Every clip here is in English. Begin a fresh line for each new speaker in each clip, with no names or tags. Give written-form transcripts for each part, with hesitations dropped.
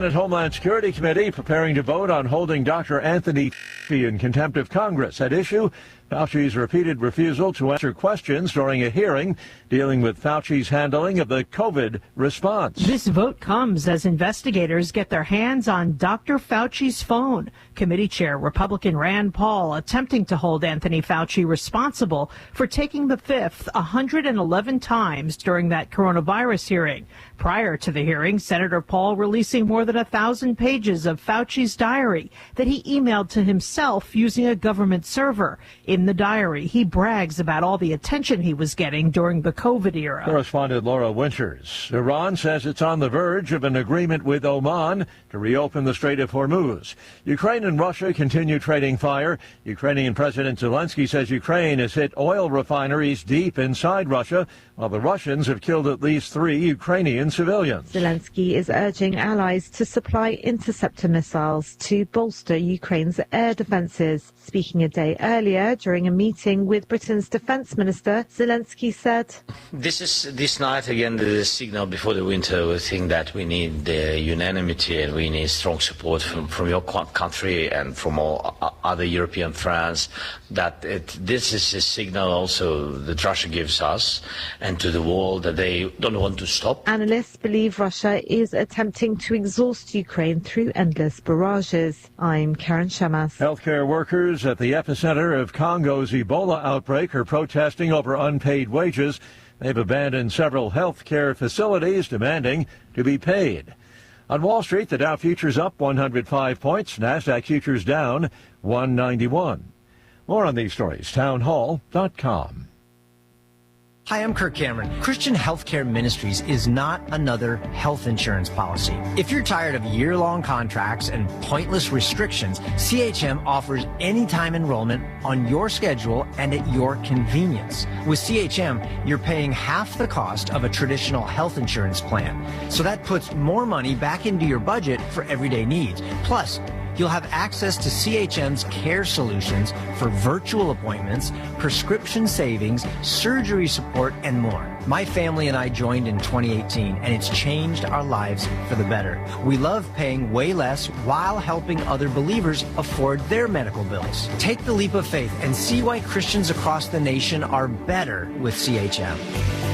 Senate Homeland Security Committee preparing to vote on holding Dr. Anthony Fauci in contempt of Congress. At issue, Fauci's repeated refusal to answer questions during a hearing dealing with Fauci's handling of the COVID response.
This vote comes as investigators get their hands on Dr. Fauci's phone. Committee Chair Republican Rand Paul attempting to hold Anthony Fauci responsible for taking the fifth 111 times during that coronavirus hearing. Prior to the hearing, Senator Paul releasing more than 1,000 pages of Fauci's diary that he emailed to himself using a government server. In the diary, he brags about all the attention he was getting during the COVID era.
Correspondent Laura Winters. Iran says it's on the verge of an agreement with Oman to reopen the Strait of Hormuz. Ukraine and Russia continue trading fire. Ukrainian President Zelensky says Ukraine has hit oil refineries deep inside Russia, while the Russians have killed at least 3 Ukrainian civilians.
Zelensky is urging allies to supply interceptor missiles to bolster Ukraine's air defenses. Speaking a day earlier during a meeting with Britain's defense minister, Zelensky said,
This night again the signal before the winter. We think that we need unanimity and we need strong support from your country and from all other European friends, that this is a signal also that Russia gives us and to the world that they don't want to stop.
Analysts believe Russia is attempting to exhaust Ukraine through endless barrages. I'm Karen Shamas.
Healthcare workers at the epicenter of Congo's Ebola outbreak are protesting over unpaid wages. They've abandoned several healthcare facilities demanding to be paid. On Wall Street, the Dow futures up 105 points, NASDAQ futures down 191. More on these stories, townhall.com.
Hi, I'm Kirk Cameron. Christian Healthcare Ministries is not another health insurance policy. If you're tired of year-long contracts and pointless restrictions, CHM offers anytime enrollment on your schedule and at your convenience. With CHM, you're paying half the cost of a traditional health insurance plan. So that puts more money back into your budget for everyday needs. Plus, you'll have access to CHM's care solutions for virtual appointments, prescription savings, surgery support, and more. My family and I joined in 2018, and it's changed our lives for the better. We love paying way less while helping other believers afford their medical bills. Take the leap of faith and see why Christians across the nation are better with CHM.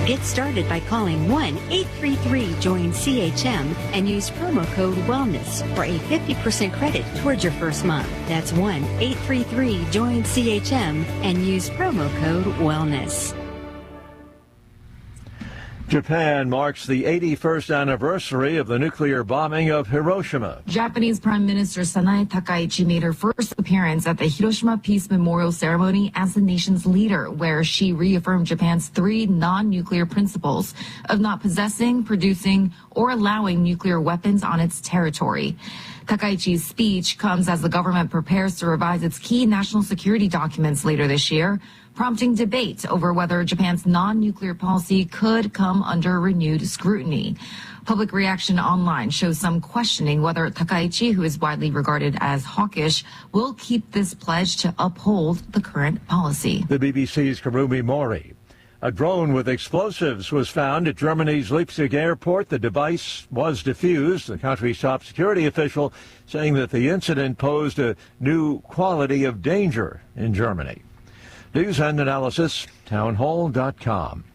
Get started by calling 1-833-JOIN-CHM and use promo code WELLNESS for a 50% credit towards your first month. That's 1-833-JOIN-CHM and use promo code WELLNESS.
Japan marks the 81st anniversary of the nuclear bombing of Hiroshima.
Japanese Prime Minister Sanae Takaichi made her first appearance at the Hiroshima Peace Memorial Ceremony as the nation's leader, where she reaffirmed Japan's 3 non-nuclear principles of not possessing, producing, or allowing nuclear weapons on its territory. Takaichi's speech comes as the government prepares to revise its key national security documents later this year, prompting debate over whether Japan's non-nuclear policy could come under renewed scrutiny. Public reaction online shows some questioning whether Takaichi, who is widely regarded as hawkish, will keep this pledge to uphold the current policy.
The BBC's Karumi Mori. A drone with explosives was found at Germany's Leipzig airport. The device was defused. The country's top security official saying that the incident posed a new quality of danger in Germany. News and analysis, townhall.com.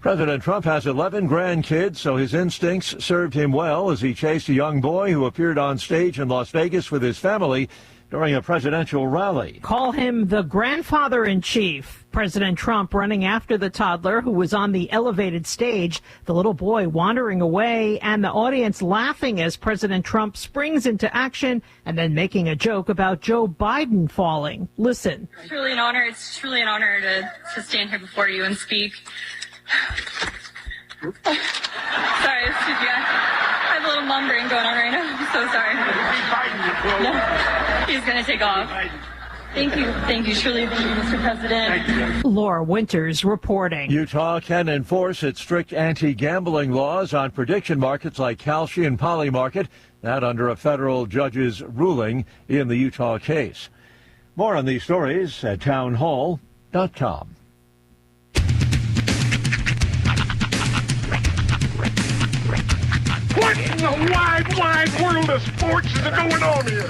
President Trump has 11 grandkids, so his instincts served him well as he chased a young boy who appeared on stage in Las Vegas with his family during a presidential rally.
Call him the grandfather-in-chief. President Trump running after the toddler who was on the elevated stage, the little boy wandering away, and the audience laughing as President Trump springs into action and then making a joke about Joe Biden falling. Listen.
It's truly an honor. It's truly an honor to stand here before you and speak. Sorry, excuse me. I have a little mom brain going on right now. I'm so sorry. No, he's going to take off. Thank you. Thank you. Truly, thank you, Mr. President.
Laura Winters reporting.
Utah can enforce its strict anti-gambling laws on prediction markets like Kalshi and Polymarket, that under a federal judge's ruling in the Utah case. More on these stories at townhall.com.
What? in the wide, wide world of sports is going on here?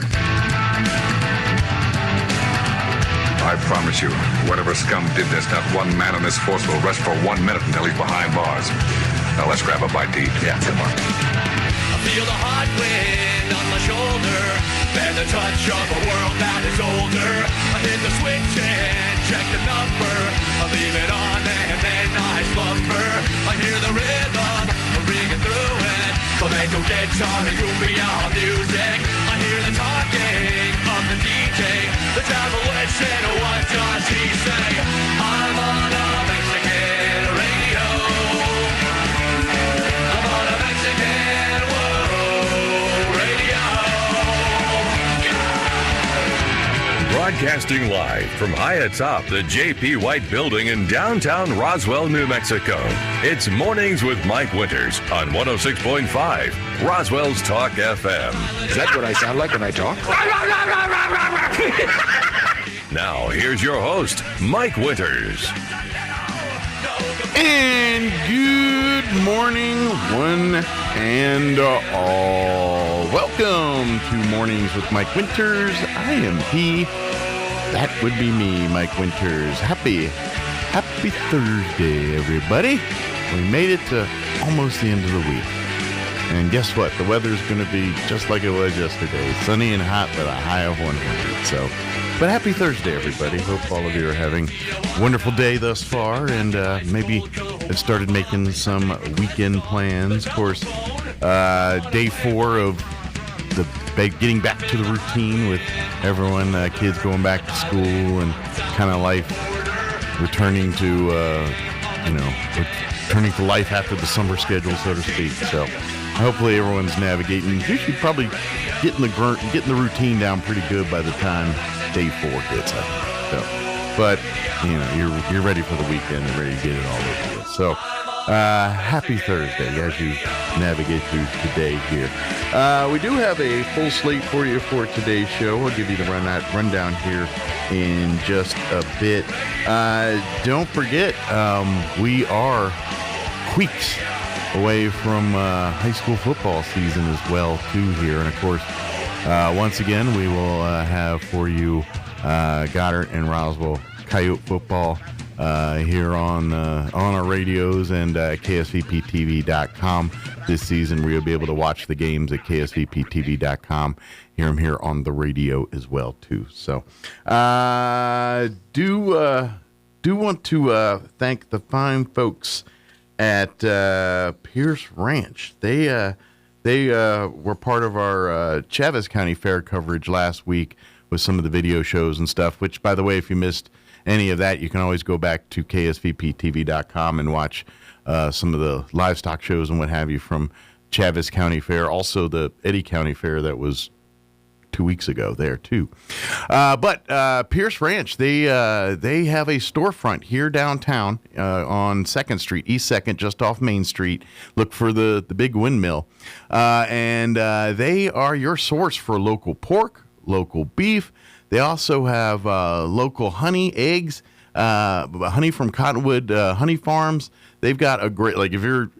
I promise you, whatever scum did this, not one man on this force will rest for 1 minute until he's behind bars. Now let's grab a bite to eat. Yeah, come on.
I feel the hot wind on my shoulder and the touch of a world that is older. I hit the switch and check the number. I leave it on and then I slumber. I hear the rhythm ringing through it. Flamenco guitar and cumbia music. I hear the talking of the DJ. The devil said, what does he say? I'm on a Mexican radio. I'm on a Mexican world radio.
Broadcasting live from high atop the J.P. White Building in downtown Roswell, New Mexico. It's Mornings with Mike Winters on 106.5 Roswell's Talk FM.
Is that what I sound like when I talk?
Now, here's your host, Mike Winters.
And good morning, one and all. Welcome to Mornings with Mike Winters. I am he. That would be me, Mike Winters. Happy Thursday, everybody. We made it to almost the end of the week. And guess what? The weather's going to be just like it was yesterday. Sunny and hot with a high of 100. So, but happy Thursday, everybody. Hope all of you are having a wonderful day thus far. And maybe have started making some weekend plans. Of course, day 4 of the getting back to the routine with everyone, kids going back to school and kind of life returning to, returning to life after the summer schedule, so to speak. So hopefully everyone's navigating. You should probably getting the routine down pretty good by the time day 4 hits. So, but you're ready for the weekend and ready to get it all over with. So happy Thursday as you navigate through today here. We do have a full slate for you for today's show. I'll give you the rundown here in just a bit. Don't forget, we are weeks away from high school football season as well, too, here. And, of course, once again, we will have for you Goddard and Roswell Coyote football here on our radios and KSVPTV.com this season, where you'll be able to watch the games at KSVPTV.com. Hear them here on the radio as well, too. So do want to thank the fine folks at Pierce Ranch. They were part of our Chavez County Fair coverage last week with some of the video shows and stuff, which, by the way, if you missed any of that, you can always go back to KSVPTV.com and watch some of the livestock shows and what have you from Chavez County Fair. Also, the Eddy County Fair that was 2 weeks ago there, too. But Pierce Ranch, they have a storefront here downtown on 2nd Street, East 2nd, just off Main Street. Look for the big windmill. And they are your source for local pork, local beef. They also have local honey, eggs, honey from Cottonwood Honey Farms. They've got a great, like if you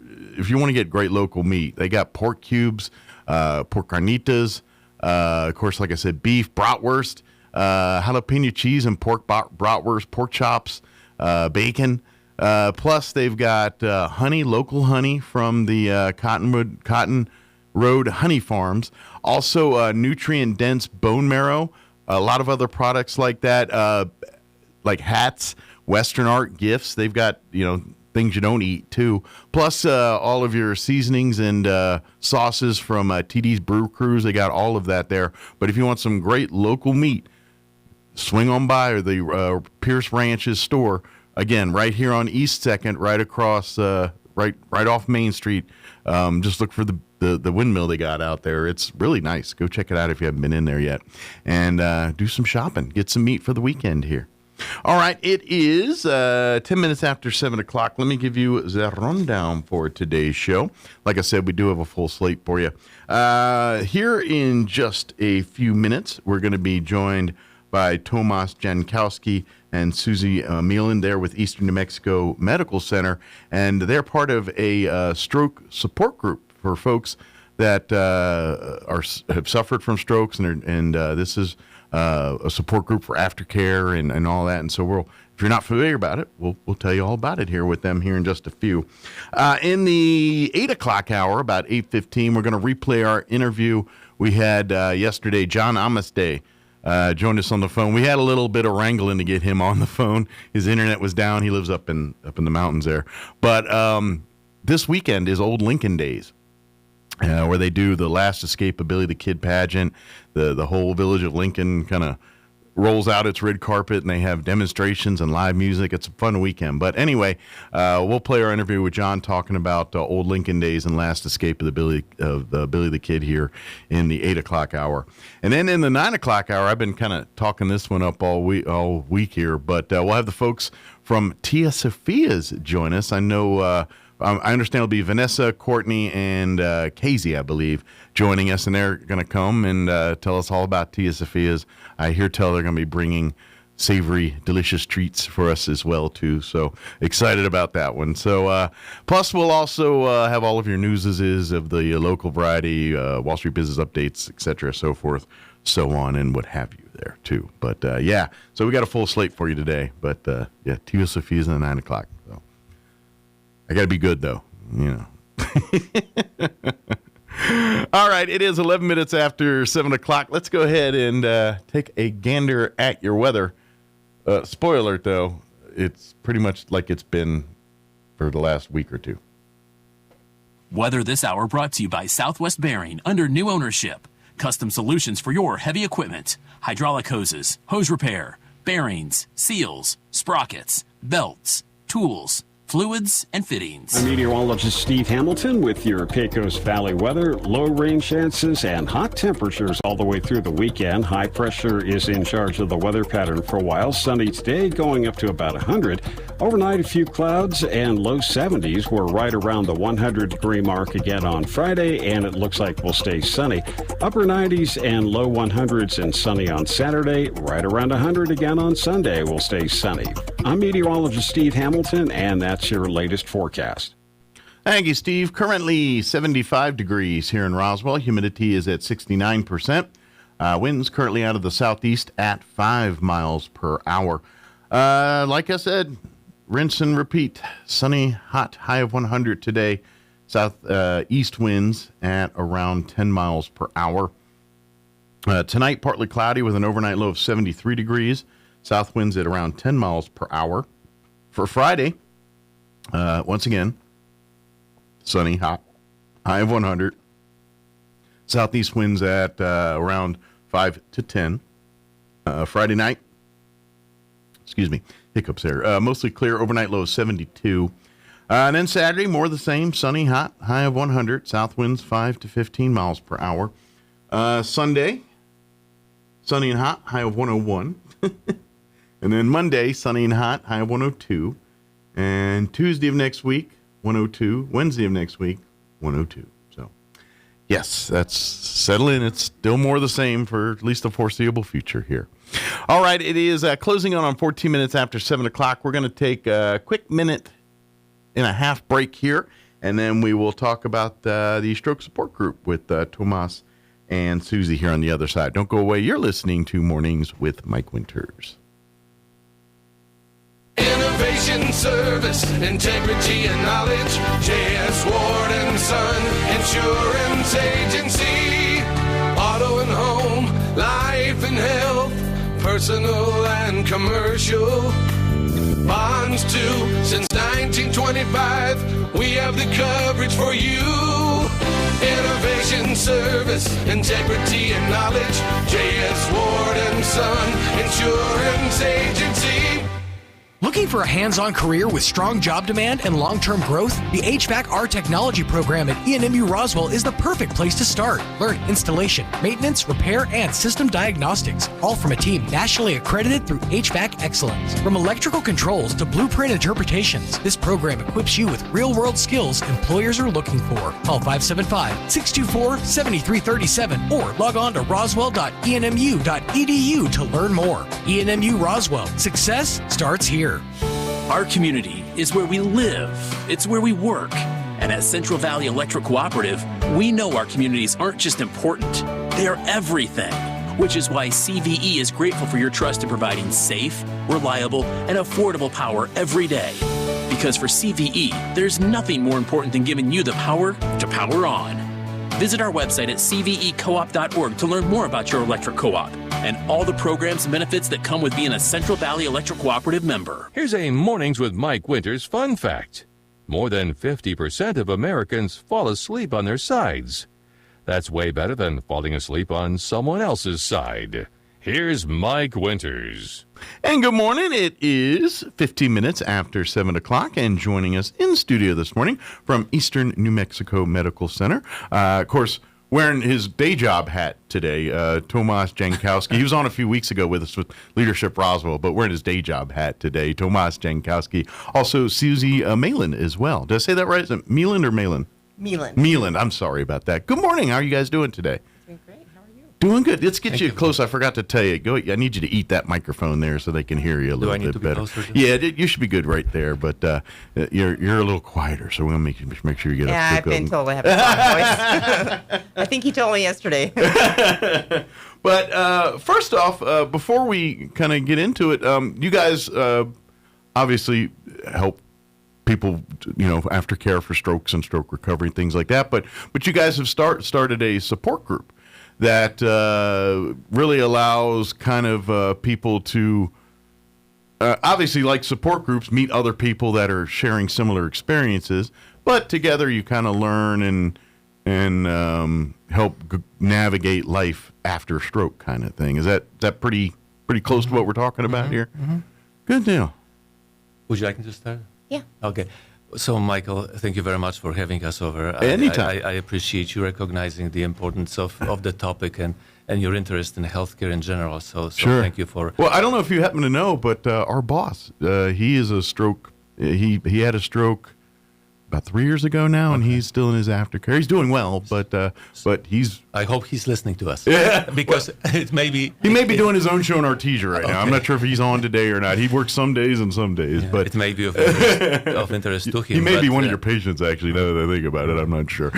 want to get great local meat, they got pork cubes, pork carnitas, of course, like I said, beef, bratwurst, jalapeno cheese and pork bratwurst, pork chops, bacon. Plus, they've got honey, local honey from the Cotton Road Honey Farms. Also, nutrient-dense bone marrow. A lot of other products like that, like hats, Western art gifts. They've got, things you don't eat, too. Plus, all of your seasonings and sauces from TD's Brew Cruise. They got all of that there. But if you want some great local meat, swing on by the Pierce Ranch's store. Again, right here on East 2nd, right across, right off Main Street. Just look for the windmill they got out there. It's really nice. Go check it out if you haven't been in there yet. And do some shopping. Get some meat for the weekend here. All right, it is 10 minutes after 7 o'clock. Let me give you the rundown for today's show. Like I said, we do have a full slate for you. Here in just a few minutes, we're going to be joined by Tomas Jankowski and Susie Meelan there with Eastern New Mexico Medical Center. And they're part of a stroke support group for folks that have suffered from strokes, and this is a support group for aftercare and all that. And so if you're not familiar about it, we'll tell you all about it here with them here in just a few. In the 8 o'clock hour, about 8:15, we're going to replay our interview we had yesterday. John Amistey joined us on the phone. We had a little bit of wrangling to get him on the phone. His internet was down. He lives up in the mountains there. But this weekend is Old Lincoln Days, where they do the Last Escape of Billy the Kid pageant. The whole village of Lincoln kind of rolls out its red carpet, and they have demonstrations and live music. It's a fun weekend. But anyway, we'll play our interview with John talking about Old Lincoln Days and Last Escape of the Billy the Kid here in the 8 o'clock hour. And then in the 9 o'clock hour, I've been kind of talking this one up all week here, but we'll have the folks from Tia Sophia's join us. I know. I understand it'll be Vanessa, Courtney, and Casey, I believe, joining us, and they're going to come and tell us all about Tia Sophia's. I hear tell they're going to be bringing savory, delicious treats for us as well, too. So excited about that one. So plus, we'll also have all of your newses of the local variety, Wall Street business updates, et cetera, so forth, so on, and what have you there, too. But, yeah, so we got a full slate for you today. But, yeah, Tia Sophia's at 9 o'clock. So I got to be good, though, you know. All right, it is 11 minutes after 7 o'clock. Let's go ahead and take a gander at your weather. Spoiler alert, though, it's pretty much like it's been for the last week or two.
Weather this hour brought to you by Southwest Bearing under new ownership. Custom solutions for your heavy equipment. Hydraulic hoses, hose repair, bearings, seals, sprockets, belts, tools, fluids, and fittings.
I'm meteorologist Steve Hamilton with your Pecos Valley weather. Low rain chances and hot temperatures all the way through the weekend. High pressure is in charge of the weather pattern for a while. Sunny today, going up to about 100. Overnight, a few clouds and low 70s. We're right around the 100-degree mark again on Friday, and it looks like we'll stay sunny. Upper 90s and low 100s and sunny on Saturday. Right around 100 again on Sunday. We'll stay sunny. I'm meteorologist Steve Hamilton, and that's your latest forecast.
Thank you, Steve. Currently 75 degrees here in Roswell. Humidity is at 69%. Winds currently out of the southeast at 5 miles per hour. Like I said, rinse and repeat. Sunny, hot, high of 100 today. Southeast winds at around 10 miles per hour. Tonight, partly cloudy with an overnight low of 73 degrees. South winds at around 10 miles per hour. For Friday, once again, sunny, hot, high of 100. Southeast winds at around 5 to 10. Friday night, hiccups there. Mostly clear, overnight low of 72. And then Saturday, more of the same, sunny, hot, high of 100. South winds 5 to 15 miles per hour. Sunday, sunny and hot, high of 101. And then Monday, sunny and hot, high of 102. And Tuesday of next week, 102. Wednesday of next week, 102. So, yes, that's settling. It's still more of the same for at least the foreseeable future here. All right, it is closing on 14 minutes after 7 o'clock. We're going to take a quick minute and a half break here, and then we will talk about the stroke support group with Tomas and Susie here on the other side. Don't go away. You're listening to Mornings with Mike Winters.
Innovation, service, integrity, and knowledge. J.S. Ward & Son Insurance Agency. Auto and home, life and health, personal and commercial. Bonds too, since 1925. We have the coverage for you. Innovation, service, integrity, and knowledge. J.S. Ward & Son Insurance Agency.
Looking for a hands-on career with strong job demand and long-term growth? The HVAC R Technology program at ENMU Roswell is the perfect place to start. Learn installation, maintenance, repair, and system diagnostics, all from a team nationally accredited through HVAC excellence. From electrical controls to blueprint interpretations, this program equips you with real-world skills employers are looking for. Call 575-624-7337 or log on to roswell.enmu.edu to learn more. ENMU Roswell. Success starts here.
Our community is where we live. It's where we work. And at Central Valley Electric Cooperative, we know our communities aren't just important, they're everything. Which is why CVE is grateful for your trust in providing safe, reliable, and affordable power every day. Because for CVE, there's nothing more important than giving you the power to power on. Visit our website at cvecoop.org to learn more about your electric co-op and all the programs and benefits that come with being a Central Valley Electric Cooperative member.
Here's a Mornings with Mike Winters fun fact. More than 50% of Americans fall asleep on their sides. That's way better than falling asleep on someone else's side. Here's Mike Winters.
And good morning. It is 15 minutes after 7 o'clock, and joining us in studio this morning from Eastern New Mexico Medical Center, of course, wearing his day job hat today, Tomas Jankowski. He was on a few weeks ago with us with Leadership Roswell, but wearing his day job hat today, Tomas Jankowski. Also, Susie Malin as well. Did I say that right? Is it Malin or Malin? Malin. I'm sorry about that. Good morning. How are you guys doing today?
Doing great. How are you?
Doing good. Let's get you close. I forgot to tell you. Go. I need you to eat that microphone there so they can hear you a little bit better. Yeah, you should be good right there, but you're a little quieter, so we're gonna make sure you get.
Yeah, I've been told I have a soft voice. I think he told me yesterday.
But first off, before we kind of get into it, you guys obviously help people, aftercare for strokes and stroke recovery, things like that. But you guys have started a support group that really allows kind of people to obviously, like support groups, meet other people that are sharing similar experiences. But together, you kind of learn and help navigate life after stroke, kind of thing. Is that pretty close to what we're talking about here? Mm-hmm. Good deal.
Would you like me to start?
Yeah.
Okay. So, Michael, thank you very much for having us over.
Anytime.
I appreciate you recognizing the importance of the topic and your interest in healthcare in general. So
sure.
Thank you for...
Well, I don't know if you happen to know, but our boss, he is a stroke. He had a stroke about 3 years ago now, and he's still in his aftercare. He's doing well, but he's...
I hope he's listening to us. Yeah. Because it may be...
He may be doing his own show in Artesia right now. I'm not sure if he's on today or not. He works some days and some days, but...
It may be of interest to him.
He may be one of your patients, actually, now that I think about it. I'm not sure.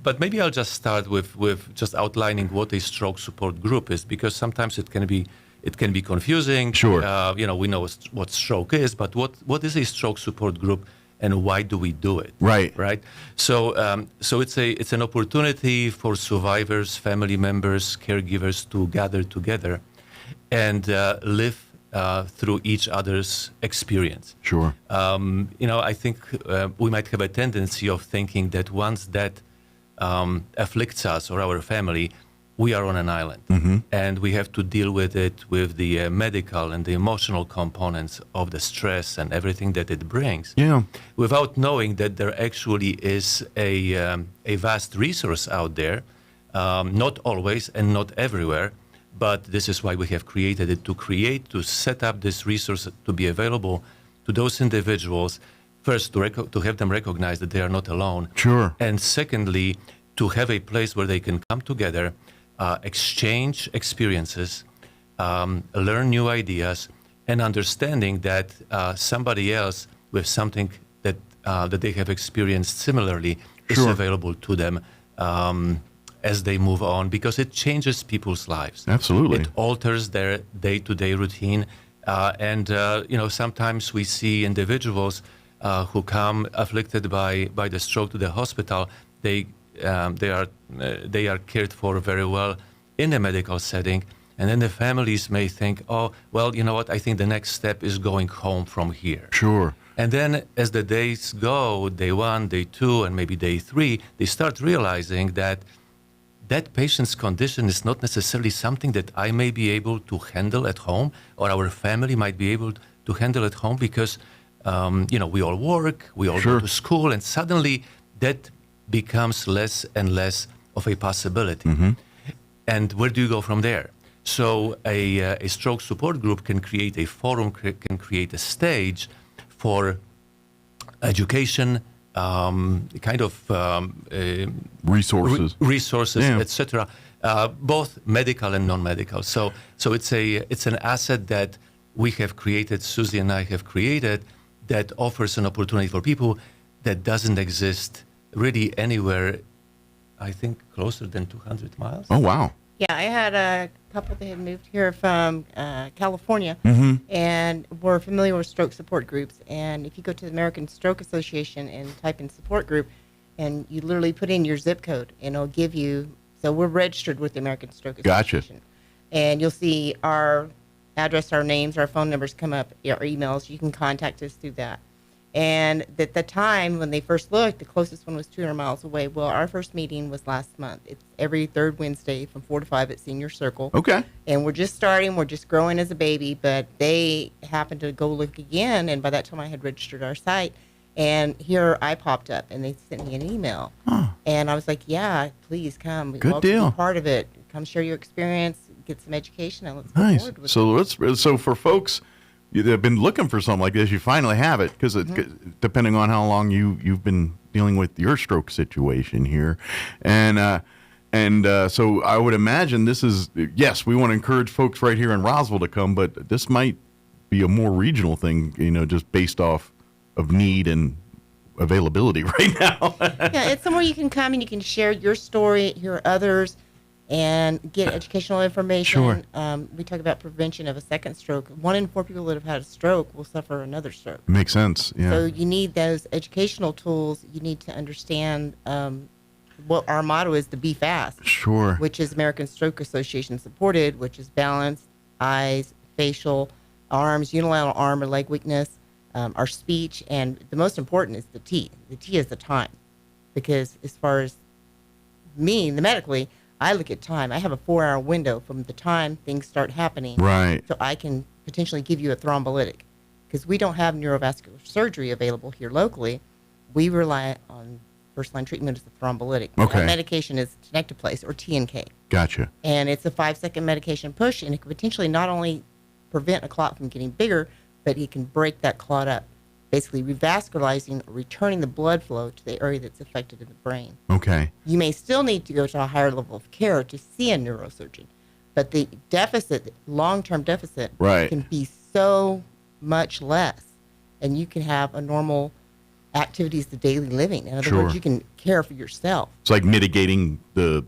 But maybe I'll just start with just outlining what a stroke support group is, because sometimes it can be confusing.
Sure.
We know what stroke is, but what is a stroke support group? And why do we do it?
Right.
So it's an opportunity for survivors, family members, caregivers to gather together and live through each other's experience.
Sure.
I think we might have a tendency of thinking that once that afflicts us or our family, we are on an island, and we have to deal with it with the medical and the emotional components of the stress and everything that it brings.
Yeah.
Without knowing that there actually is a vast resource out there, not always and not everywhere, but this is why we have created it, to set up this resource to be available to those individuals. First, to have them recognize that they are not alone.
Sure.
And secondly, to have a place where they can come together, exchange experiences, learn new ideas, and understanding that somebody else with something that they have experienced similarly is available to them as they move on, because it changes people's lives.
Absolutely.
It alters their day-to-day routine, and sometimes we see individuals who come afflicted by the stroke to the hospital. They are cared for very well in a medical setting, and then the families may think, oh, well, you know what, I think the next step is going home from here.
Sure.
And then as the days go, day 1, day 2, and maybe day 3, they start realizing that patient's condition is not necessarily something that I may be able to handle at home, or our family might be able to handle at home, because we all work, we all go to school, and suddenly that becomes less and less of a possibility. And where do you go from there? So a stroke support group can create a forum, can create a stage for education, resources, etc., both medical and non-medical. So it's an asset that we have created, Susie and I have created, that offers an opportunity for people that doesn't exist really anywhere, I think, closer than 200 miles.
Oh, wow.
Yeah, I had a couple that had moved here from California, and were familiar with stroke support groups. And if you go to the American Stroke Association and type in support group, and you literally put in your zip code, and it'll give you, so we're registered with the American Stroke Association.
Gotcha.
And you'll see our address, our names, our phone numbers come up, our emails. You can contact us through that. And at the time when they first looked, the closest one was 200 miles away. Well, our first meeting was last month. It's every third Wednesday from 4 to 5 at Senior Circle.
Okay.
And we're just starting. We're just growing as a baby. But they happened to go look again. And by that time, I had registered our site. And here I popped up, and they sent me an email.
Huh.
And I was like, yeah, please come.
Good
Welcome
deal.
to be part of it. Come share your experience, get some education, and let's go
Nice.
forward with
So so for folks that have been looking for something like this, you finally have it, because depending on how long you've been dealing with your stroke situation here, and so I would imagine this is, yes, we want to encourage folks right here in Roswell to come, but this might be a more regional thing, just based off of need and availability right now.
Yeah, it's somewhere you can come and you can share your story, hear others, and get educational information.
Sure.
We talk about prevention of a second stroke. 1 in 4 people that have had a stroke will suffer another stroke.
Makes sense. Yeah.
So you need those educational tools. You need to understand what our motto is, to be fast.
Sure.
Which is American Stroke Association supported, which is balance, eyes, facial, arms, unilateral arm or leg weakness, our speech, and the most important is the T. The T is the time. Because as far as me, the medically, I look at time. I have a 4-hour window from the time things start happening.
Right.
So I can potentially give you a thrombolytic. Because we don't have neurovascular surgery available here locally. We rely on first-line treatment as a thrombolytic.
Okay.
That medication is tenecteplase, or TNK.
Gotcha.
And it's a 5-second medication push, and it can potentially not only prevent a clot from getting bigger, but it can break that clot up, basically revascularizing or returning the blood flow to the area that's affected in the brain.
Okay.
You may still need to go to a higher level of care to see a neurosurgeon, but the deficit, long-term deficit,
Right.
can be so much less, and you can have a normal activities of daily living. In other
Sure.
words, you can care for yourself.
It's like mitigating the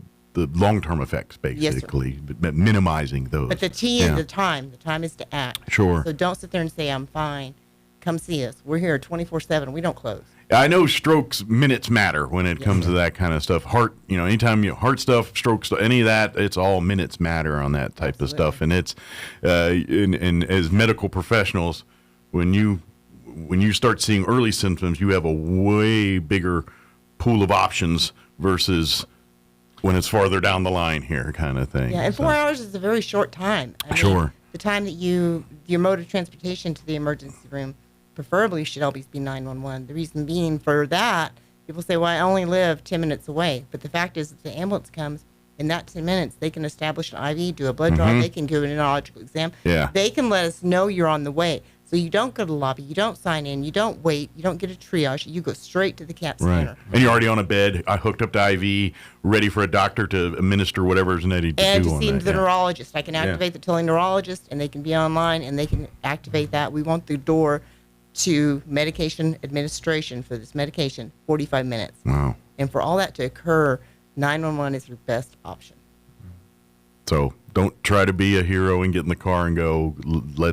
long-term effects,
Yes, sir.
basically, but minimizing those.
But the T is the time. The time is to act.
Sure.
So don't sit there and say, I'm fine. Come see us. We're here 24/7. We don't close.
I know strokes minutes matter when it comes to that kind of stuff. Heart, anytime heart stuff, stroke stuff, any of that, it's all minutes matter on that type of stuff. And it's, and as medical professionals, when you start seeing early symptoms, you have a way bigger pool of options versus when it's farther down the line here, kind of thing.
Yeah, and 4 hours is a very short time. I mean,
Sure.
The time that your mode of transportation to the emergency room preferably should always be 911. The reason being for that, people say, well, I only live 10 minutes away. But the fact is, if the ambulance comes, in that 10 minutes, they can establish an IV, do a blood draw, they can do a neurological exam.
Yeah.
They can let us know you're on the way. So you don't go to the lobby, you don't sign in, you don't wait, you don't get a triage, you go straight to the CAT center.
Right. And you're already on a bed, hooked up to IV, ready for a doctor to administer whatever's needed to
And
do
to
on
see
that.
the neurologist. I can activate the teleneurologist, and they can be online, and they can activate that. We want the door to medication administration for this medication, 45 minutes.
Wow.
And for all that to occur, 911 is your best option.
So don't try to be a hero and get in the car and go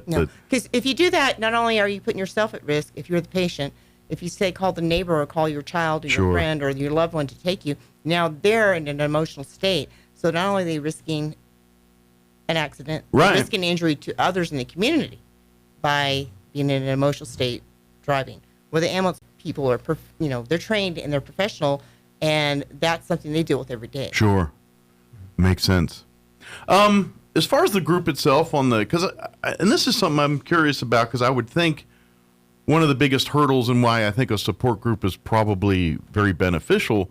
No, because if you do that, not only are you putting yourself at risk if you're the patient, if you say call the neighbor or call your child or
Sure.
your friend or your loved one to take you, now they're in an emotional state. So not only are they risking an accident,
Right.
they're risking injury to others in the community by being in an emotional state driving. Where the ambulance people are, they're trained and they're professional, and that's something they deal with every day.
Sure. Makes sense. As far as the group itself and this is something I'm curious about, because I would think one of the biggest hurdles and why I think a support group is probably very beneficial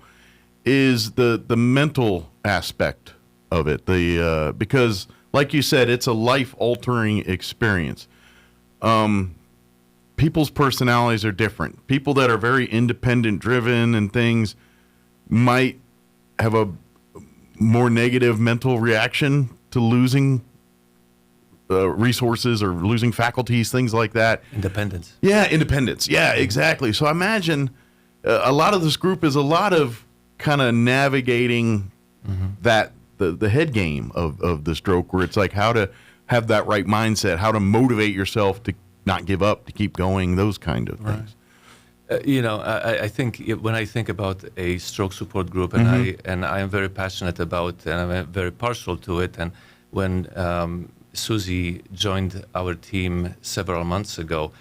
is the mental aspect of it. Because like you said, it's a life-altering experience. People's personalities are different. People that are very independent driven and things might have a more negative mental reaction to losing resources or losing faculties, things like that.
Independence.
Yeah, independence. Yeah, exactly. So I imagine a lot of this group is a lot of kind of navigating that the head game of the stroke, where it's like how to have that right mindset, how to motivate yourself to not give up, to keep going, those kind of things.
I think when I think about a stroke support group, and I am very passionate about, and I'm very partial to it. And when Susie joined our team several months ago,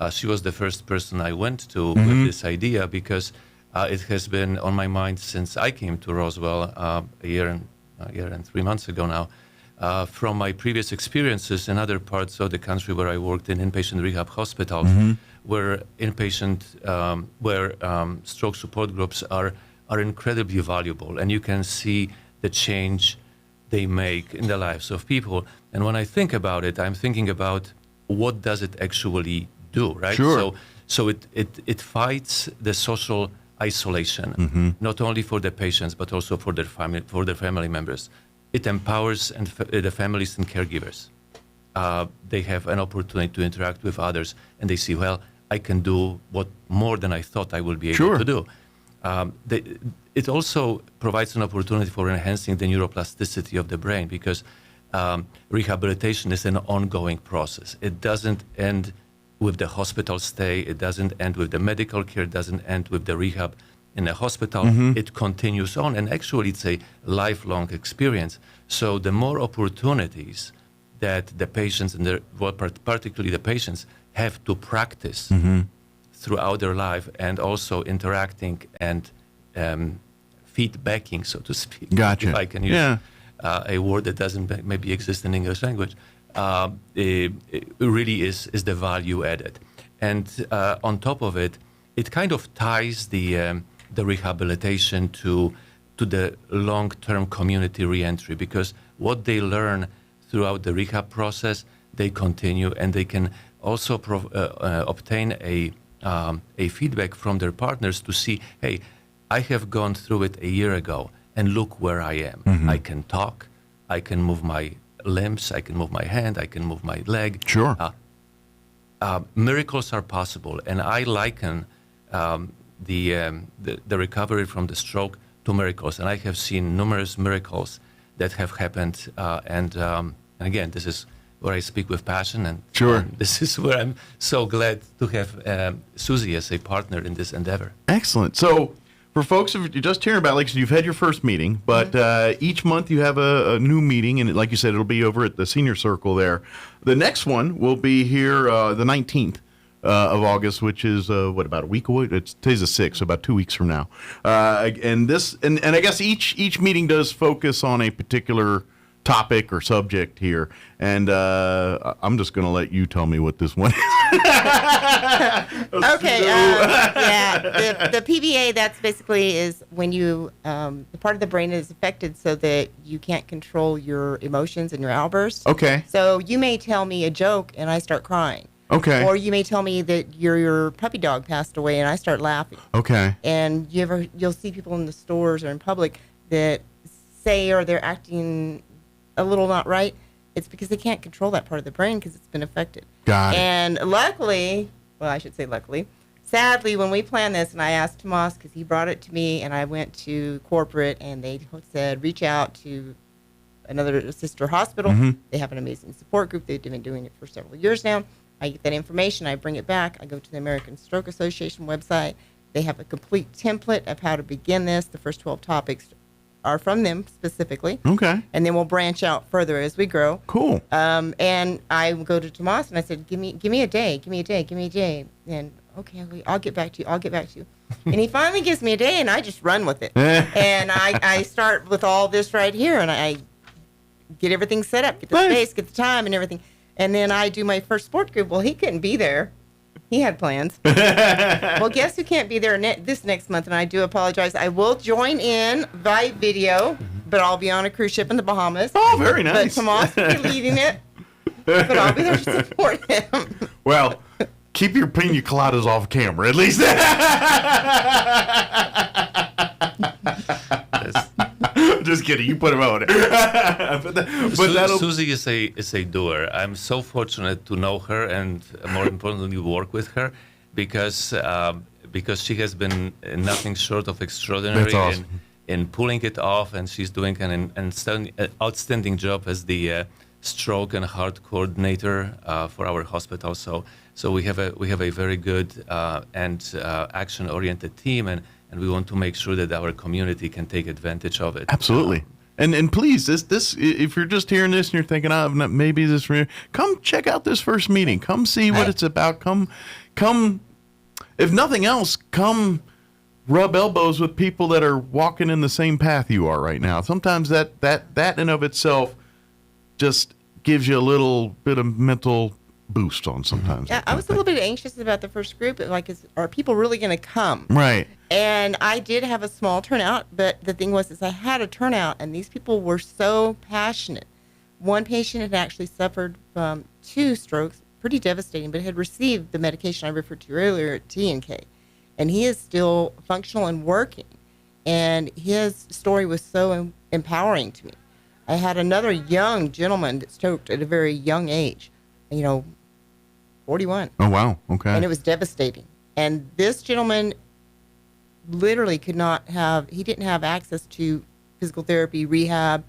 she was the first person I went to with this idea, because it has been on my mind since I came to Roswell a year and 3 months ago now. From my previous experiences in other parts of the country where I worked in inpatient rehab hospitals, where stroke support groups are incredibly valuable, and you can see the change they make in the lives of people. And when I think about it, I'm thinking about what does it actually do, right?
Sure.
So it fights the social isolation, not only for the patients but also for their family members. It empowers the families and caregivers. They have an opportunity to interact with others, and they see, well, I can do what more than I thought I would be able to do. It also provides an opportunity for enhancing the neuroplasticity of the brain, because rehabilitation is an ongoing process. It doesn't end with the hospital stay. It doesn't end with the medical care. It doesn't end with the rehab in a hospital. It continues on, and actually it's a lifelong experience. So the more opportunities that the patients, and particularly the patients, have to practice throughout their life, and also interacting and feedbacking, so to speak.
Gotcha.
If I can use a word that doesn't maybe exist in English language, it really is the value added. And on top of it, it kind of ties the rehabilitation to the long-term community reentry, because what they learn throughout the rehab process, they continue, and they can also obtain a feedback from their partners to see, hey, I have gone through it a year ago, and look where I am. I can talk, I can move my limbs, I can move my hand, I can move my leg.
Sure.
Miracles are possible, and I liken the recovery from the stroke to miracles, and I have seen numerous miracles that have happened. And again, this is where I speak with passion, and this is where I'm so glad to have Susie as a partner in this endeavor.
Excellent. So, for folks, if you're just hearing about, like, so you've had your first meeting, but each month you have a new meeting, and like you said, it'll be over at the Senior Circle there. The next one will be here the 19th. Of August, which is about a week away. Today's the 6th, so about 2 weeks from now. And I guess each meeting does focus on a particular topic or subject here. And I'm just going to let you tell me what this one is.
Okay. The PBA, that's basically is when you the part of the brain is affected so that you can't control your emotions and your outbursts.
Okay.
So you may tell me a joke and I start crying.
Okay.
Or you may tell me that your puppy dog passed away and I start laughing.
Okay.
And you'll see people in the stores or in public that say, or they're acting a little not right. It's because they can't control that part of the brain because it's been affected.
Got it.
And luckily, well, I should say luckily, sadly, when we planned this, and I asked Tomas because he brought it to me, and I went to corporate, and they said reach out to another sister hospital. They have an amazing support group. They've been doing it for several years now. I get that information, I bring it back, I go to the American Stroke Association website. They have a complete template of how to begin this. The first 12 topics are from them specifically.
Okay.
And then we'll branch out further as we grow.
Cool.
And I go to Tomas and I said, give me a day. And okay, I'll get back to you. And he finally gives me a day, and I just run with it. And I start with all this right here, and I get everything set up, get the space, get the time and everything. And then I do my first sport group. Well, he couldn't be there. He had plans. Well, guess who can't be there this next month? And I do apologize. I will join in by video, but I'll be on a cruise ship in the Bahamas.
Oh, very nice.
But Tomas will be leading it, but I'll be there to support him.
Well, keep your pina coladas off camera, at least. Just kidding. You put them out.
Susie is a doer. I'm so fortunate to know her and, more importantly, work with her, because because she has been nothing short of extraordinary.
That's awesome.
In pulling it off, and she's doing an outstanding job as the stroke and heart coordinator for our hospital. So we have a very good and action-oriented team, and we want to make sure that our community can take advantage of it.
Absolutely. And please, this if you're just hearing this and you're thinking, oh, maybe this, come check out this first meeting. Come see what it's about. Come. If nothing else, come rub elbows with people that are walking in the same path you are right now. Sometimes that in and of itself just gives you a little bit of mental boost on sometimes.
Yeah, I was a little bit anxious about the first group. Like, are people really going to come?
Right.
And I did have a small turnout, but the thing was I had a turnout, and these people were so passionate. One patient had actually suffered from 2 strokes, pretty devastating, but had received the medication I referred to earlier, T&K. And he is still functional and working. And his story was so empowering to me. I had another young gentleman that stroked at a very young age, 41.
Oh, wow. Okay.
And it was devastating. And this gentleman literally he didn't have access to physical therapy, rehab.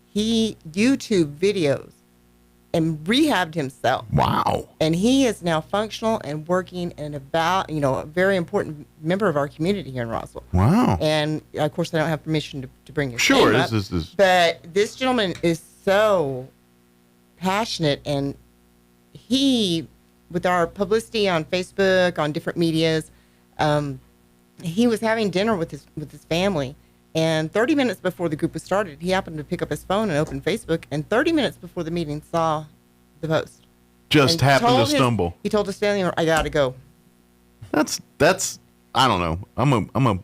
He YouTube videos and rehabbed himself.
Wow.
And he is now functional and working and a very important member of our community here in Roswell.
Wow.
And of course I don't have permission to bring his
sure,
name up,
this is.
But this gentleman is so passionate, and he, with our publicity on Facebook, on different medias, he was having dinner with his family, and 30 minutes before the group was started, he happened to pick up his phone and open Facebook, and 30 minutes before the meeting saw the post.
Just happened to stumble.
He told his family, "I gotta go."
That's I don't know.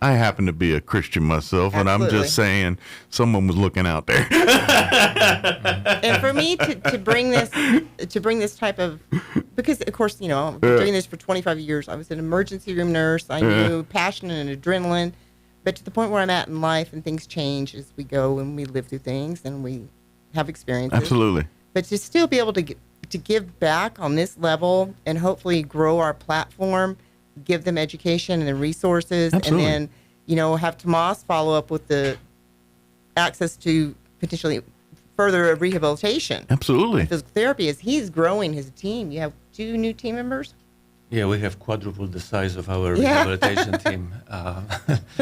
I happen to be a Christian myself,
Absolutely.
And I'm just saying someone was looking out there.
And for me to bring this type of, because of course, I've been doing this for 25 years. I was an emergency room nurse. I knew passion and adrenaline, but to the point where I'm at in life, and things change as we go and we live through things and we have experiences.
Absolutely.
But to still be able to give back on this level and hopefully grow our platform, give them education and resources,
Absolutely.
and then, have Tomas follow up with the access to potentially further rehabilitation.
Absolutely.
Physical therapy, as he's growing his team. You have 2 new team members?
Yeah, we have quadrupled the size of our rehabilitation team.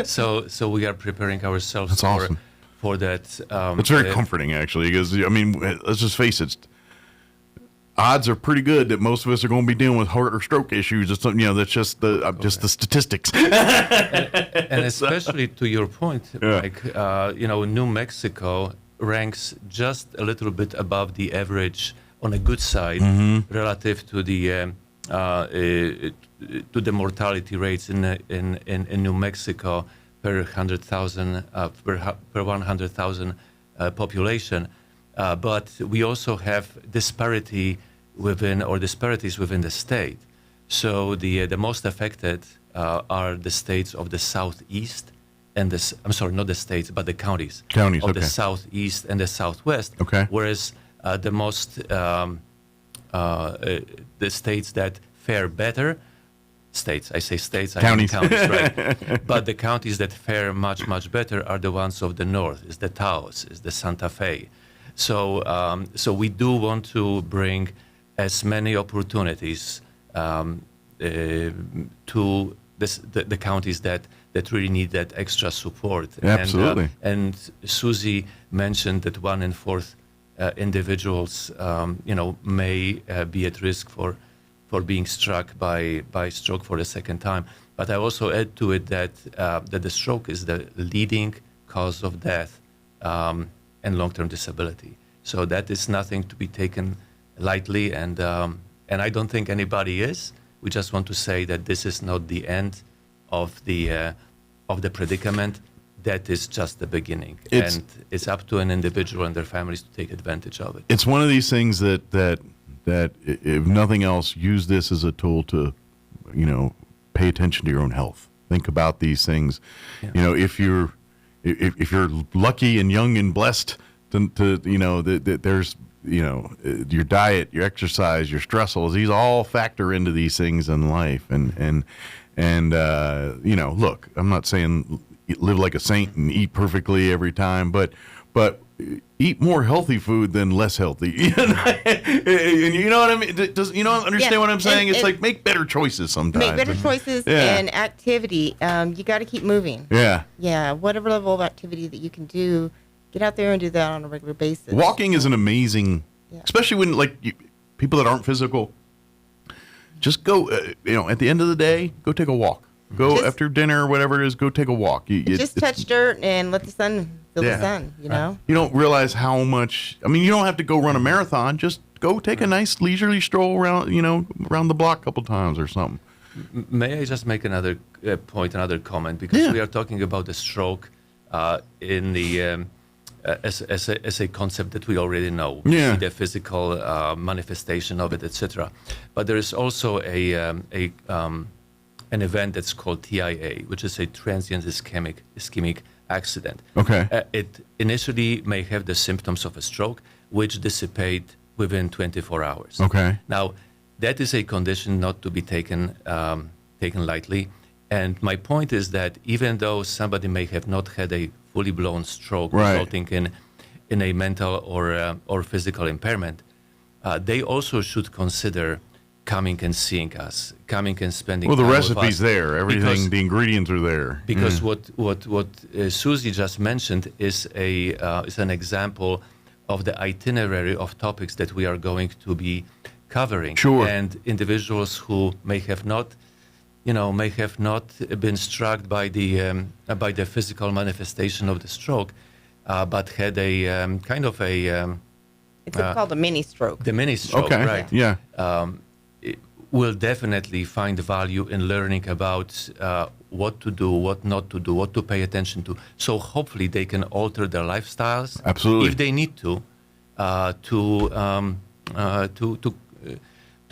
So we are preparing ourselves
That's awesome.
for that.
It's very comforting, actually, because, let's just face it, odds are pretty good that most of us are going to be dealing with heart or stroke issues or something. That's just the statistics.
And especially to your point, Mike, New Mexico ranks just a little bit above the average on a good side relative to the mortality rates in New Mexico per 100,000 per 100,000 population. But we also have disparities within the state. So the most affected are the states of the southeast and not the states, but the counties of the southeast and the southwest.
Okay.
Whereas the most the states that fare better, states, I say states, I mean counties, right? But the counties that fare much, much better are the ones of the north, is the Taos, is the Santa Fe. So we do want to bring as many opportunities to the counties that really need that extra support.
Absolutely.
And Susie mentioned that 1 in 4 individuals, may be at risk for being struck by stroke for the second time. But I also add to it that the stroke is the leading cause of death and long-term disability. So that is nothing to be taken lightly, and I don't think anybody is. We just want to say that this is not the end of the predicament. That is just the beginning, and it's up to an individual and their families to take advantage of it.
It's one of these things that if nothing else, use this as a tool to, pay attention to your own health. Think about these things. Yeah. If you're lucky and young and blessed, there's your diet, your exercise, your stress levels. These all factor into these things in life, and And, look, I'm not saying live like a saint and eat perfectly every time, but eat more healthy food than less healthy. You know what I mean? Understand what I'm saying? It's like make better choices sometimes.
Make better choices and activity. You got to keep moving.
Yeah.
Yeah. Whatever level of activity that you can do, get out there and do that on a regular basis.
Walking is an amazing, especially when people that aren't physical, just go, at the end of the day, go take a walk. Go after dinner or whatever it is, go take a walk.
Just touch dirt and let the sun feel the sun,
You don't realize how much, you don't have to go run a marathon. Just go take a nice leisurely stroll around, around the block a couple times or something.
May I just make another point, another comment? Because we are talking about the stroke in the as a concept that we already know. We see the physical manifestation of it, etc. But there is also an event that's called TIA, which is a transient ischemic accident.
Okay.
It initially may have the symptoms of a stroke, which dissipate within 24 hours.
Okay.
Now, that is a condition not to be taken lightly. And my point is that even though somebody may have not had a fully blown stroke resulting in a mental or physical impairment, they also should consider coming and seeing us, coming and spending time with us.
Well, the recipe's there. Everything, the ingredients are there.
Because what Susie just mentioned is an example of the itinerary of topics that we are going to be covering.
Sure.
And individuals who may have not been struck by the physical manifestation of the stroke, but had a kind of a...
It's called a mini stroke.
The mini stroke,
okay.
Right.
Yeah.
Will definitely find value in learning about what to do, what not to do, what to pay attention to. So hopefully they can alter their lifestyles.
Absolutely.
If they need to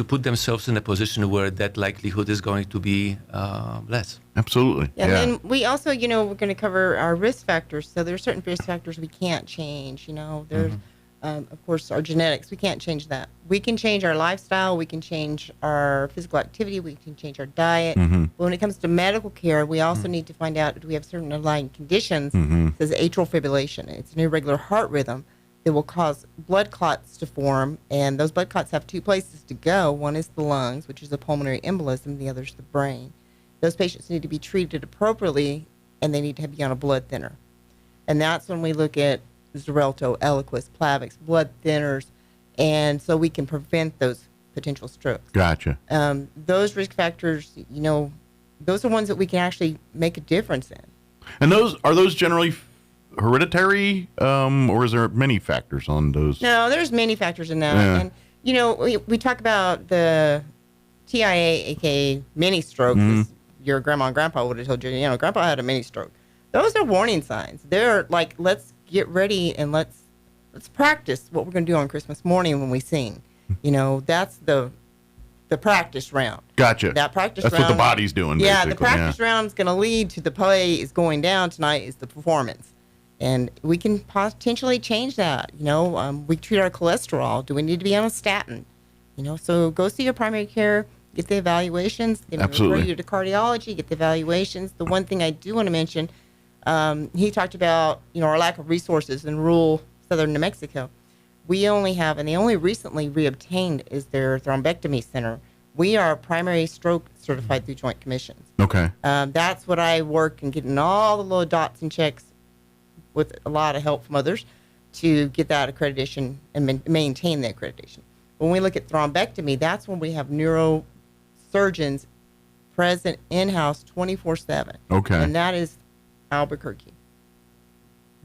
put themselves in a position where that likelihood is going to be less.
Absolutely.
And then we also, we're going to cover our risk factors. So there are certain risk factors we can't change. There's, of course, our genetics. We can't change that. We can change our lifestyle. We can change our physical activity. We can change our diet. But when it comes to medical care, we also need to find out, do we have certain underlying conditions? There's atrial fibrillation. It's an irregular heart rhythm that will cause blood clots to form, and those blood clots have two places to go. One is the lungs, which is a pulmonary embolism. The other is the brain. Those patients need to be treated appropriately, and they need to be on a blood thinner. And that's when we look at Xarelto, Eliquis, Plavix, blood thinners, and so we can prevent those potential strokes.
Gotcha.
Those risk factors, those are ones that we can actually make a difference in.
And those generally hereditary, or is there many factors on those?
No, there's many factors in that. Yeah. And, we talk about the TIA, aka mini stroke. Your grandma and grandpa would have told you, grandpa had a mini stroke. Those are warning signs. They're like, let's get ready and let's practice what we're going to do on Christmas morning when we sing. That's the practice round.
Gotcha.
That practice
round. That's what the body's doing.
Yeah, the practice round is going to lead to the play is going down tonight is the performance. And we can potentially change that. We treat our cholesterol. Do we need to be on a statin? So go see your primary care, get the evaluations. Refer you to cardiology, get the evaluations. The one thing I do want to mention, he talked about, our lack of resources in rural southern New Mexico. We only have, and they only recently reobtained, is their thrombectomy center. We are primary stroke certified through Joint Commissions.
Okay.
That's what I work in, getting all the little dots and checks with a lot of help from others to get that accreditation and maintain the accreditation. When we look at thrombectomy, that's when we have neurosurgeons present in-house 24/7.
Okay.
And that is Albuquerque.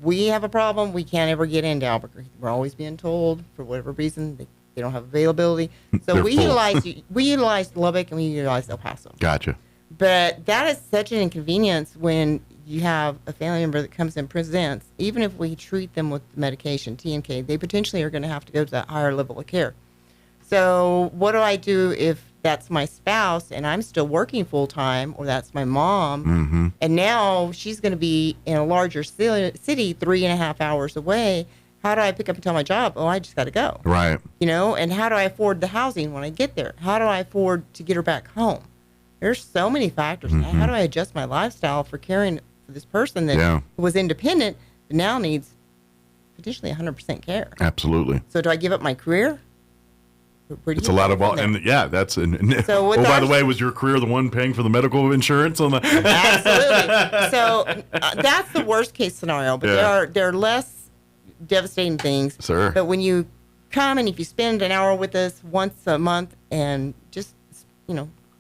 We have a problem. We can't ever get into Albuquerque. We're always being told, for whatever reason, they don't have availability. So we utilize Lubbock and we utilize El Paso.
Gotcha.
But that is such an inconvenience when you have a family member that comes and presents. Even if we treat them with medication, T&K, they potentially are going to have to go to that higher level of care. So what do I do if that's my spouse and I'm still working full time, or that's my mom, and now she's going to be in a larger city 3.5 hours away? How do I pick up and tell my job? Oh, I just got to go.
Right.
And how do I afford the housing when I get there? How do I afford to get her back home? there's so many factors. How do I adjust my lifestyle for caring for this person that was independent but now needs potentially 100% care?
Absolutely.
So do I give up my career?
It's a lot of that's so by the way, was your career the one paying for the medical insurance on the
Absolutely. So that's the worst case scenario, but there are less devastating things.
Sure.
But when you come and if you spend an hour with us once a month and just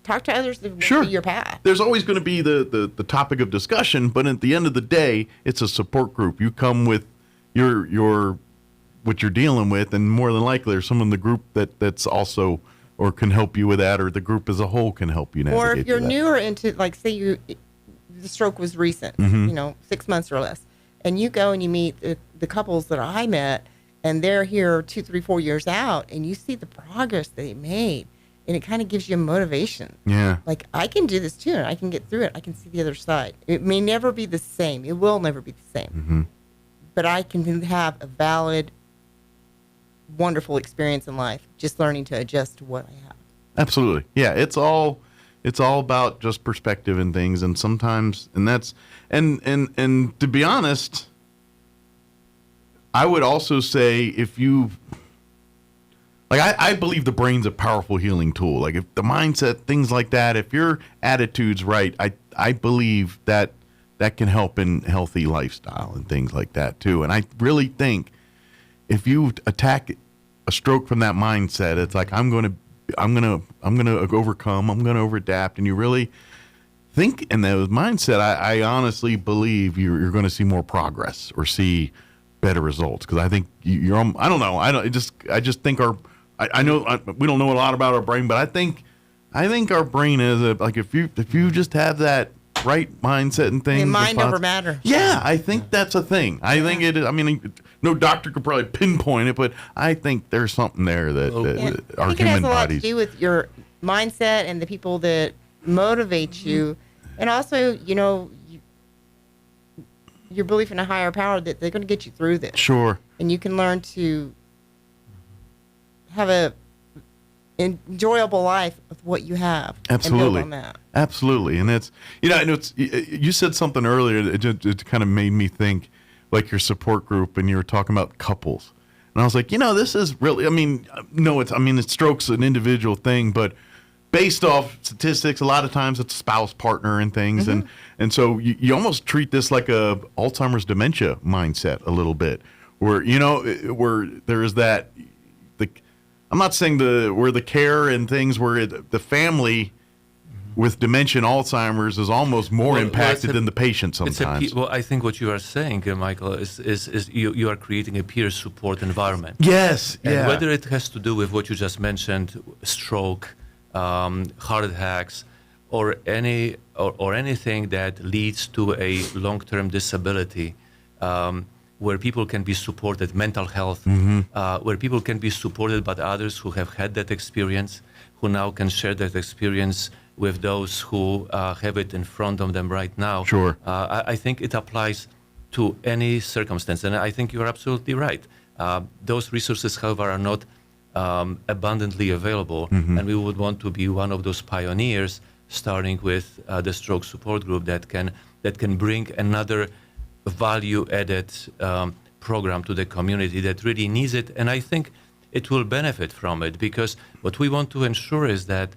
talk to others that will see your path.
There's always going to be the topic of discussion, but at the end of the day, it's a support group. You come with your what you're dealing with, and more than likely there's someone in the group that's also or can help you with that, or the group as a whole can help you navigate.
Or if you're newer into, like, say the stroke was recent, 6 months or less, and you go and you meet the couples that I met, and they're here 2, 3, 4 years out, and you see the progress they made, and it kind of gives you motivation.
Yeah.
Like, I can do this too, and I can get through it. I can see the other side. It may never be the same. It will never be the same. But I can have a valid, wonderful experience in life, just learning to adjust to what I have.
Absolutely. Yeah, it's all about just perspective and things, and sometimes, and that's and to be honest, I would also say if you I believe the brain's a powerful healing tool. Like, if the mindset, things like that, if your attitude's right, I believe that can help in healthy lifestyle and things like that too. And I really think if you attack a stroke from that mindset, it's like I'm going to overcome, I'm going to overadapt, and you really think in that mindset, I honestly believe you're going to see more progress or see better results, because I think you're. I don't know. I just think I know we don't know a lot about our brain, but I think our brain is like if you just have that right mindset and things.
Mind over matter.
Yeah, I think that's a thing. I think it is. I mean, no doctor could probably pinpoint it, but I think there's something there that our
I think
human
it has a lot
bodies.
to do with your mindset and the people that motivate you, and also, your belief in a higher power that they're going to get you through this.
Sure.
And you can learn to have a enjoyable life with what you have.
Absolutely.
And build on that.
Absolutely. And it's, you said something earlier that it kind of made me think, like your support group, and you were talking about couples. And I was like, this is really, it's stroke's an individual thing, but based off statistics, a lot of times it's a spouse, partner, and things. And so you almost treat this like a Alzheimer's dementia mindset a little bit, where, where there is that, I'm not saying where the care and things where the family with dementia and Alzheimer's is almost more impacted than the patient sometimes.
I think what you are saying, Michael, is you are creating a peer support environment.
Yes.
And whether it has to do with what you just mentioned, stroke, heart attacks, or anything that leads to a long-term disability, where people can be supported, mental health, where people can be supported by others who have had that experience, who now can share that experience with those who have it in front of them right now.
Sure.
I think it applies to any circumstance, and I think you're absolutely right. Those resources, however, are not abundantly available, and we would want to be one of those pioneers, starting with the stroke support group that can bring another value-added program to the community that really needs it, and I think it will benefit from it, because what we want to ensure is that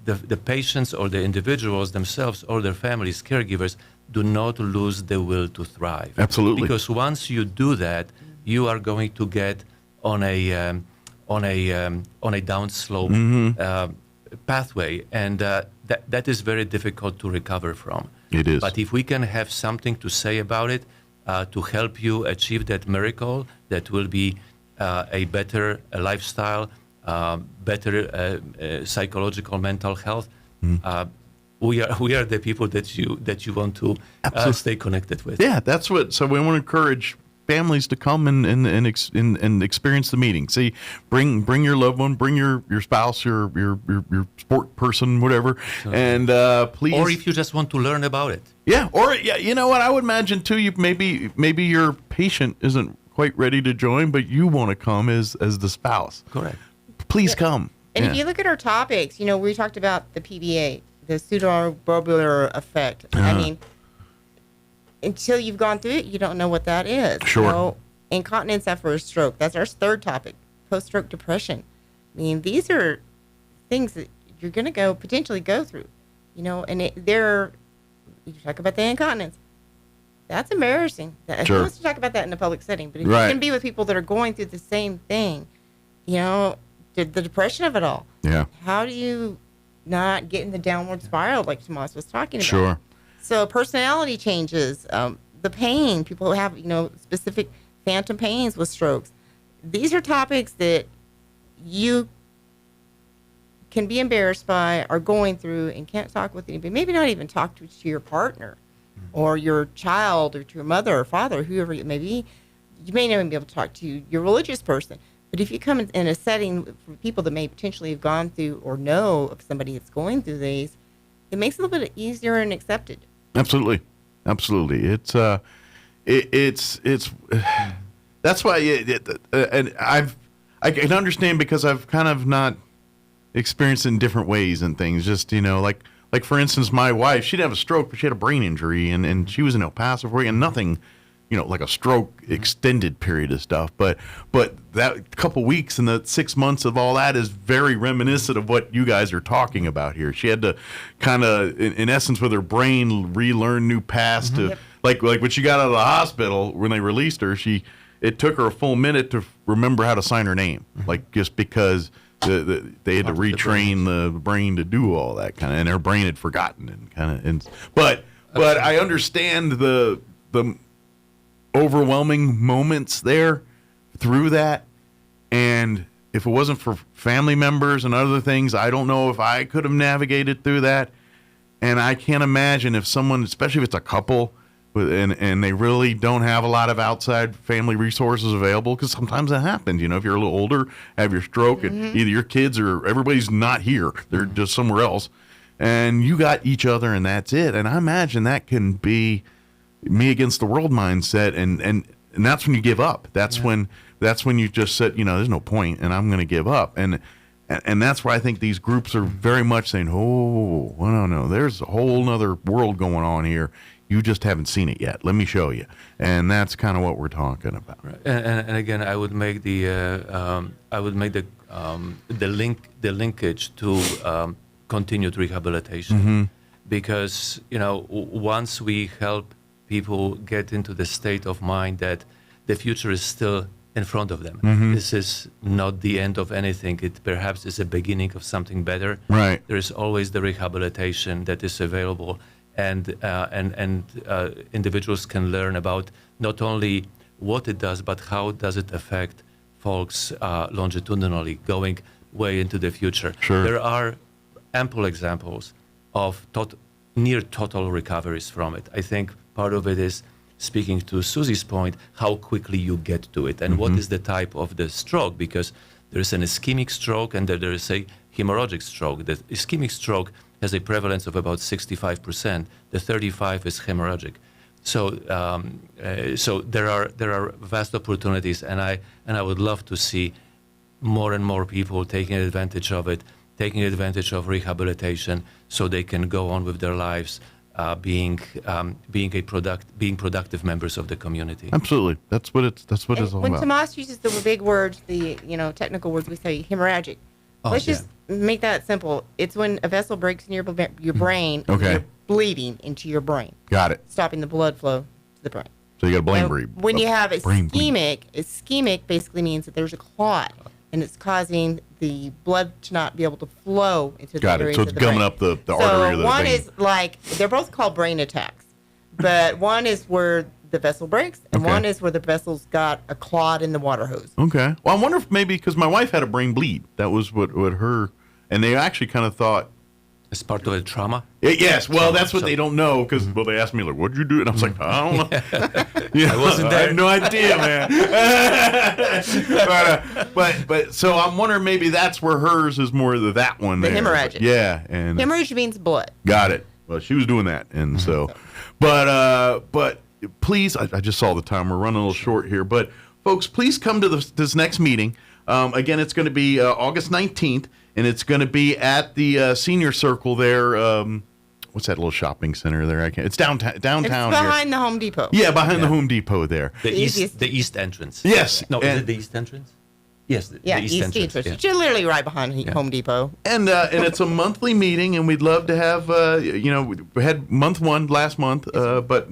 the patients or the individuals themselves or their families, caregivers, do not lose the will to thrive.
Absolutely.
Because once you do that, you are going to get on a downslope pathway, and that is very difficult to recover from.
It is.
But if we can have something to say about it, to help you achieve that miracle, that will be a better lifestyle, better psychological, mental health. We are the people that you want to stay connected with.
Yeah, that's what. So we want to encourage families to come and experience the meeting. See, bring your loved one, bring your spouse, your sport person, whatever, and please.
Or if you just want to learn about it.
Yeah, or you know what? I would imagine too. You maybe your patient isn't quite ready to join, but you want to come as the spouse.
Correct.
Please come.
And if you look at our topics, we talked about the PBA, the pseudoarbobular effect. I mean, until you've gone through it, you don't know what that is.
Sure.
Incontinence after a stroke. That's our third topic. Post-stroke depression. I mean, these are things that you're going to potentially go through. And you talk about the incontinence. That's embarrassing. Sure. Who wants to talk about that in a public setting? But if you can be with people that are going through the same thing, the depression of it all.
Yeah.
How do you not get in the downward spiral like Tomas was talking about?
Sure.
So personality changes, the pain, people who have, specific phantom pains with strokes. These are topics that you can be embarrassed by, are going through, and can't talk with anybody. Maybe not even talk to your partner or your child or to your mother or father, whoever it may be. You may not even be able to talk to your religious person. But if you come in a setting for people that may potentially have gone through or know of somebody that's going through these, it makes it a little bit easier and accepted.
Absolutely. It's that's why and I can understand, because I've kind of not experienced it in different ways and things. Just like for instance, my wife, she didn't have a stroke, but she had a brain injury, and she was in El Paso for and nothing, like a stroke extended period of stuff. But that couple weeks and the 6 months of all that is very reminiscent of what you guys are talking about here. She had to kind of, in essence, with her brain, relearn new paths to like when she got out of the hospital, when they released her, it took her a full minute to remember how to sign her name, like just because they had to retrain the brain to do all that kind of, and her brain had forgotten and kind of. But I understand the overwhelming moments there through that, and if it wasn't for family members and other things, I don't know if I could have navigated through that. And I can't imagine if someone, especially if it's a couple, and they really don't have a lot of outside family resources available, because sometimes that happens. If you're a little older, have your stroke, and either your kids or everybody's not here, they're just somewhere else, and you got each other, and that's it. And I imagine that can be me against the world mindset, and that's when you give up. That's when you just said, there's no point, and I'm going to give up. And that's where I think these groups are very much saying, oh, no, there's a whole nother world going on here. You just haven't seen it yet. Let me show you. And that's kind of what we're talking about.
Right. And again, I would make the linkage to continued rehabilitation, because once we help people get into the state of mind that the future is still in front of them. This is not the end of anything. It perhaps is a beginning of something better.
Right.
There is always the rehabilitation that is available, and individuals can learn about not only what it does, but how does it affect folks longitudinally, going way into the future.
Sure.
There are ample examples of near total recoveries from it. I think part of it is, speaking to Susie's point, how quickly you get to it, and what is the type of the stroke, because there's an ischemic stroke and there is a hemorrhagic stroke. The ischemic stroke has a prevalence of about 65%. The 35% is hemorrhagic. So there are vast opportunities, and I would love to see more and more people taking advantage of it, taking advantage of rehabilitation, so they can go on with their lives, being productive members of the community.
Absolutely, that's what it's all about.
When Tomas uses the big words, the technical words, we say hemorrhagic. Let's just make that simple. It's when a vessel breaks in your brain, and you're bleeding into your brain.
Got it.
Stopping the blood flow to the brain.
So you got a brain bleed.
When you have ischemic basically means that there's a clot, and it's causing the blood to not be able to flow into the areas
So
of
it's
the
gumming
brain.
up the artery of the
one
vein.
is like, they're both called brain attacks, but one is where the vessel breaks, and one is where the vessel's got a clot in the water hose.
Okay. Well, I wonder if maybe, because my wife had a brain bleed. That was what her, and they actually kind of thought.
It's part of a trauma?
Yes. Well, that's what they don't know, because, they asked me, like, what'd you do? And I was like, I don't know.
I wasn't there.
I have no idea, man. but so I'm wondering, maybe that's where hers is more that one
The
there.
hemorrhagic.
Yeah. And
Hemorrhage means blood.
Got it. Well, she was doing that, and so, but please, I just saw the time. We're running a little short here, but folks, please come to this next meeting. Again, it's going to be August 19th, and it's going to be at the Senior Circle there. What's that little shopping center there? It's downtown.
It's behind the Home Depot.
Yeah, behind the Home Depot there.
The east entrance.
Yes.
No, is it the east entrance? Yes, the east entrance.
Yeah. You're literally right behind Home Depot.
And it's a monthly meeting, and we'd love to have, we had month 1 last month, but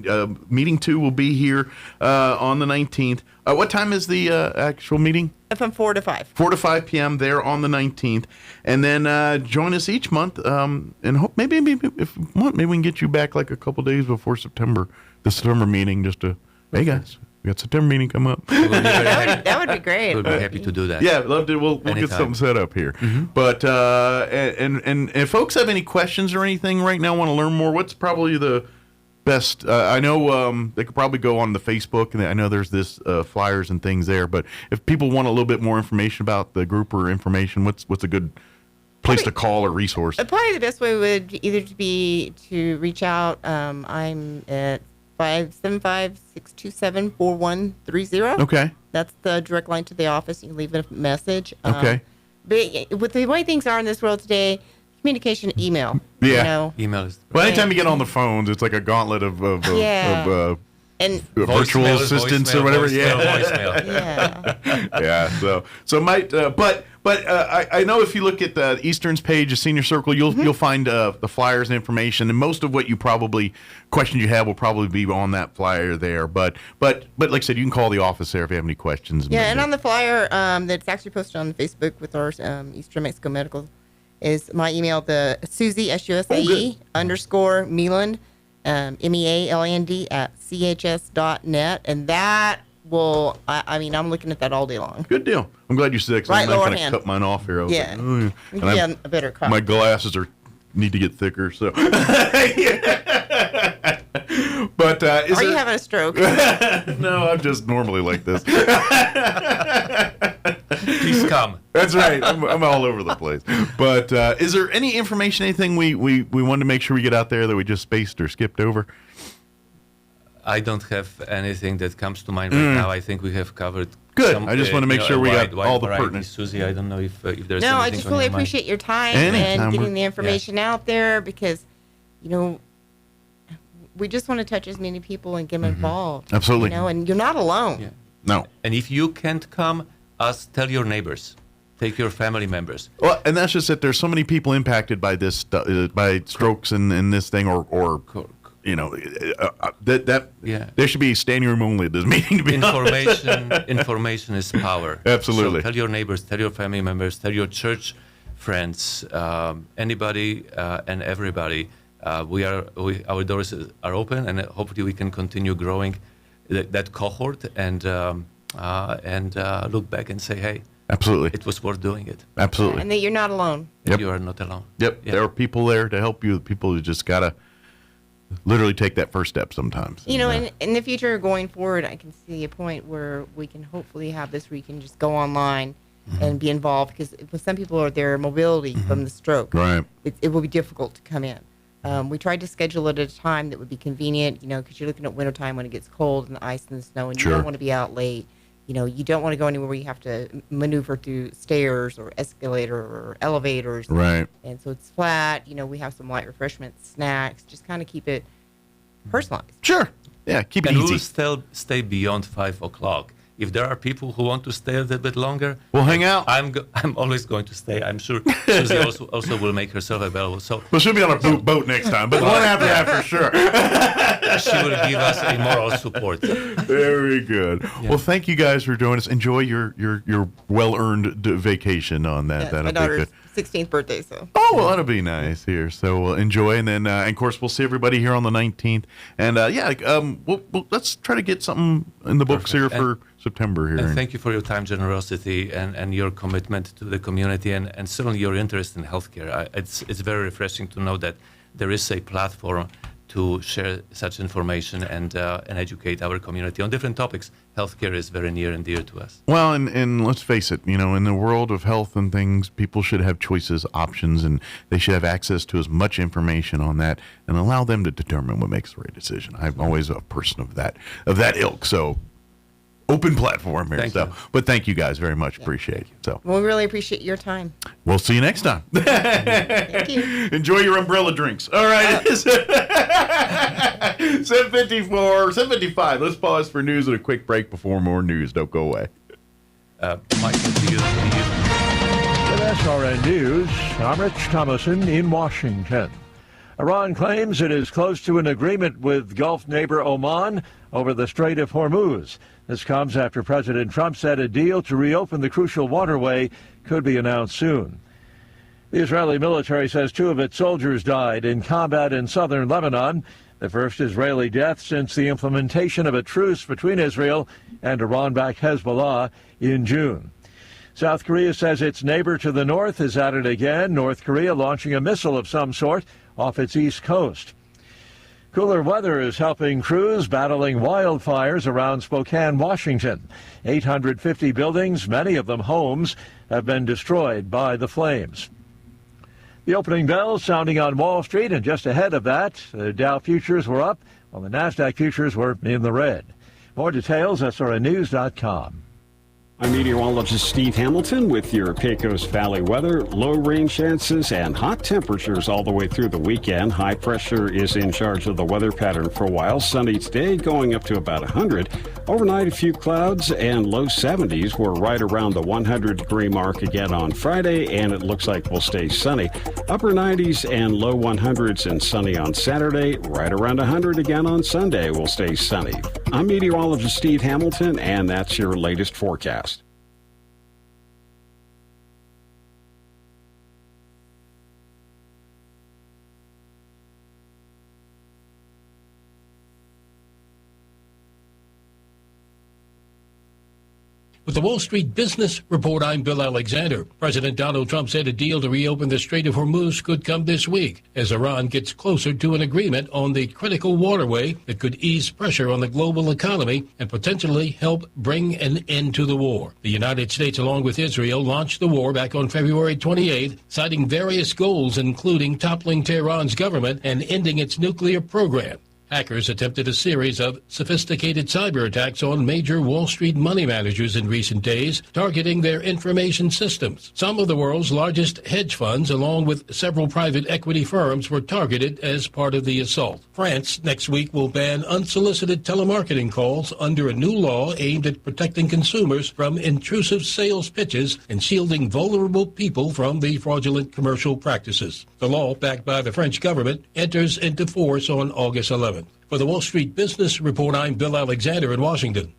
meeting 2 will be here on the 19th. What time is the actual meeting?
From 4 to 5.
4 to 5 p.m. there on the 19th. And then join us each month. And hope maybe if you want, maybe we can get you back like a couple days before the September meeting, just to, hey guys, we got September meeting come up.
That would be great.
We'll be happy to do that.
Yeah, love to. We'll get something set up here.
Mm-hmm.
But and if folks have any questions or anything right now, want to learn more, what's probably the best? I know they could probably go on the Facebook, and I know there's this flyers and things there. But if people want a little bit more information about the group or information, what's a good place to call or resource?
Probably the best way would either be to reach out. I'm at 575-627-4130.
Okay.
That's the direct line to the office. You can leave a message.
Okay.
But with the way things are in this world today, communication, email.
Yeah.
Email is.
Well, anytime you get on the phones, it's like a gauntlet of
and
virtual assistants or whatever.
Voicemail.
Yeah. So might, but I know if you look at the Eastern's page, the Senior Circle, you'll find the flyers and information, and most of what questions you have will probably be on that flyer there. But like I said, you can call the office there if you have any questions.
Yeah, and on the flyer that's actually posted on Facebook with our Eastern Mexico Medical is my email, the Susie SUSAE _ Meland. MEALAND @chs.net, and that will, I'm looking at that all day long.
Good deal. I'm glad you said that, because I'm not going to cut mine off here.
Yeah.
And
a better cut.
My glasses need to get thicker, so. But are
you having a stroke?
No, I'm just normally like this.
Please come.
That's right. I'm all over the place. But is there any information, anything we wanted to make sure we get out there that we just spaced or skipped over?
I don't have anything that comes to mind right now. I think we have covered.
Good. I just want to make sure we got all the pertinent.
Susie, I don't know if there's anything.
No, I just really appreciate your time and getting the information out there, because, we just want to touch as many people and get them involved.
Absolutely.
And you're not alone.
Yeah.
No.
And if you can't come, tell your neighbors. Take your family members.
Well, and that's just that there's so many people impacted by this, by strokes and this thing, or there should be standing room only at this meeting. To be
Information is power.
Absolutely.
So tell your neighbors, tell your family members, tell your church friends, anybody and everybody. Our doors are open, and hopefully we can continue growing that cohort and look back and say, hey,
absolutely,
it was worth doing it.
Absolutely.
And that you're not alone.
Yep.
You are not alone.
Yep. There are people there to help you. People who just got to literally take that first step sometimes.
And in the future going forward, I can see a point where we can hopefully have this where you can just go online and be involved, because with some people are their mobility from the stroke.
Right.
It will be difficult to come in. We tried to schedule it at a time that would be convenient, because you're looking at wintertime when it gets cold and the ice and the snow, and you don't want to be out late. You don't want to go anywhere where you have to maneuver through stairs or escalator or elevators.
Right.
And so it's flat. We have some light refreshments, snacks, just kind of keep it personalized.
Sure. Yeah, keep it
easy.
easy.
We'll still stay beyond 5 o'clock. If there are people who want to stay a little bit longer,
we'll hang out.
I'm always going to stay. I'm sure Susie also will make herself available. So
she'll be on a boat next time, but the one after that for sure.
She will give us a moral support.
Very good. Yeah. Well, thank you guys for joining us. Enjoy your well-earned vacation on that.
That'll my daughter's 16th birthday, so.
Oh, well, that'll be nice here. So we'll enjoy, and then, of course, we'll see everybody here on the 19th. And, we'll let's try to get something in the books here for September here.
And thank you for your time, generosity, and your commitment to the community, and certainly your interest in healthcare. It's very refreshing to know that there is a platform to share such information and educate our community on different topics. Healthcare is very near and dear to us.
Well, and let's face it, in the world of health and things, people should have choices, options, and they should have access to as much information on that and allow them to determine what makes the right decision. I'm always a person of that ilk. So open platform here.
Thank you.
But thank you guys very much. Appreciate it. So
Well, we really appreciate your time.
we'll see you next time.
Thank you.
Enjoy your umbrella drinks. All right. 7:54, 7:55. Let's pause for news and a quick break before more news. Don't go away.
Mike, to you.
With SRN News, I'm Rich Thomason in Washington. Iran claims it is close to an agreement with Gulf neighbor Oman over the Strait of Hormuz. This comes after President Trump said a deal to reopen the crucial waterway could be announced soon. The Israeli military says 2 of its soldiers died in combat in southern Lebanon, the first Israeli death since the implementation of a truce between Israel and Iran-backed Hezbollah in June. South Korea says its neighbor to the north is at it again, North Korea launching a missile of some sort off its east coast. Cooler weather is helping crews battling wildfires around Spokane, Washington. 850 buildings, many of them homes, have been destroyed by the flames. The opening bells sounding on Wall Street, and just ahead of that, the Dow futures were up, while the NASDAQ futures were in the red. More details, SRNnews.com.
I'm meteorologist Steve Hamilton with your Pecos Valley weather. Low rain chances and hot temperatures all the way through the weekend. High pressure is in charge of the weather pattern for a while. Sunny today, going up to about 100. Overnight, a few clouds and low 70s. We're right around the 100-degree mark again on Friday, and it looks like we'll stay sunny. Upper 90s and low 100s and sunny on Saturday. Right around 100 again on Sunday. We'll stay sunny. I'm meteorologist Steve Hamilton, and that's your latest forecast.
With the Wall Street Business Report, I'm Bill Alexander. President Donald Trump said a deal to reopen the Strait of Hormuz could come this week as Iran gets closer to an agreement on the critical waterway that could ease pressure on the global economy and potentially help bring an end to the war. The United States, along with Israel, launched the war back on February 28th, citing various goals, including toppling Tehran's government and ending its nuclear program. Hackers attempted a series of sophisticated cyber attacks on major Wall Street money managers in recent days, targeting their information systems. Some of the world's largest hedge funds, along with several private equity firms, were targeted as part of the assault. France next week will ban unsolicited telemarketing calls under a new law aimed at protecting consumers from intrusive sales pitches and shielding vulnerable people from the fraudulent commercial practices. The law, backed by the French government, enters into force on August 11th. For the Wall Street Business Report, I'm Bill Alexander in Washington.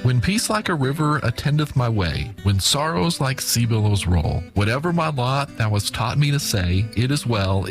When peace like a river attendeth my way, when sorrows like sea billows roll, whatever my lot thou hast taught me to say, it is well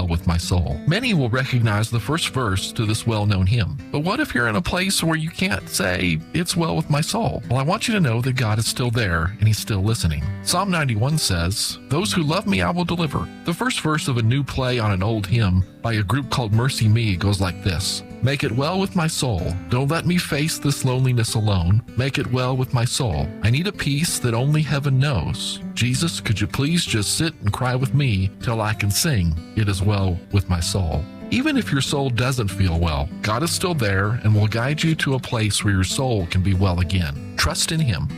with my soul. Many will recognize the first verse to this well-known hymn. But what if you're in a place where you can't say, it's well with my soul? Well, I want you to know that God is still there and he's still listening. Psalm 91 says, those who love me I will deliver. The first verse of a new play on an old hymn by a group called Mercy Me goes like this. Make it well with my soul. Don't let me face this loneliness alone. Make it well with my soul. I need a peace that only heaven knows. Jesus, could you please just sit and cry with me till I can sing, it is well with my soul. Even if your soul doesn't feel well, God is still there and will guide you to a place where your soul can be well again. Trust in him.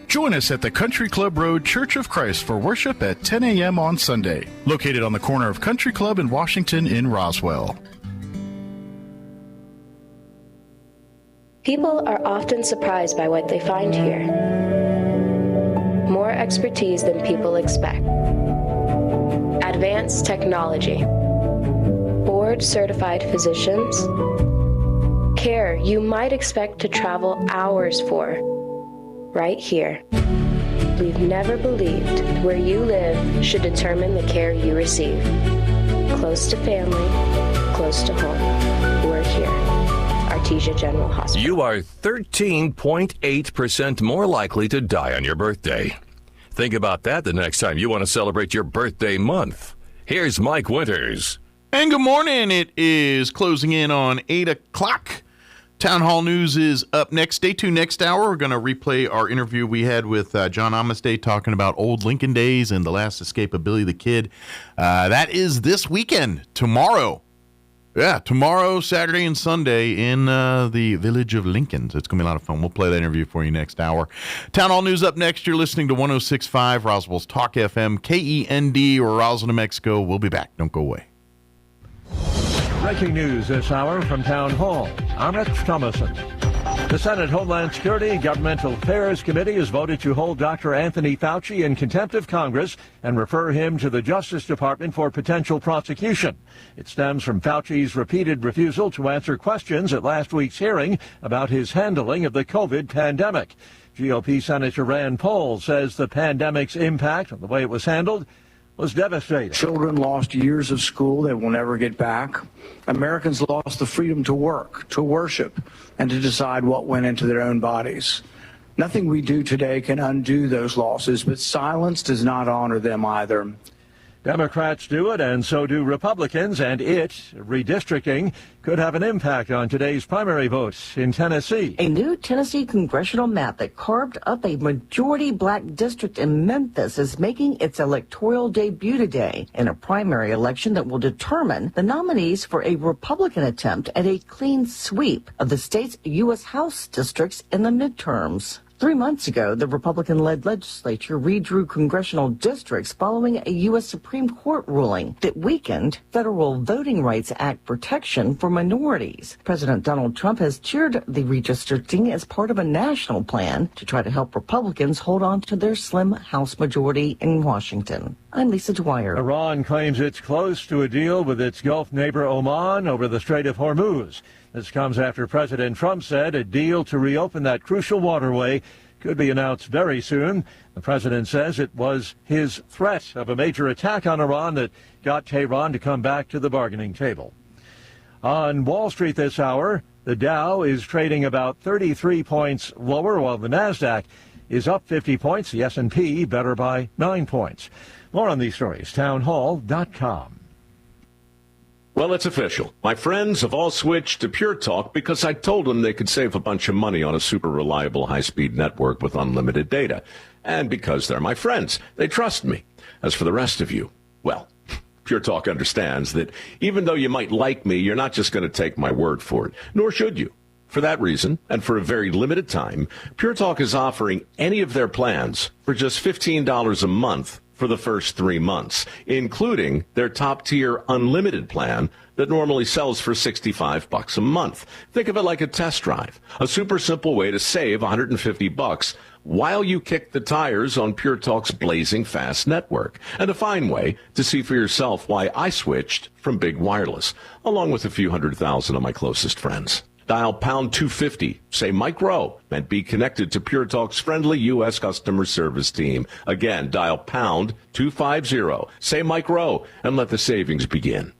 Join us at the Country Club Road Church of Christ for worship at 10 a.m. on Sunday, located on the corner of Country Club and Washington in Roswell.
People are often surprised by what they find here. More expertise than people expect. Advanced technology. Board-certified physicians. Care you might expect to travel hours for. Right here. We've never believed where you live should determine the care you receive. Close to family, close to home. We're here. Artesia General Hospital.
You are 13.8% more likely to die on your birthday. Think about that the next time you want to celebrate your birthday month. Here's Mike Winters.
And good morning. It is closing in on 8 o'clock. Town Hall News is up next. Stay tuned next hour. We're going to replay our interview we had with John Amistad talking about old Lincoln days and the last escape of Billy the Kid. That is this weekend, tomorrow. Yeah, tomorrow, Saturday, and Sunday in the village of Lincoln. So it's going to be a lot of fun. We'll play that interview for you next hour. Town Hall News up next. You're listening to 106.5 Roswell's Talk FM, KEND, Roswell, New Mexico. We'll be back. Don't go away.
Breaking news this hour from Town Hall. I'm Rich Thomason. The Senate Homeland Security and Governmental Affairs Committee has voted to hold Dr. Anthony Fauci in contempt of Congress and refer him to the Justice Department for potential prosecution. It stems from Fauci's repeated refusal to answer questions at last week's hearing about his handling of the COVID pandemic. GOP Senator Rand Paul says the pandemic's impact on the way it was handled was devastating.
Children lost years of school they will never get back. Americans lost the freedom to work, to worship, and to decide what went into their own bodies. Nothing we do today can undo those losses, but silence does not honor them either.
Democrats do it, and so do Republicans, and redistricting, could have an impact on today's primary votes in Tennessee.
A new Tennessee congressional map that carved up a majority black district in Memphis is making its electoral debut today in a primary election that will determine the nominees for a Republican attempt at a clean sweep of the state's U.S. House districts in the midterms. 3 months ago, the Republican-led legislature redrew congressional districts following a U.S. Supreme Court ruling that weakened federal Voting Rights Act protection for minorities. President Donald Trump has cheered the redistricting as part of a national plan to try to help Republicans hold on to their slim House majority in Washington. I'm Lisa Dwyer.
Iran claims it's close to a deal with its Gulf neighbor Oman over the Strait of Hormuz. This comes after President Trump said a deal to reopen that crucial waterway could be announced very soon. The president says it was his threat of a major attack on Iran that got Tehran to come back to the bargaining table. On Wall Street this hour, the Dow is trading about 33 points lower, while the Nasdaq is up 50 points. The S&P better by 9 points. More on these stories, townhall.com.
Well, it's official. My friends have all switched to Pure Talk because I told them they could save a bunch of money on a super reliable high-speed network with unlimited data. And because they're my friends, they trust me. As for the rest of you, well, Pure Talk understands that even though you might like me, you're not just going to take my word for it, nor should you. For that reason, and for a very limited time, Pure Talk is offering any of their plans for just $15 a month for the first 3 months, including their top-tier unlimited plan that normally sells for $65 a month. Think of it like a test drive, a super simple way to save $150 while you kick the tires on Pure Talk's blazing fast network, and a fine way to see for yourself why I switched from big wireless, along with a few 100,000 of my closest friends. Dial pound 250, say Mike Rowe, and be connected to Pure Talk's friendly U.S. customer service team. Again, dial pound 250, say Mike Rowe, and let the savings begin.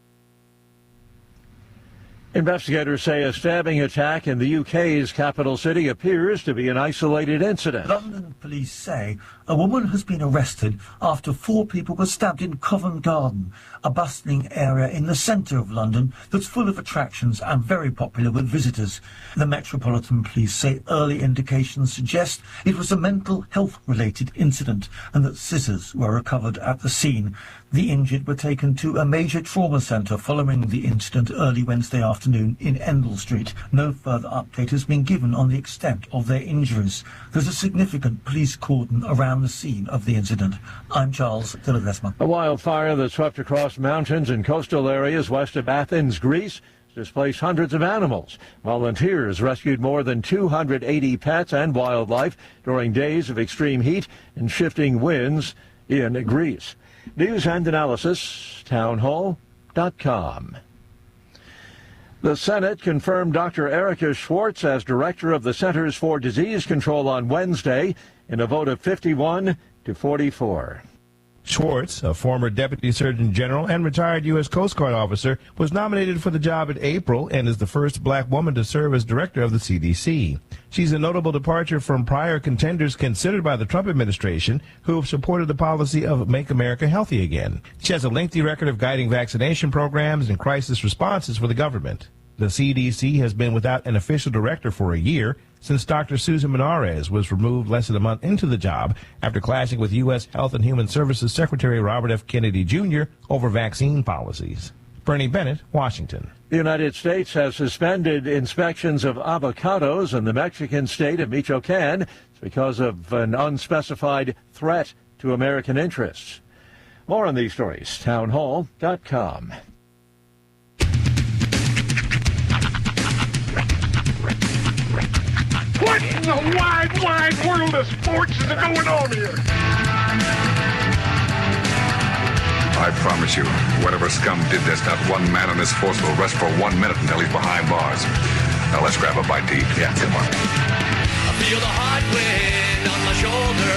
Investigators say a stabbing attack in the UK's capital city appears to be an isolated incident.
London police say a woman has been arrested after 4 people were stabbed in Covent Garden, a bustling area in the centre of London that's full of attractions and very popular with visitors. The Metropolitan Police say early indications suggest it was a mental health-related incident and that scissors were recovered at the scene. The injured were taken to a major trauma centre following the incident early Wednesday afternoon in Endell Street. No further update has been given on the extent of their injuries. There's a significant police cordon around the scene of the incident. I'm Charles de Ledesma.
A wildfire that swept across mountains and coastal areas west of Athens, Greece, displaced hundreds of animals. Volunteers rescued more than 280 pets and wildlife during days of extreme heat and shifting winds in Greece. News and analysis, townhall.com. The Senate confirmed Dr. Erica Schwartz as director of the Centers for Disease Control on Wednesday in a vote of 51 to 44.
Schwartz, a former Deputy Surgeon General and retired U.S. Coast Guard officer, was nominated for the job in April and is the first black woman to serve as director of the CDC. She's a notable departure from prior contenders considered by the Trump administration, who have supported the policy of Make America Healthy Again. She has a lengthy record of guiding vaccination programs and crisis responses for the government. The CDC has been without an official director for a year since Dr. Susan Menarez was removed less than a month into the job after clashing with U.S. Health and Human Services Secretary Robert F. Kennedy Jr. over vaccine policies. Bernie Bennett, Washington.
The United States has suspended inspections of avocados in the Mexican state of Michoacan because of an unspecified threat to American interests. More on these stories, townhall.com.
What in the wide, wide world of sports is going on here?
I promise you, whatever scum did this, not one man on this force will rest for 1 minute until he's behind bars. Now let's grab a bite to eat. Yeah, come on.
I feel the hot wind on my shoulder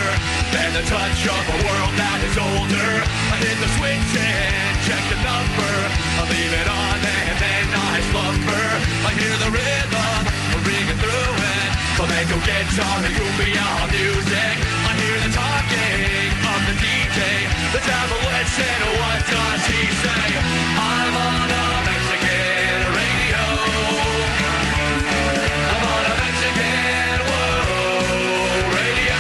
and the touch of a world that is older. I hit the switch and check the number. I leave it on and then I slumber. I hear the rhythm ringing through it. Flamenco guitar and cumbia music. I hear the talking of the DJ. The devil said, what does he say? I'm on a Mexican radio. I'm on a Mexican radio.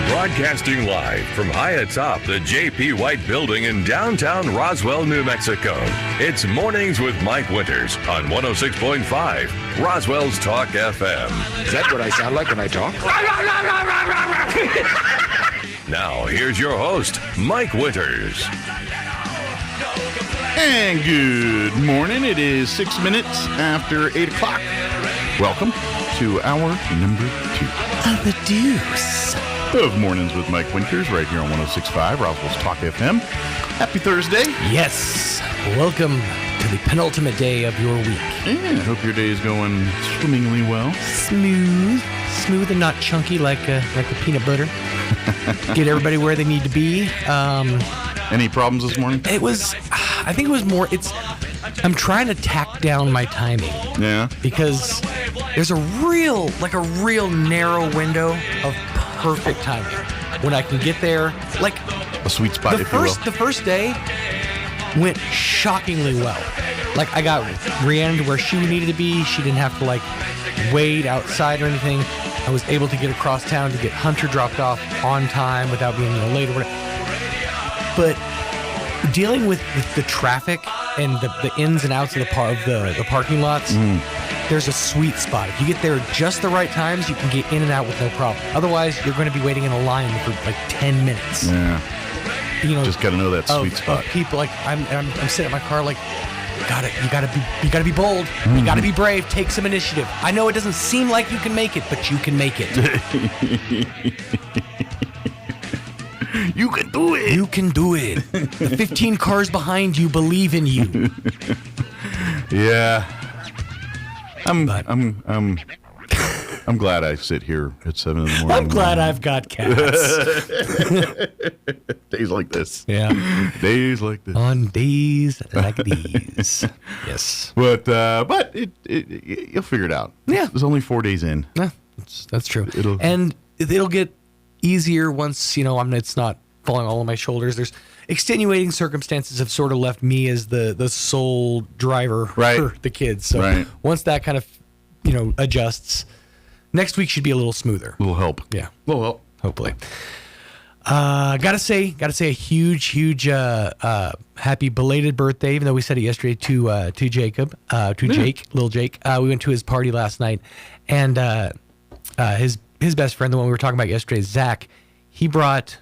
Broadcasting live from high atop the J.P. White Building in downtown Roswell, New Mexico. It's Mornings with Mike Winters on 106.5 Roswell's Talk FM.
Is that what I sound like when I talk?
Now, here's your host, Mike Winters.
And good morning. It is 6 minutes after 8 o'clock. Welcome to hour number 2
of the deuce
of Mornings with Mike Winters right here on 106.5 Roswell's Talk FM. Happy Thursday.
Yes. Welcome to the penultimate day of your week.
Yeah, I hope your day is going swimmingly well.
Smooth and not chunky like a peanut butter. Get everybody where they need to be.
Any problems this morning?
I think it was more, I'm trying to tack down my timing.
Yeah.
Because there's a real narrow window of perfect timing when I can get there. Like
a sweet spot, if you will.
The first day went shockingly well. Like I got Rhiannon to where she needed to be. She didn't have to like wait outside or anything. I was able to get across town to get Hunter dropped off on time without being late or whatever. But dealing with the traffic and the ins and outs of the parking lots, there's a sweet spot. If you get there just the right times, you can get in and out with no problem. Otherwise, you're going to be waiting in a line for like 10 minutes.
Yeah. Just got to know that sweet spot.
Of people like I'm sitting in my car like, you gotta be bold. You gotta be brave. Take some initiative. I know it doesn't seem like you can make it, but you can make it.
You can do it.
You can do it. The 15 cars behind you believe in you.
Yeah. I'm glad I sit here at 7 in the morning.
I'm glad I've got cats.
Days like this.
Yeah.
Days like this.
On days like these. Yes.
But you'll figure it out.
Yeah.
There's only 4 days in.
Yeah, that's true. It'll get easier once, it's not falling all on my shoulders. There's extenuating circumstances have sort of left me as the sole driver for the kids. So once that kind of, adjusts, next week should be a little smoother.
A little help.
Yeah.
A little help.
Hopefully. Gotta say a huge happy belated birthday, even though we said it yesterday to Jacob, Jake, little Jake. We went to his party last night, and his best friend, the one we were talking about yesterday, Zach, he brought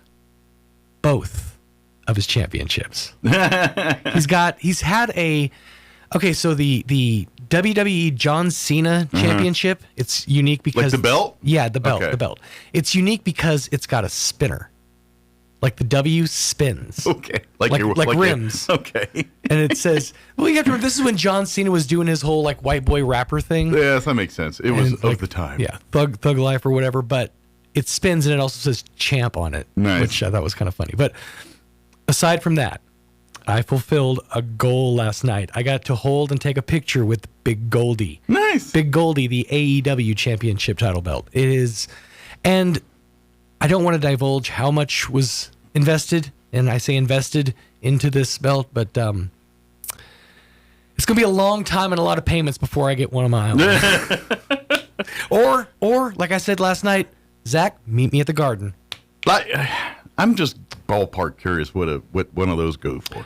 both of his championships. So the WWE John Cena championship, it's unique because...
Like the belt?
Yeah, the belt. It's unique because it's got a spinner. Like the W spins.
Okay.
Like rims.
Okay.
And it says, well, you have to remember, this is when John Cena was doing his whole like white boy rapper thing.
Yes, that makes sense. It was of the time.
Yeah, thug life or whatever, but it spins and it also says champ on it, which I thought was kind of funny. But aside from that, I fulfilled a goal last night. I got to hold and take a picture with Big Goldie.
Nice.
Big Goldie, the AEW championship title belt. It is, and I don't want to divulge how much was invested, and I say invested into this belt, but it's going to be a long time and a lot of payments before I get one of my own. Or like I said last night, Zach, meet me at the Garden.
I'm just
ballpark curious what one of those go for.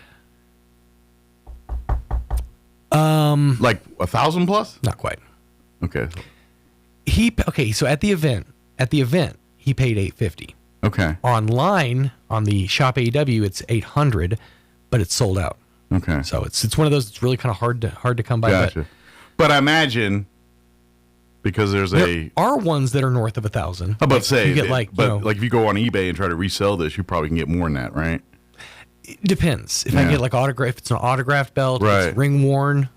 Like 1,000 plus?
Not quite.
Okay.
So at the event, he paid $850.
Okay.
Online on the Shop AEW, it's $800, but it's sold out.
Okay.
So it's one of those that's really kind of hard to come by.
Gotcha. But I imagine because there
are ones that are north of 1,000.
How about say
you get like
if you go on eBay and try to resell this, you probably can get more than that, right?
It depends. If I get like if it's an autographed belt, if it's ring worn,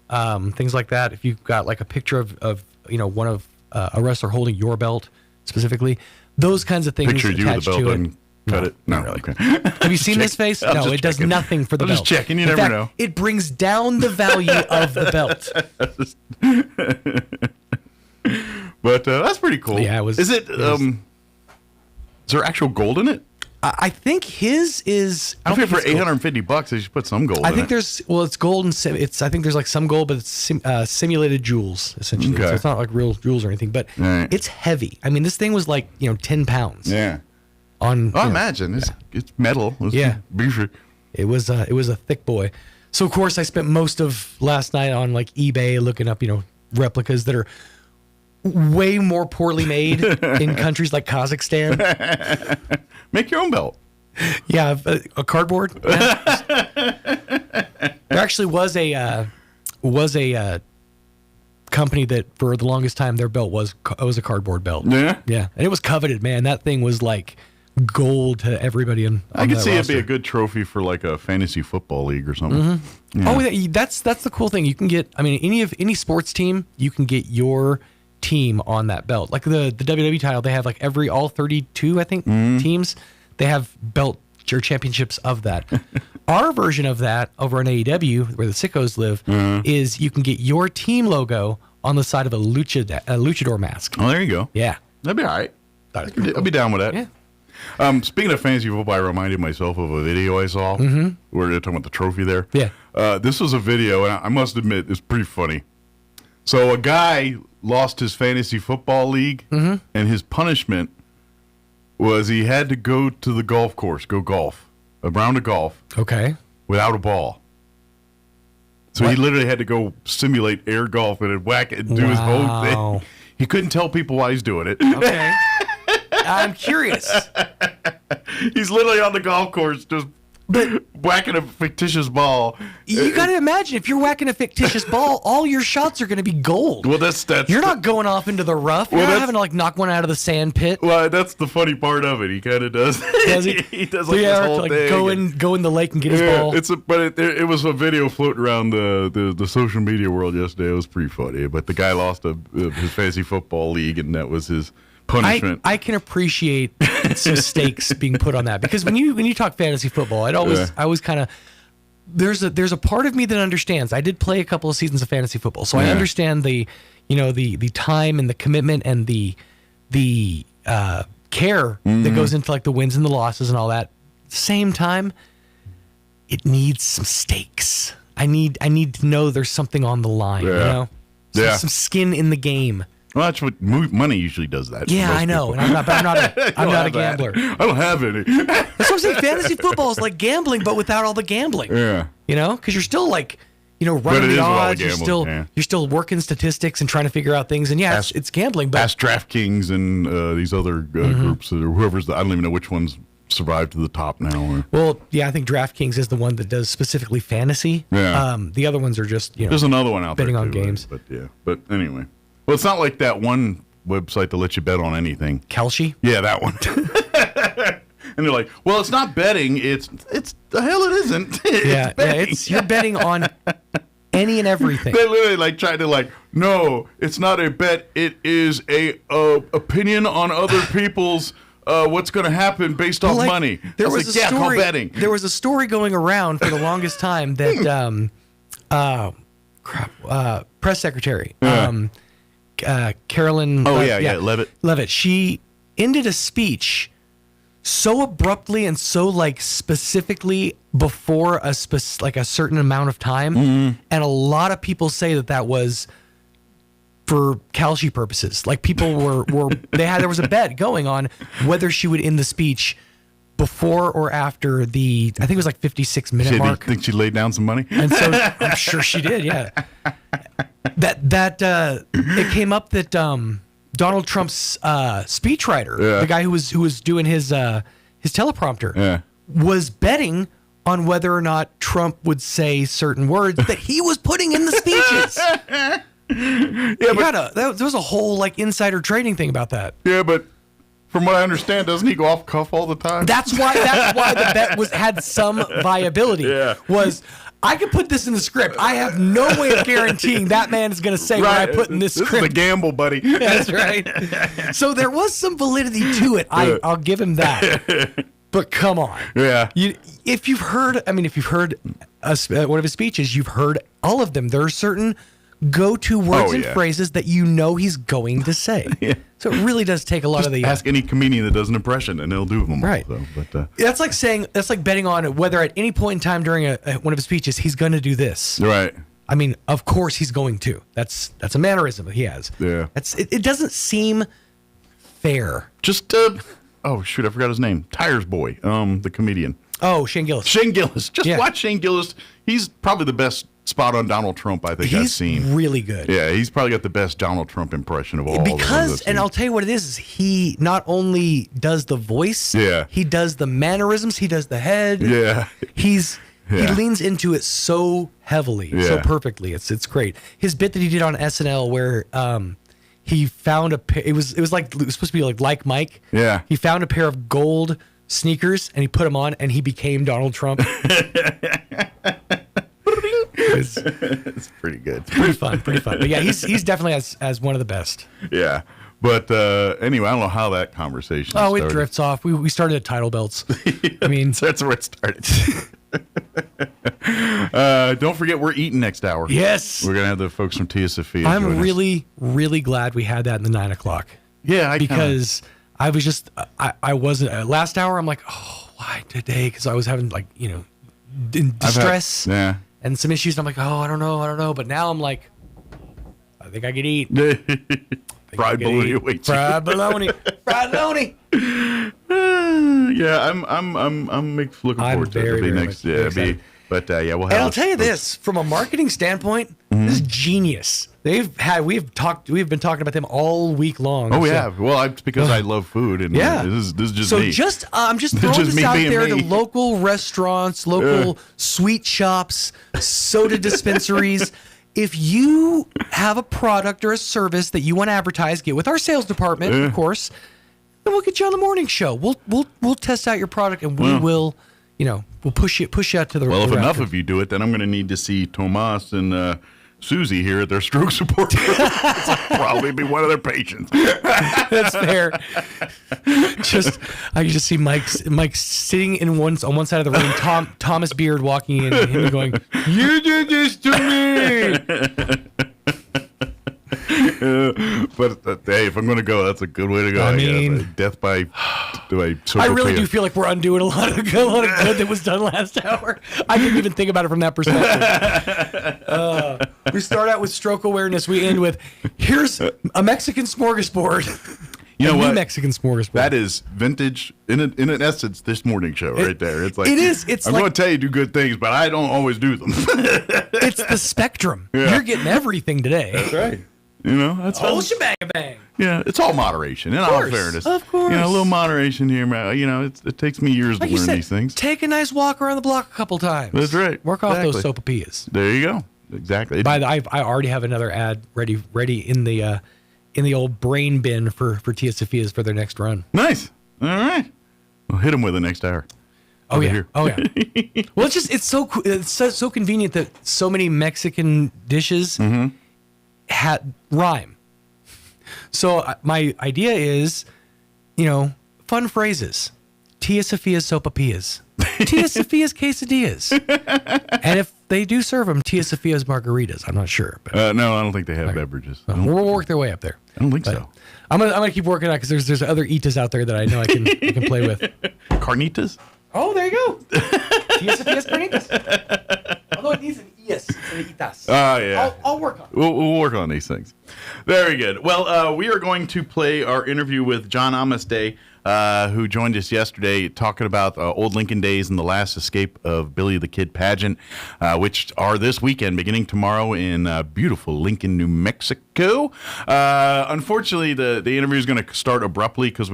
things like that. If you've got like a picture of one of a wrestler holding your belt specifically, those kinds of things.
Picture you with the belt and cut it. No,
really.
Okay.
Have you seen this face? No, it does nothing for the belt.
I'm just checking. You
In
never
fact,
know.
It brings down the value of the belt.
But that's pretty cool.
Yeah, it was.
Is it? Is there actual gold in it?
I think his is.
I think for $850, they should put some gold.
I think
in
there's it's gold and I think there's like some gold, but it's simulated jewels essentially.
Okay.
So it's not like real jewels or anything, but it's heavy. I mean, this thing was like 10 pounds.
Yeah.
I
imagine it's metal. It's beefy.
It was a thick boy. So of course I spent most of last night on like eBay looking up replicas that are way more poorly made in countries like Kazakhstan.
Make your own belt.
Yeah, a cardboard. There actually was a company that for the longest time their belt was a cardboard belt.
Yeah,
yeah, and it was coveted, man. That thing was like gold to everybody.
I could see it'd be a good trophy for like a fantasy football league or something.
Mm-hmm.
Yeah.
Oh, that's the cool thing. You can get. I mean, any sports team, you can get your team on that belt. Like the WWE title, they have like all 32, I think, teams. They have belt or championships of that. Our version of that over on AEW, where the sickos live, is you can get your team logo on the side of a luchador mask.
Oh, there you go.
Yeah,
that'd be all right. I'd be down with that.
Yeah.
Speaking of fantasy football, I reminded myself of a video I saw where they're talking about the trophy there.
Yeah.
This was a video, and I must admit, it's pretty funny. So a guy lost his fantasy football league, and his punishment was he had to go to the golf course, go golf, a round of golf.
Okay.
Without a ball. So he literally had to go simulate air golf and whack it and do his whole thing. He couldn't tell people why he's doing it.
Okay. I'm curious.
He's literally on the golf course just whacking a fictitious ball.
You got to imagine if you're whacking a fictitious ball, all your shots are going to be gold.
Well, that's
you're not going off into the rough. You're not having to like knock one out of the sand pit.
Well, that's the funny part of it. He kind of does.
Does he?
He does like this whole thing.
Go in the lake and get his ball.
It was a video floating around the social media world yesterday. It was pretty funny. But the guy lost his fantasy football league, and that was his punishment.
I can appreciate some stakes being put on that because when you talk fantasy football, I always kind of there's a part of me that understands. I did play a couple of seasons of fantasy football, so I understand the time and the commitment and the care that goes into like the wins and the losses and all that. Same time, it needs some stakes. I need to know there's something on the line. Some skin in the game.
Well, that's what money usually does that.
Yeah, I know. And I'm not a gambler.
I don't have any.
That's what I'm saying. Fantasy football is like gambling, but without all the gambling.
Yeah.
Because you're still like, running the odds. You're still working statistics and trying to figure out things. And it's gambling. But
ask DraftKings and these other groups or whoever's. I don't even know which ones survived to the top now.
Well, yeah, I think DraftKings is the one that does specifically fantasy.
Yeah.
The other ones are just
There's another one out there
betting on
too,
games.
But anyway. Well, it's not like that one website that lets you bet on anything.
Kalshi?
Yeah, that one. And they're like, well, it's not betting. It's the hell it isn't.
You're betting on any and everything.
They literally tried to no, it's not a bet. It is a opinion on other people's what's going to happen based off money.
There was a story.
Betting.
There was a story going around for the longest time that press secretary. Carolyn Levitt. She ended a speech so abruptly and so specifically before a certain amount of time, and a lot of people say that was for Kalshi purposes. Like people were there was a bet going on whether she would end the speech before or after the, I think it was like 56-minute mark.
Think she laid down some money?
And so I'm sure she did, yeah. It came up that Donald Trump's speechwriter, the guy who was doing his teleprompter, was betting on whether or not Trump would say certain words that he was putting in the speeches. There was a whole like insider trading thing about that.
Yeah, but from what I understand, doesn't he go off cuff all the time?
That's why the bet had some viability. Yeah. Was I could put this in the script. I have no way of guaranteeing that man is going to say what I put in this script.
This is a gamble, buddy.
That's right. So there was some validity to it. I'll give him that. But come on.
Yeah.
If you've heard one of his speeches, you've heard all of them. There are certain go-to words and phrases that you know he's going to say. Yeah. So it really does take a lot of the...
ask any comedian that does an impression, and they'll do them.
Right.
All, but,
that's like betting on whether at any point in time during one of his speeches he's going to do this.
Right.
I mean, of course he's going to. That's a mannerism that he has.
Yeah.
It doesn't seem fair.
Just oh shoot, I forgot his name. Tires Boy, the comedian.
Oh, Shane Gillis.
Shane Gillis. Just watch Shane Gillis. He's probably the best spot on Donald Trump I think I've seen.
He's really good.
Yeah, he's probably got the best Donald Trump impression of all.
Because, and I'll tell you what it is he not only does the voice, he does the mannerisms, he does the head.
Yeah.
He leans into it so heavily, so perfectly. It's great. His bit that he did on SNL where he found it was supposed to be like Mike.
Yeah.
He found a pair of gold sneakers and he put them on and he became Donald Trump.
It's pretty good.
It's pretty fun. But yeah, he's definitely as one of the best.
Yeah. But anyway, I don't know how that conversation started.
It drifts off. We started at title belts. I mean,
that's where it started. Don't forget, we're eating next hour.
Yes.
We're going to have the folks from Tia Sophia.
I'm really, really glad we had that in the 9 o'clock.
Yeah.
Because I was just, I wasn't, last hour, I'm like, oh, why today? Because I was having distress. And some issues. And I'm like, oh, I don't know. But now I'm like, I think I could eat.
Fried bologna awaits you.
Fried bologna.
Yeah, I'm looking forward to it. It'll be next. Yeah, we'll have.
And I'll tell you this, from a marketing standpoint, this is genius. We've been talking about them all week long.
Oh yeah, well, it's because I love food, and this is just me.
I'm just throwing this out there to local restaurants, local sweet shops, soda dispensaries. If you have a product or a service that you want to advertise, get with our sales department, of course. Then we'll get you on the morning show. We'll test out your product, and we will, we'll push you out to the.
Well, if enough of you do it, then I'm going to need to see Tomas and Susie here at their stroke support group. I'll probably be one of their patients.
That's fair. I can just see Mike sitting on one side of the room, Thomas Beard walking in, and him going, "You did this to me."
But hey, if I'm going to go, that's a good way to go.
I mean,
death by
I really do feel like we're undoing a lot of good that was done last hour. I didn't even think about it from that perspective. We start out with stroke awareness. We end with here's a Mexican smorgasbord.
You know what?
Mexican smorgasbord.
That is vintage in an essence. This morning show right there. It's like
it is. It's
I'm going to tell you do good things, but I don't always do them.
It's the spectrum. Yeah. You're getting everything today.
That's right. That's
all shebang bang.
Yeah, it's all moderation. In all fairness,
of course,
a little moderation here. It takes me years to learn these things.
Take a nice walk around the block a couple times.
That's right.
Work off those sopapillas.
There you go. Exactly.
I already have another ad ready in the old brain bin for Tia Sophia's for their next run.
Nice. All right. We'll hit them with the next hour.
Oh yeah. Well, it's so convenient that so many Mexican dishes rhyme. So my idea is, fun phrases. Tia Sophia's sopapillas. Tia Sophia's quesadillas. And if they do serve them, Tia Sophia's margaritas. I'm not sure.
But, no, I don't think they have beverages.
We'll work their way up there.
I don't think so.
I'm gonna keep working on it because there's other eatas out there that I know I can play with.
Carnitas?
Oh, there you go. Tia Sophia's carnitas. Although it needs an ES and etas.
Oh, yeah.
I'll work on it.
We'll work on these things. Very good. Well, we are going to play our interview with John Amasday. who joined us yesterday talking about Old Lincoln Days and the last escape of Billy the Kid pageant, which are this weekend, beginning tomorrow in beautiful Lincoln, New Mexico. Unfortunately, the interview is going to start abruptly because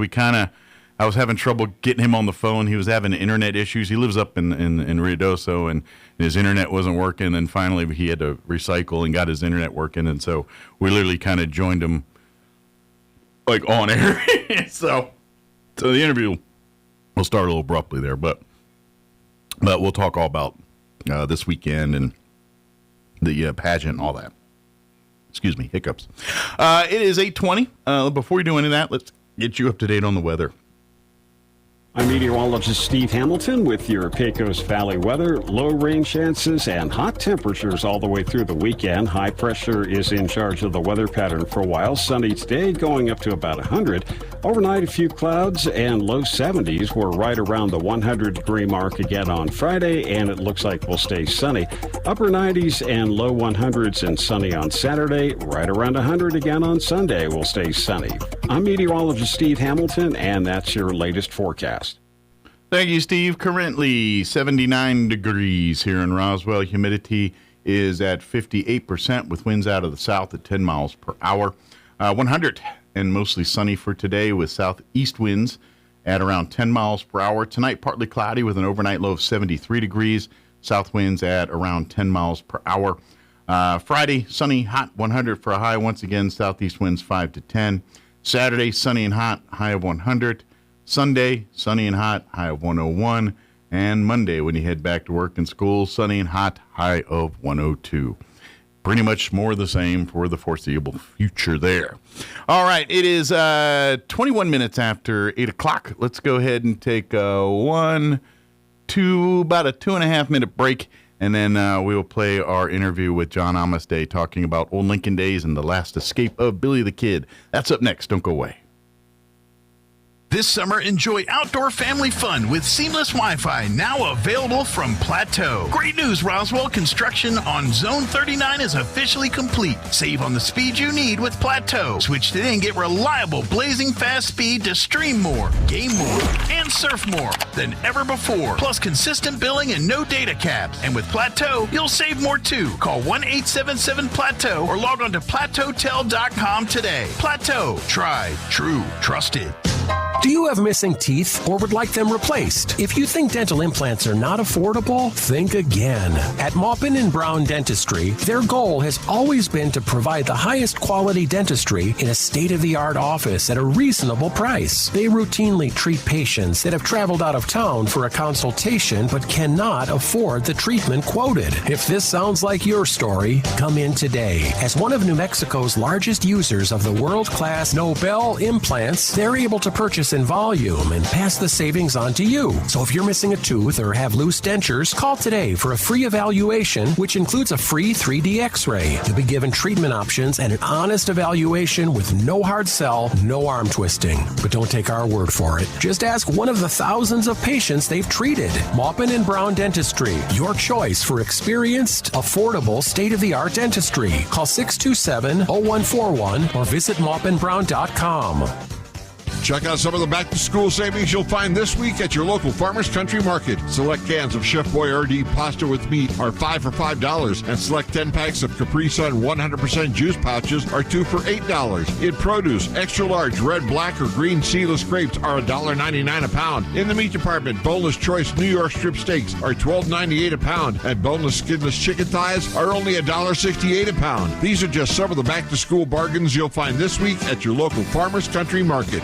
I was having trouble getting him on the phone. He was having internet issues. He lives up in Ruidoso, and his internet wasn't working. And finally, he had to recycle and got his internet working. And so we literally kind of joined him like on air. So the interview will start a little abruptly there, but we'll talk all about this weekend and the pageant and all that. Excuse me, hiccups. It is 8:20. Before we do any of that, let's get you up to date on the weather.
I'm meteorologist Steve Hamilton with your Pecos Valley weather. Low rain chances and hot temperatures all the way through the weekend. High pressure is in charge of the weather pattern for a while. Sunny today, going up to about 100. Overnight, a few clouds and low 70s. We're right around the 100-degree mark again on Friday, and it looks like we'll stay sunny. Upper 90s and low 100s and sunny on Saturday. Right around 100 again on Sunday. We'll stay sunny. I'm meteorologist Steve Hamilton, and that's your latest forecast.
Thank you, Steve. Currently 79 degrees here in Roswell. Humidity is at 58% with winds out of the south at 10 miles per hour. 100 and mostly sunny for today with southeast winds at around 10 miles per hour. Tonight, partly cloudy with an overnight low of 73 degrees. South winds at around 10 miles per hour. Friday, sunny, hot, 100 for a high. Once again, southeast winds 5 to 10. Saturday, sunny and hot, high of 100. Sunday, sunny and hot, high of 101. And Monday, when you head back to work and school, sunny and hot, high of 102. Pretty much more of the same for the foreseeable future there. All right, it is 21 minutes after 8 o'clock. Let's go ahead and take about a 2.5 minute break, and then we will play our interview with John Amasday talking about Old Lincoln Days and the last escape of Billy the Kid. That's up next. Don't go away.
This summer, enjoy outdoor family fun with seamless Wi-Fi, now available from Plateau. Great news, Roswell. Construction on Zone 39 is officially complete. Save on the speed you need with Plateau. Switch today and get reliable, blazing fast speed to stream more, game more, and surf more than ever before. Plus consistent billing and no data caps. And with Plateau, you'll save more too. Call 1-877-PLATEAU or log on to plateautel.com today. Plateau. Tried, true, trusted.
Do you have missing teeth or would like them replaced? If you think dental implants are not affordable, think again. At Maupin & Brown Dentistry, their goal has always been to provide the highest quality dentistry in a state-of-the-art office at a reasonable price. They routinely treat patients that have traveled out of town for a consultation but cannot afford the treatment quoted. If this sounds like your story, come in today. As one of New Mexico's largest users of the world-class Nobel implants, they're able to purchase in volume and pass the savings on to you. So if you're missing a tooth or have loose dentures, call today for a free evaluation, which includes a free 3D x-ray. You'll be given treatment options and an honest evaluation with no hard sell, no arm twisting. But don't take our word for it. Just ask one of the thousands of patients they've treated. Maupin & Brown Dentistry, your choice for experienced, affordable, state-of-the-art dentistry. Call 627-0141 or visit maupinbrown.com.
Check out some of the back-to-school savings you'll find this week at your local Farmers Country Market. Select cans of Chef Boyardee pasta with meat are 5 for $5, and select 10 packs of Capri Sun 100% juice pouches are 2 for $8. In produce, extra large red, black, or green seedless grapes are $1.99 a pound. In the meat department, boneless choice New York strip steaks are $12.98 a pound, and boneless skinless chicken thighs are only $1.68 a pound. These are just some of the back-to-school bargains you'll find this week at your local Farmers Country Market.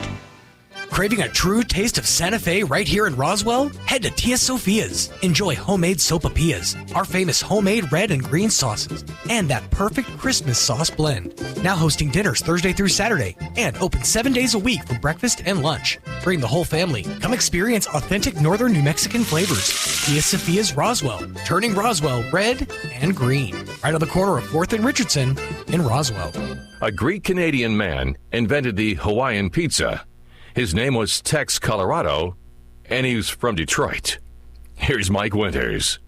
Craving a true taste of Santa Fe right here in Roswell? Head to Tia Sophia's. Enjoy homemade sopapillas, our famous homemade red and green sauces, and that perfect Christmas sauce blend. Now hosting dinners Thursday through Saturday and open 7 days a week for breakfast and lunch. Bring the whole family. Come experience authentic northern New Mexican flavors. Tia Sophia's Roswell, turning Roswell red and green. Right on the corner of 4th and Richardson in Roswell.
A Greek-Canadian man invented the Hawaiian pizza. His name was Tex Colorado, and he was from Detroit. Here's Mike Winters.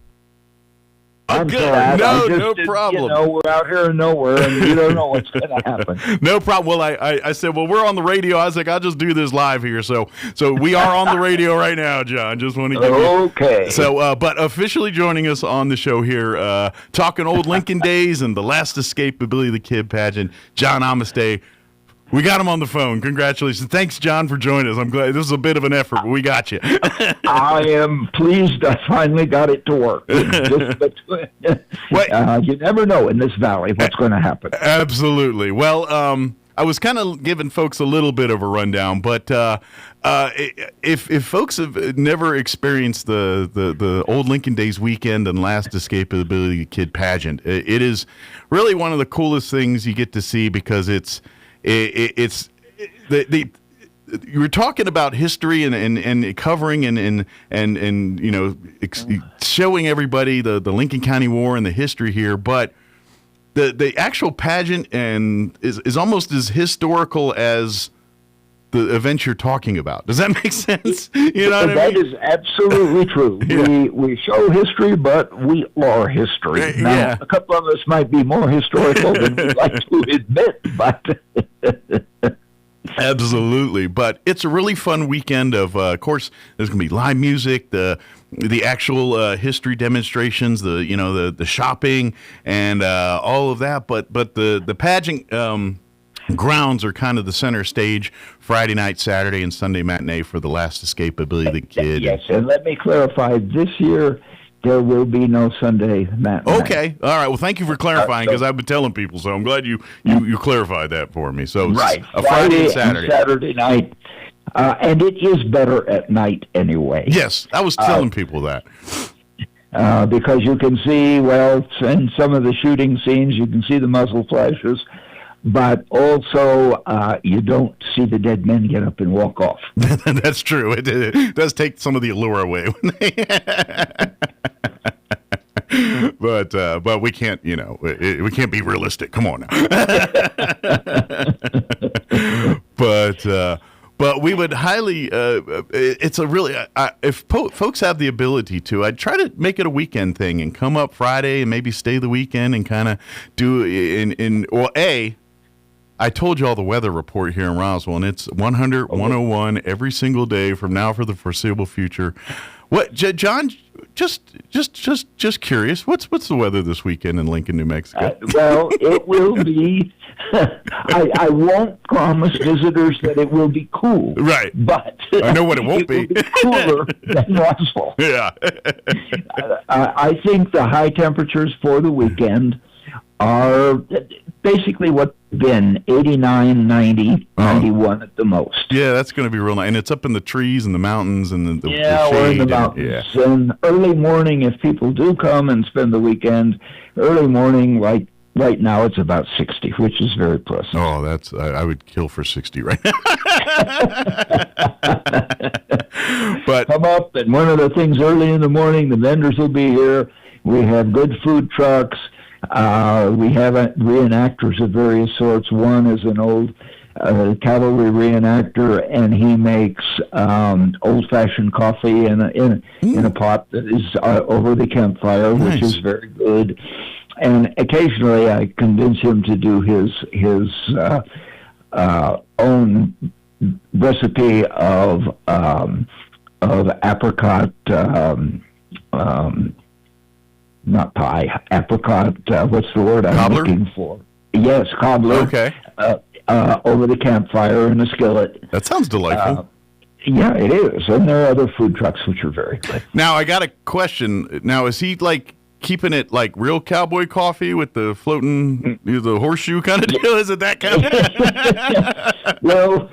I'm
good.
glad.
No problem.
You know, we're out here in nowhere, and you don't know what's going to happen.
No problem. Well, I said, well, we're on the radio. I was like, I'll just do this live here. So we are on the radio right now, John. Just want to give you.
Okay.
So, but officially joining us on the show here, talking old Lincoln days and the last escape of Billy the Kid pageant, John Amistey. We got him on the phone. Congratulations. Thanks, John, for joining us. I'm glad. This is a bit of an effort, but we got you.
I am pleased I finally got it to work. You never know in this valley what's going to happen.
Absolutely. Well, I was kind of giving folks a little bit of a rundown, but if folks have never experienced the old Lincoln Days weekend and last escape of the Billy the Kid pageant, it is really one of the coolest things you get to see because it's you were talking about history and covering and you know showing everybody the Lincoln County War and the history here, but the actual pageant is almost as historical as the events you're talking about. Does that make sense? You know what I mean?
That is absolutely true. Yeah. We show history, but we are history. Now, a couple of us might be more historical than we'd like to admit, but...
Absolutely. But it's a really fun weekend of course, there's going to be live music, the actual history demonstrations, the shopping, and all of that. But the pageant... grounds are kind of the center stage Friday night, Saturday, and Sunday matinee for the last escape of Billy the Kid.
Yes, and let me clarify, this year there will be no Sunday matinee.
Okay, all right. Well, thank you for clarifying because I've been telling people, so I'm glad you clarified that for me. So
right,
a Friday and Saturday.
And Saturday night, and it is better at night anyway.
Yes, I was telling people that.
Because you can see, well, in some of the shooting scenes, you can see the muzzle flashes. But also, you don't see the dead men get up and walk off.
That's true. It does take some of the allure away. But we can't, we can't be realistic. Come on now. But we would highly. It's a really. If folks have the ability to, I'd try to make it a weekend thing and come up Friday and maybe stay the weekend and kind of do I told you all the weather report here in Roswell, and it's 100, 101 every single day from now for the foreseeable future. What, John? Just curious. What's the weather this weekend in Lincoln, New Mexico?
Well, it will be. I won't promise visitors that it will be cool.
Right.
But
I know what it won't be.
Cooler than Roswell.
Yeah.
I think the high temperatures for the weekend are basically what's been 89, 90, 91 at the most.
Yeah, that's going to be real nice. And it's up in the trees and the mountains and the shade.
We're in the mountains. And early morning, if people do come and spend the weekend, early morning, like right now, it's about 60, which is very pleasant.
Oh, that's I would kill for 60 right now. But
come up, and one of the things early in the morning, the vendors will be here. We have good food trucks. We have reenactors of various sorts. One is an old cavalry reenactor, and he makes old-fashioned coffee in a pot that is over the campfire,
nice.
Which is very good. And occasionally, I convince him to do his own recipe of apricot. Not pie, apricot, what's the word I'm looking for? Yes, cobbler.
Okay.
Over the campfire in a skillet.
That sounds delightful.
Yeah, it is. And there are other food trucks which are very good.
Now, I got a question. Now, is he like keeping it like real cowboy coffee with the floating, the horseshoe kind of deal? Is it that kind of?
Well,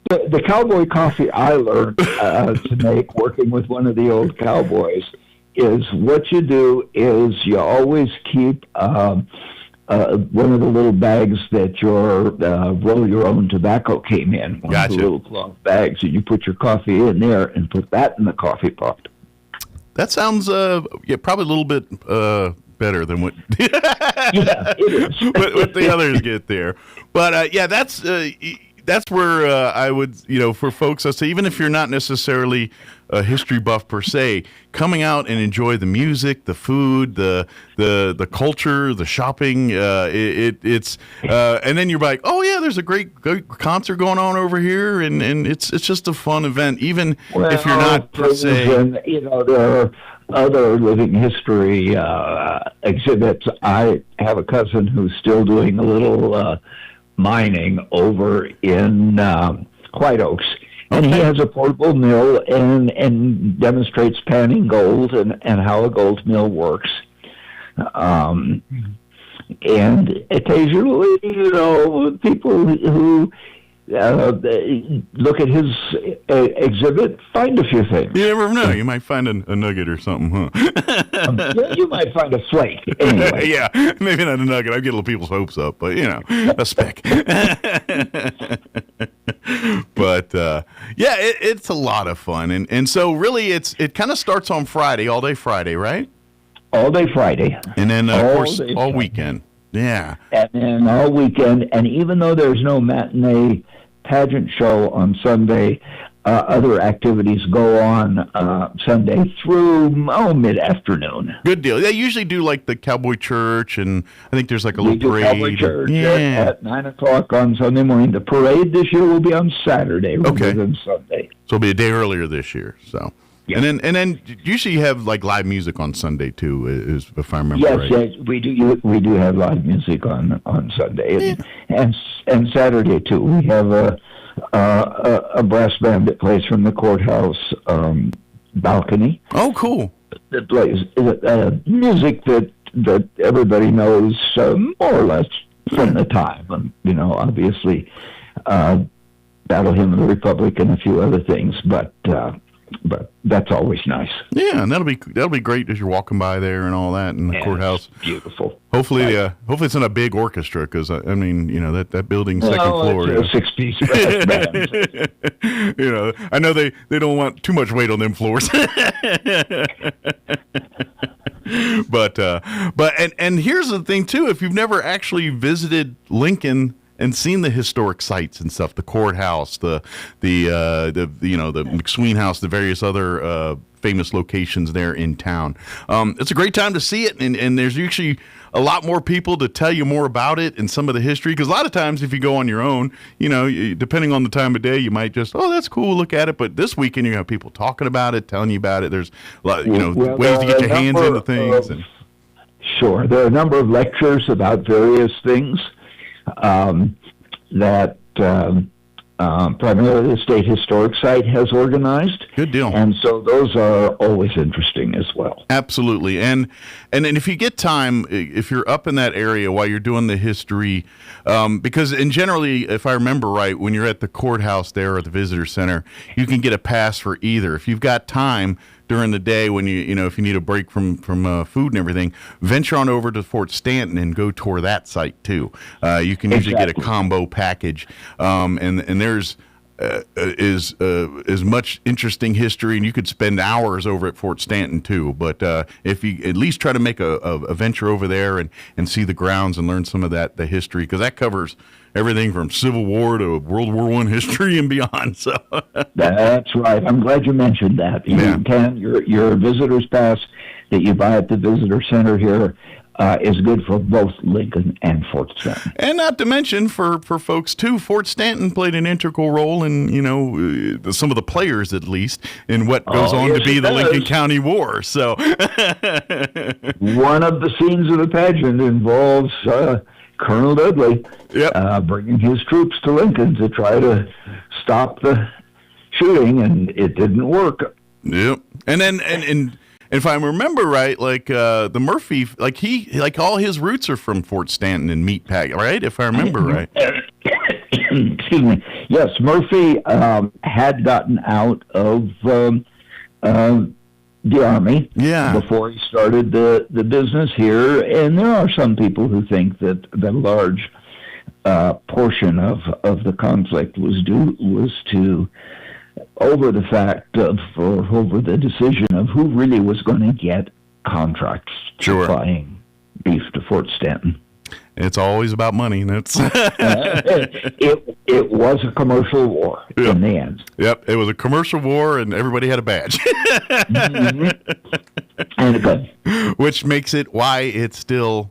the cowboy coffee I learned to make working with one of the old cowboys is what you do is you always keep one of the little bags that your roll your own tobacco came in. One of the little cloth bags, and you put your coffee in there and put that in the coffee pot.
That sounds probably a little bit better than what
yeah, it is.
what the others get there. But that's that's where I would, for folks, I say, even if you're not necessarily a history buff per se, coming out and enjoy the music, the food, the culture, the shopping, it's and then you're like, oh yeah, there's a great concert going on over here, and it's just a fun event, even if you're not per se.
There are other living history exhibits. I have a cousin who's still doing a little mining over in White Oaks, and he has a portable mill and demonstrates panning gold and how a gold mill works. And occasionally, people who look at his exhibit find a few things.
You never know. You might find a nugget or something, huh?
You might find a flake. Anyway.
Yeah, maybe not a nugget. I get little people's hopes up, but a speck. But it's a lot of fun, and so really, it kind of starts on Friday, all day Friday, right?
All day Friday,
and then of course all weekend. Yeah,
and then all weekend, and even though there's no matinee pageant show on Sunday, other activities go on Sunday through mid-afternoon.
Good deal. They usually do like the Cowboy Church, and I think there's like a little parade.
Cowboy Church at 9 o'clock on Sunday morning. The parade this year will be on Saturday rather than Sunday.
So it'll be a day earlier this year. So. Yeah. And then usually you have like live music on Sunday too, if I remember right.
Yes, we do have live music on Sunday and Saturday too. We have a brass band that plays from the courthouse balcony.
Oh, cool!
That plays music that everybody knows more or less from the time. Obviously, Battle Hymn of the Republic and a few other things, but that's always nice.
Yeah, and that'll be great as you're walking by there and all that in the courthouse.
Beautiful.
Hopefully it's in a big orchestra because that building's second floor.
It's a 6-piece band.
I know they don't want too much weight on them floors. But here's the thing too: if you've never actually visited Lincoln and seen the historic sites and stuff, the courthouse, the McSween House, the various other famous locations there in town. It's a great time to see it, and there's usually a lot more people to tell you more about it and some of the history. Because a lot of times, if you go on your own, depending on the time of day, you might just, oh, that's cool, look at it. But this weekend, you have people talking about it, telling you about it. There's a lot, ways to get your hands into things.
Sure, there are a number of lectures about various things that primarily the State Historic Site has organized.
Good deal.
And so those are always interesting as well.
Absolutely. And if you get time, if you're up in that area while you're doing the history, because generally, if I remember right, when you're at the courthouse there or at the visitor center, you can get a pass for either. If you've got time during the day when if you need a break from food and everything, venture on over to Fort Stanton and go tour that site too. You can usually get a combo package, and there's as much interesting history, and you could spend hours over at Fort Stanton too. But if you at least try to make a venture over there and see the grounds and learn some of the history, because that covers everything from Civil War to World War I history and beyond. So
that's right. I'm glad you mentioned that. Your visitor's pass that you buy at the visitor center here is good for both Lincoln and Fort Stanton.
And not to mention for folks too, Fort Stanton played an integral role in some of the players at least in what goes on to be the Lincoln County War. So
one of the scenes of the pageant involves Colonel Dudley bringing his troops to Lincoln to try to stop the shooting, and it didn't work.
Yep. And then and if I remember right, like the Murphy, like all his roots are from Fort Stanton and Meatpack, right? If I remember right.
Excuse me. Yes, Murphy had gotten out of the Army before he started the business here, and there are some people who think that a large portion of the conflict was over the fact of, or over the decision of who really was going to get contracts supplying beef to Fort Stanton.
It's always about money. That's
it was a commercial war in the end.
Yep, it was a commercial war, and everybody had a badge.
And a gun.
Which makes it why it's still,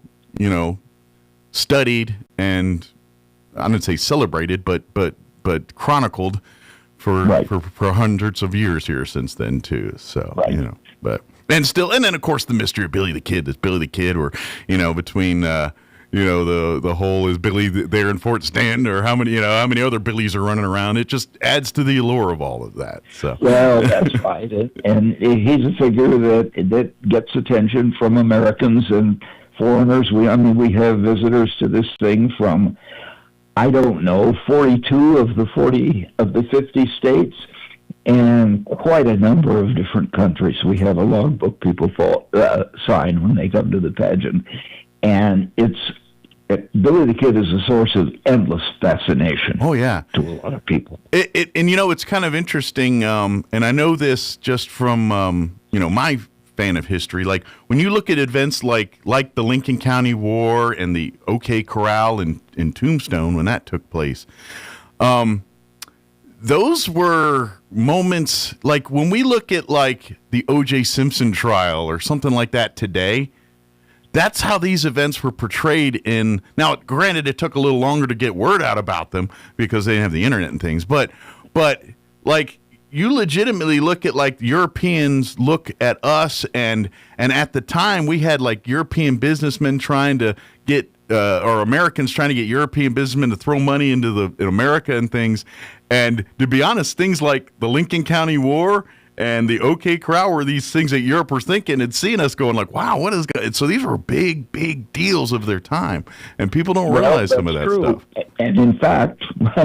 studied and I don't say celebrated, but chronicled for hundreds of years here since then too. So and then of course the mystery of Billy the Kid. Is Billy the Kid, or between the whole is Billy there in Fort Stanton, or how many other Billies are running around? It just adds to the allure of all of that. So
well, that's right, and he's a figure that gets attention from Americans and foreigners. We have visitors to this thing from 42 of the 50 states, and quite a number of different countries. We have a logbook people sign when they come to the pageant, and Billy the Kid is a source of endless fascination.
Oh yeah,
to a lot of people.
And it's kind of interesting, and I know this just from my fan of history. Like when you look at events like the Lincoln County War and the OK Corral in Tombstone when that took place, those were moments like when we look at like the O.J. Simpson trial or something like that today. That's how these events were portrayed in. Now, granted, it took a little longer to get word out about them because they didn't have the internet and things. But like you legitimately look at like Europeans look at us, and at the time we had like European businessmen trying to get or Americans trying to get European businessmen to throw money into in America and things. And to be honest, things like the Lincoln County War and the OK Corral were these things that Europe were thinking and seeing us going like, wow, what is going? So these were big deals of their time, and people don't realize some of that stuff.
And in fact,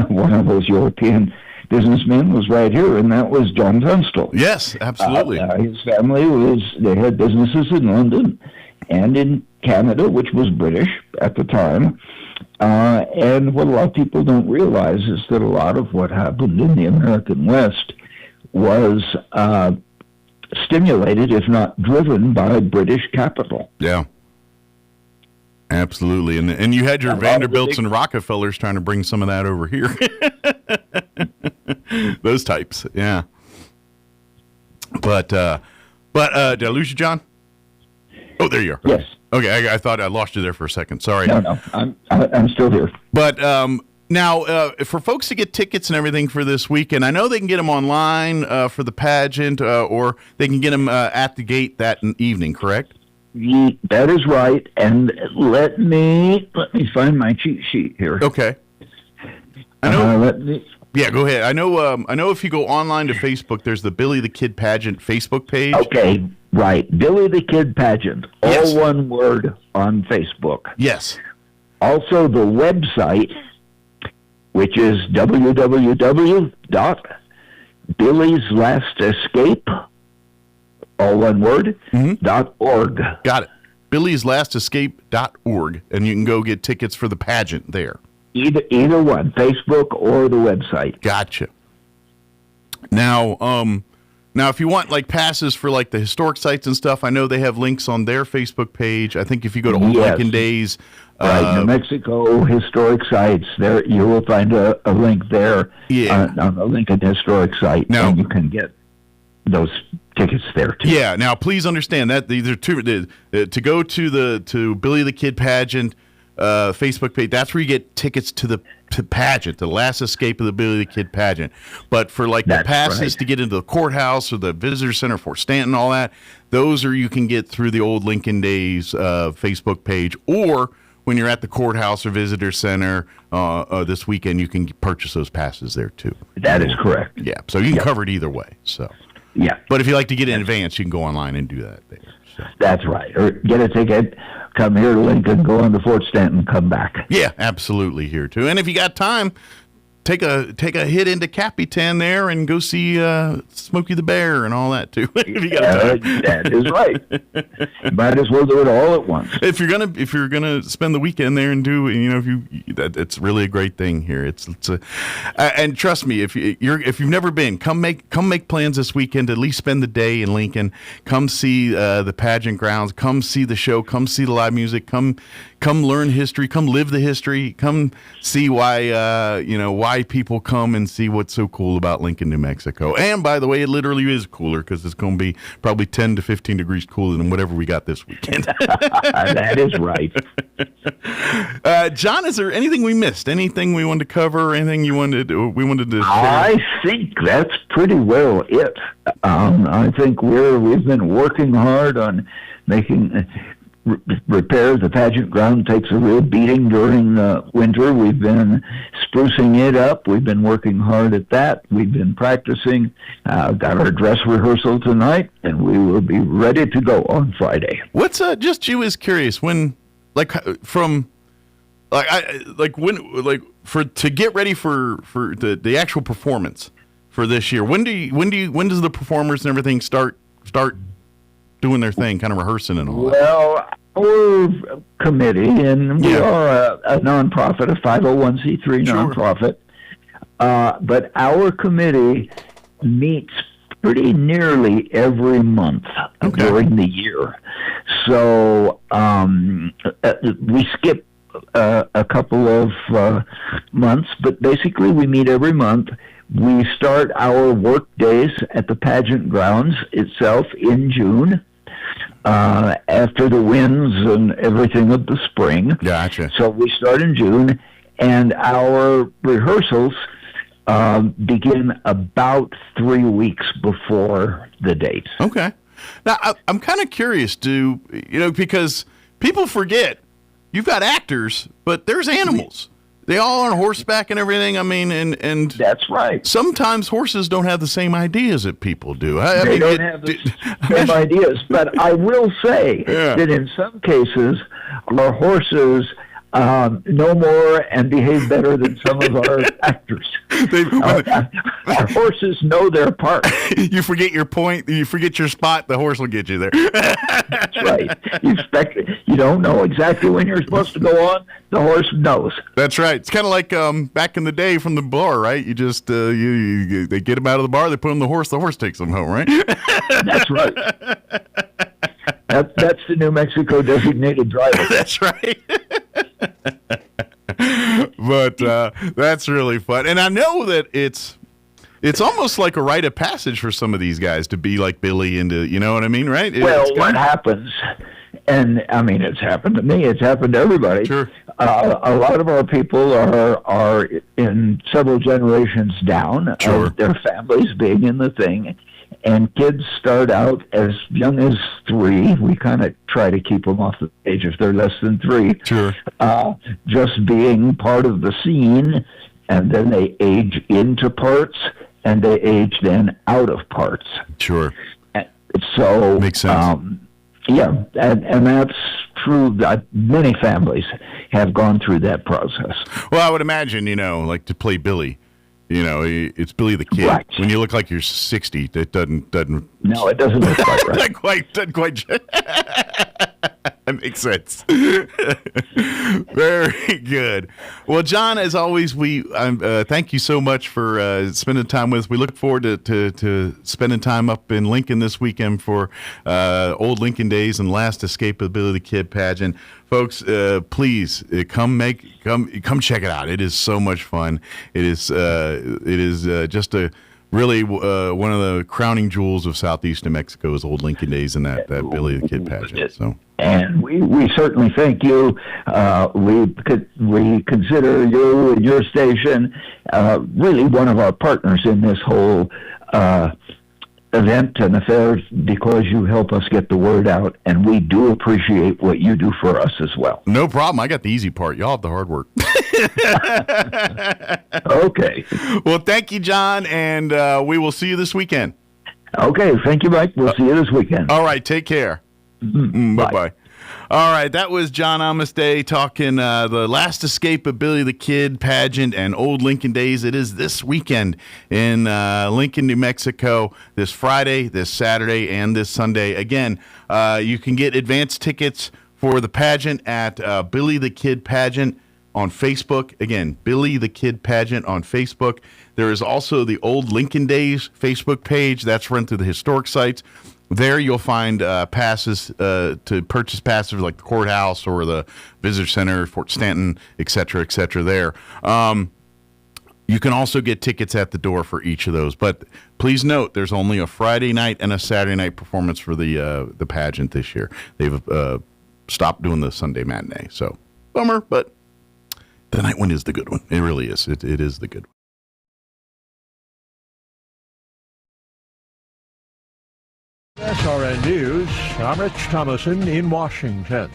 one of those European businessmen was right here, and that was John Tunstall.
Yes, absolutely.
His family they had businesses in London and in Canada, which was British at the time. And what a lot of people don't realize is that a lot of what happened in the American West was stimulated, if not driven, by British capital.
Yeah, absolutely. And you had your Vanderbilts and Rockefellers trying to bring some of that over here. Those types, yeah. But did I lose you, John? Oh, there you are.
Yes.
Okay, I thought I lost you there for a second. Sorry.
No, I'm still here.
But now, for folks to get tickets and everything for this weekend, I know they can get them online for the pageant, or they can get them at the gate that evening. Correct?
That is right. And let me find my cheat sheet here.
Okay. I know. Yeah, go ahead. I know if you go online to Facebook, there's the Billy the Kid Pageant Facebook page.
Okay, right. Billy the Kid Pageant, all one word on Facebook.
Yes.
Also, the website, which is www.billyslastescape, all one word, .org.
Got it. BillysLastEscape.org, and you can go get tickets for the pageant there.
Either one, Facebook or the website.
Gotcha. Now, if you want like passes for like the historic sites and stuff, I know they have links on their Facebook page. I think if you go to Old Lincoln Days,
New Mexico historic sites, there you will find a link there on the Lincoln historic site, and you can get those tickets there too.
Yeah. Now, please understand that these are two to go to Billy the Kid Pageant Facebook page. That's where you get tickets to the pageant, the last escape of the Billy the Kid Pageant. But for like the passes to get into the courthouse or the visitor center for Stanton, all that, those you can get through the Old Lincoln Days Facebook page, or when you're at the courthouse or visitor center this weekend, you can purchase those passes there too.
That is correct.
Yeah, so you can cover it either way. So
yeah,
but if you like to get in advance, you can go online and do that there. So.
That's right. Or get a ticket, come here to Lincoln, go on to Fort Stanton, come back.
Yeah, absolutely here too. And if you got time, take a hit into Capitan there and go see Smokey the Bear and all that too. If you got time.
That is right. You might as well do it all at once.
If you're gonna spend the weekend there and do, it's really a great thing here. And trust me, if you've never been, come make plans this weekend to at least spend the day in Lincoln. Come see the pageant grounds. Come see the show. Come see the live music. Come come learn history, come live the history, come see why why people come and see what's so cool about Lincoln, New Mexico. And by the way, it literally is cooler because it's going to be probably 10 to 15 degrees cooler than whatever we got this weekend.
That is right.
John, is there anything we missed? Anything we wanted to cover? Anything we wanted to share?
I think that's pretty well it. I think we've been working hard on making repairs. The pageant ground takes a real beating during the winter. We've been sprucing it up. We've been working hard at that. We've been practicing. Got our dress rehearsal tonight, and we will be ready to go on Friday.
What's just you is curious when, to get ready for the actual performance for this year. When does the performers and everything start doing their thing, kind of rehearsing and all that?
Well, our committee, and we are a nonprofit, a 501c3 nonprofit, but our committee meets pretty nearly every month during the year. So we skip a couple of months, but basically we meet every month. We start our work days at the pageant grounds itself in June, after the winds and everything of the spring.
Gotcha.
So we start in June, and our rehearsals begin about 3 weeks before the date.
Okay. Now, I'm kind of curious, because people forget, you've got actors, but there's animals. They all on horseback and everything. I mean, and
that's right.
Sometimes horses don't have the same ideas that people do.
They don't have the same ideas. But I will say that in some cases, our horses know more and behave better than some of our actors. Our horses know their part.
You forget your point, you forget your spot, the horse will get you there.
That's right. You don't know exactly when you're supposed to go on. The horse knows.
That's right. It's kind of like back in the day from the bar, right? You just they get him out of the bar, they put him on the horse takes him home, right?
That's right. That's the New Mexico designated driver.
That's right. But that's really fun, and I know that it's almost like a rite of passage for some of these guys to be like Billy and you know what I mean, right?
What happens, and I mean it's happened to me, it's happened to everybody.
Sure.
A lot of our people are in several generations down of their families being in the thing. And kids start out as young as 3. We kind of try to keep them off the stage if they're less than 3.
Sure.
Just being part of the scene, and then they age into parts, and they age then out of parts.
Sure.
So
makes sense.
Yeah, and that's true. Many families have gone through that process.
Well, I would imagine, like to play Billy. It's Billy the Kid.
Right.
When you look like you're 60, that doesn't.
No, it doesn't look quite right.
doesn't quite. That makes sense. Very good. Well, John, as always, we thank you so much for spending time with us. We look forward to spending time up in Lincoln this weekend for Old Lincoln Days and Last Escape of the Billy the Kid pageant. Folks, please come check it out. It is so much fun. It is just a really one of the crowning jewels of Southeast New Mexico's Old Lincoln Days and that Billy the Kid pageant. So.
And we certainly thank you. We consider you and your station really one of our partners in this whole event and affair, because you help us get the word out, and we do appreciate what you do for us as well.
No problem. I got the easy part. Y'all have the hard work.
Okay.
Well, thank you, John, and we will see you this weekend.
Okay. Thank you, Mike. We'll see you this weekend.
All right. Take care. Bye-bye. All right, that was John Amistad talking the Last Escape of Billy the Kid pageant and Old Lincoln Days. It is this weekend in Lincoln, New Mexico, this Friday, this Saturday, and this Sunday. Again, you can get advance tickets for the pageant at Billy the Kid Pageant on Facebook. Again, Billy the Kid Pageant on Facebook. There is also the Old Lincoln Days Facebook page. That's run through the historic sites. There you'll find passes to purchase passes like the courthouse or the visitor center, Fort Stanton, et cetera, there. You can also get tickets at the door for each of those. But please note, there's only a Friday night and a Saturday night performance for the pageant this year. They've stopped doing the Sunday matinee. So, bummer, but the night one is the good one. It really is. It is the good one.
SRN News, I'm Rich Thomason in Washington.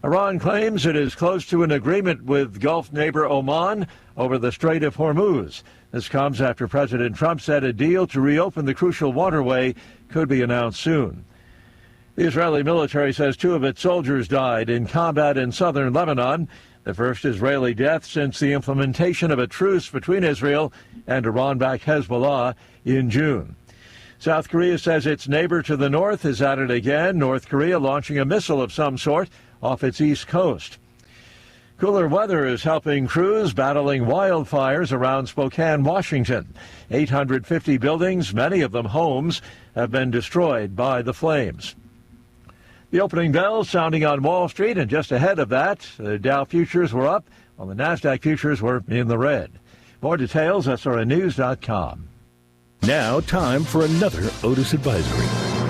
Iran claims it is close to an agreement with Gulf neighbor Oman over the Strait of Hormuz. This comes after President Trump said a deal to reopen the crucial waterway could be announced soon. The Israeli military says 2 of its soldiers died in combat in southern Lebanon, the first Israeli death since the implementation of a truce between Israel and Iran-backed Hezbollah in June. South Korea says its neighbor to the north is at it again, North Korea launching a missile of some sort off its east coast. Cooler weather is helping crews battling wildfires around Spokane, Washington. 850 buildings, many of them homes, have been destroyed by the flames. The opening bell sounding on Wall Street, and just ahead of that, the Dow futures were up, while the NASDAQ futures were in the red. More details, srnnews.com.
Now, time for another Otis Advisory.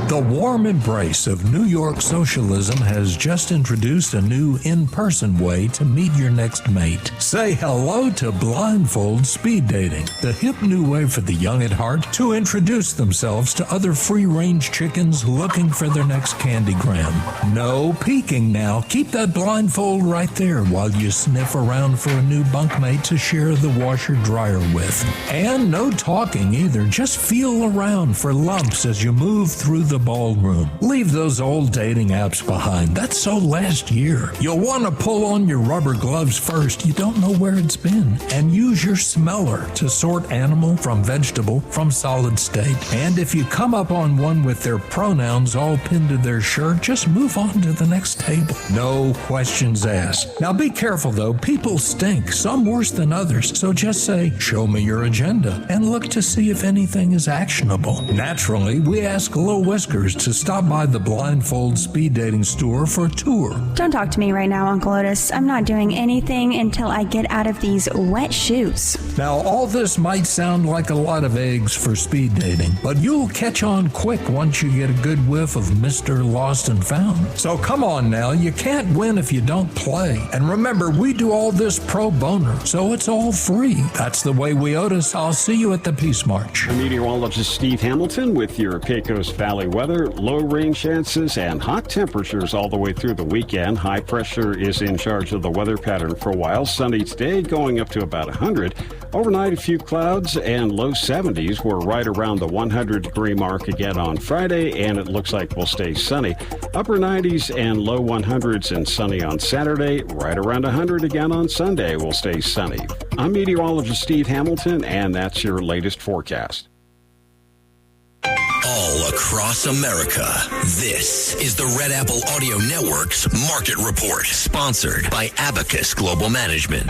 The warm embrace of New York socialism has just introduced a new in-person way to meet your next mate. Say hello to blindfold speed dating, the hip new way for the young at heart to introduce themselves to other free-range chickens looking for their next candygram. No peeking now. Keep that blindfold right there while you sniff around for a new bunkmate to share the washer-dryer with. And no talking either. Just feel around for lumps as you move through the ballroom. Leave those old dating apps behind. That's so last year. You'll want to pull on your rubber gloves first. You don't know where it's been. And use your smeller to sort animal from vegetable from solid state. And if you come up on one with their pronouns all pinned to their shirt, just move on to the next table. No questions asked. Now be careful though. People stink, some worse than others. So just say, show me your agenda, and look to see if anything is actionable. Naturally, we ask low whiskers to stop by the blindfold speed dating store for a tour.
Don't talk to me right now, Uncle Otis. I'm not doing anything until I get out of these wet shoes.
Now, all this might sound like a lot of eggs for speed dating, but you'll catch on quick once you get a good whiff of Mr. Lost and Found. So come on now, you can't win if you don't play. And remember, we do all this pro bono, so it's all free. That's the way we Otis. I'll see you at the Peace March.
Meteorologist Steve Hamilton with your Pecos Valley weather. Low rain chances and hot temperatures all the way through the weekend. High pressure is in charge of the weather pattern for a while. Sunny today going up to about 100. Overnight, a few clouds and low 70s. We're right around the 100-degree mark again on Friday, and it looks like we'll stay sunny. Upper 90s and low 100s and sunny on Saturday. Right around 100 again on Sunday. We'll stay sunny. I'm meteorologist Steve Hamilton, and that's your latest forecast.
All across America, this is the Red Apple Audio Network's Market Report, sponsored by Abacus Global Management.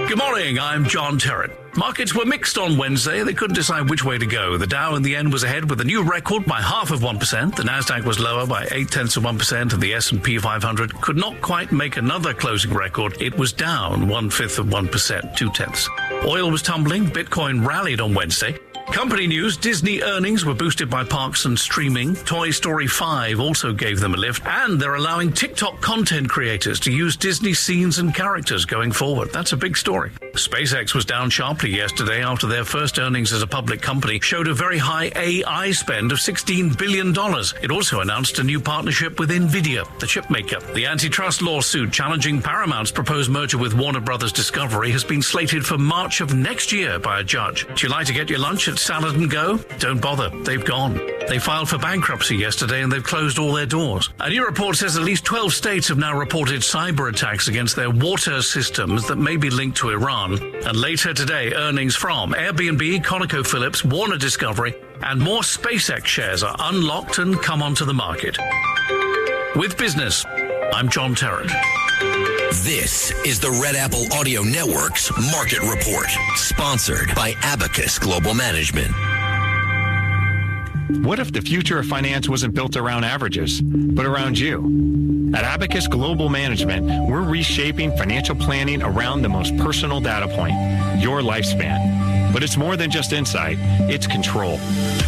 Good morning, I'm John Terrett. Markets were mixed on Wednesday. They couldn't decide which way to go. The Dow in the end was ahead with a new record by 0.5%. The Nasdaq was lower by 0.8%, and the S&P 500 could not quite make another closing record. It was down 0.1%, 0.2. Oil was tumbling. Bitcoin rallied on Wednesday. Company news, Disney earnings were boosted by parks and streaming. Toy Story 5 also gave them a lift. And they're allowing TikTok content creators to use Disney scenes and characters going forward. That's a big story. SpaceX was down sharply yesterday after their first earnings as a public company showed a very high AI spend of $16 billion. It also announced a new partnership with NVIDIA, the chip maker. The antitrust lawsuit challenging Paramount's proposed merger with Warner Brothers Discovery has been slated for March of next year by a judge. Do you like to get your lunch at Salad and Go? Don't bother. They've gone. They filed for bankruptcy yesterday and they've closed all their doors. A new report says at least 12 states have now reported cyber attacks against their water systems that may be linked to Iran. And later today, earnings from Airbnb, ConocoPhillips, Warner Discovery, and more SpaceX shares are unlocked and come onto the market. With business, I'm John Terrett.
This is the Red Apple Audio Network's Market Report, sponsored by Abacus Global Management.
What if the future of finance wasn't built around averages, but around you? At Abacus Global Management, we're reshaping financial planning around the most personal data point, your lifespan. But it's more than just insight, it's control.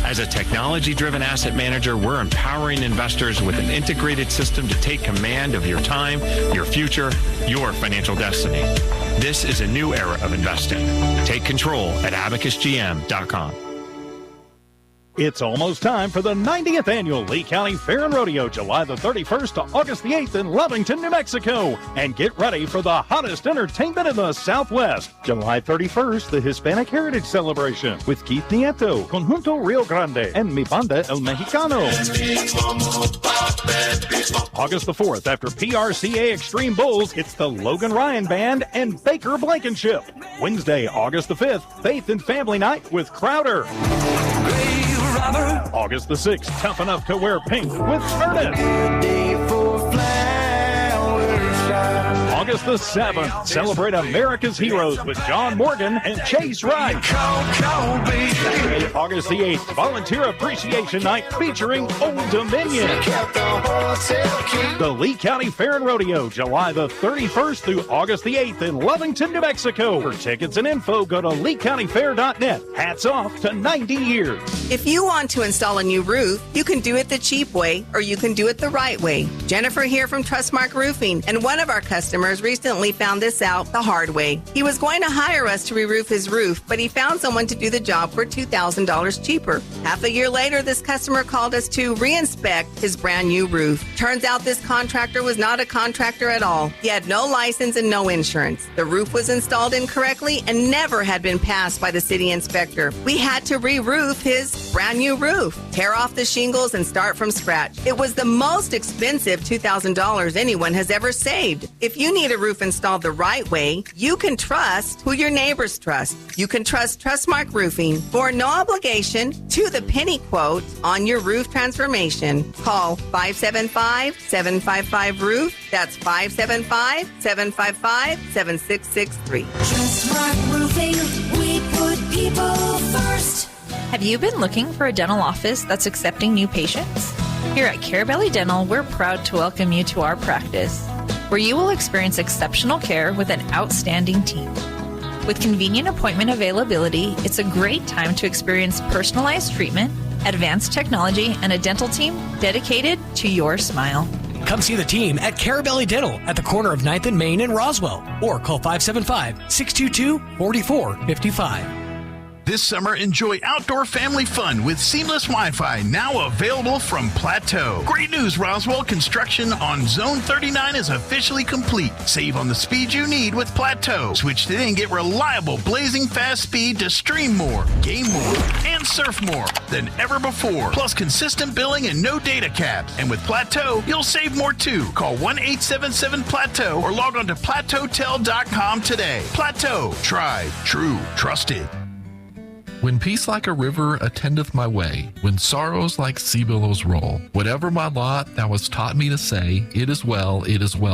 As a technology-driven asset manager, we're empowering investors with an integrated system to take command of your time, your future, your financial destiny. This is a new era of investing. Take control at abacusgm.com.
It's almost time for the 90th Annual Lee County Fair and Rodeo, July the 31st to August the 8th in Lovington, New Mexico. And get ready for the hottest entertainment in the Southwest. July 31st, the Hispanic Heritage Celebration with Keith Nieto, Conjunto Rio Grande, and Mi Banda El Mexicano. August the 4th, after PRCA Extreme Bulls, it's the Logan Ryan Band and Baker Blankenship. Wednesday, August the 5th, Faith and Family Night with Crowder. August the 6th, Tough Enough to Wear Pink with Ernest. August the 7th, celebrate America's heroes with John Morgan and Chase Wright. Saturday, August the 8th, Volunteer Appreciation Night featuring Old Dominion. The Lee County Fair and Rodeo, July the 31st through August the 8th in Lovington, New Mexico. For tickets and info, go to leecountyfair.net. Hats off to 90 years.
If you want to install a new roof, you can do it the cheap way or you can do it the right way. Jennifer here from Trustmark Roofing, and one of our customers recently found this out the hard way. He was going to hire us to re-roof his roof, but he found someone to do the job for $2,000 cheaper. Half a year later, this customer called us to re-inspect his brand new roof. Turns out this contractor was not a contractor at all. He had no license and no insurance. The roof was installed incorrectly and never had been passed by the city inspector. We had to re-roof his brand new roof, tear off the shingles and start from scratch. It was the most expensive $2,000 anyone has ever saved. If you need a roof installed the right way, you can trust who your neighbors trust. You can trust Trustmark Roofing for no obligation to the penny quote on your roof transformation. Call 575-755-ROOF. That's 575-755-7663.
Trustmark Roofing, we put people first. Have you been looking for a dental office that's accepting new patients? Here at Carabelli Dental, we're proud to welcome you to our practice, where you will experience exceptional care with an outstanding team. With convenient appointment availability, it's a great time to experience personalized treatment, advanced technology, and a dental team dedicated to your smile.
Come see the team at Carabelli Dental at the corner of 9th and Main in Roswell, or call 575-622-4455.
This summer, enjoy outdoor family fun with seamless Wi-Fi, now available from Plateau. Great news, Roswell. Construction on Zone 39 is officially complete. Save on the speed you need with Plateau. Switch today and get reliable, blazing fast speed to stream more, game more, and surf more than ever before. Plus consistent billing and no data caps. And with Plateau, you'll save more too. Call 1-877-PLATEAU or log on to plateautel.com today. Plateau. Tried, true, trusted.
When peace like a river attendeth my way, when sorrows like sea billows roll, whatever my lot thou hast taught me to say, it is well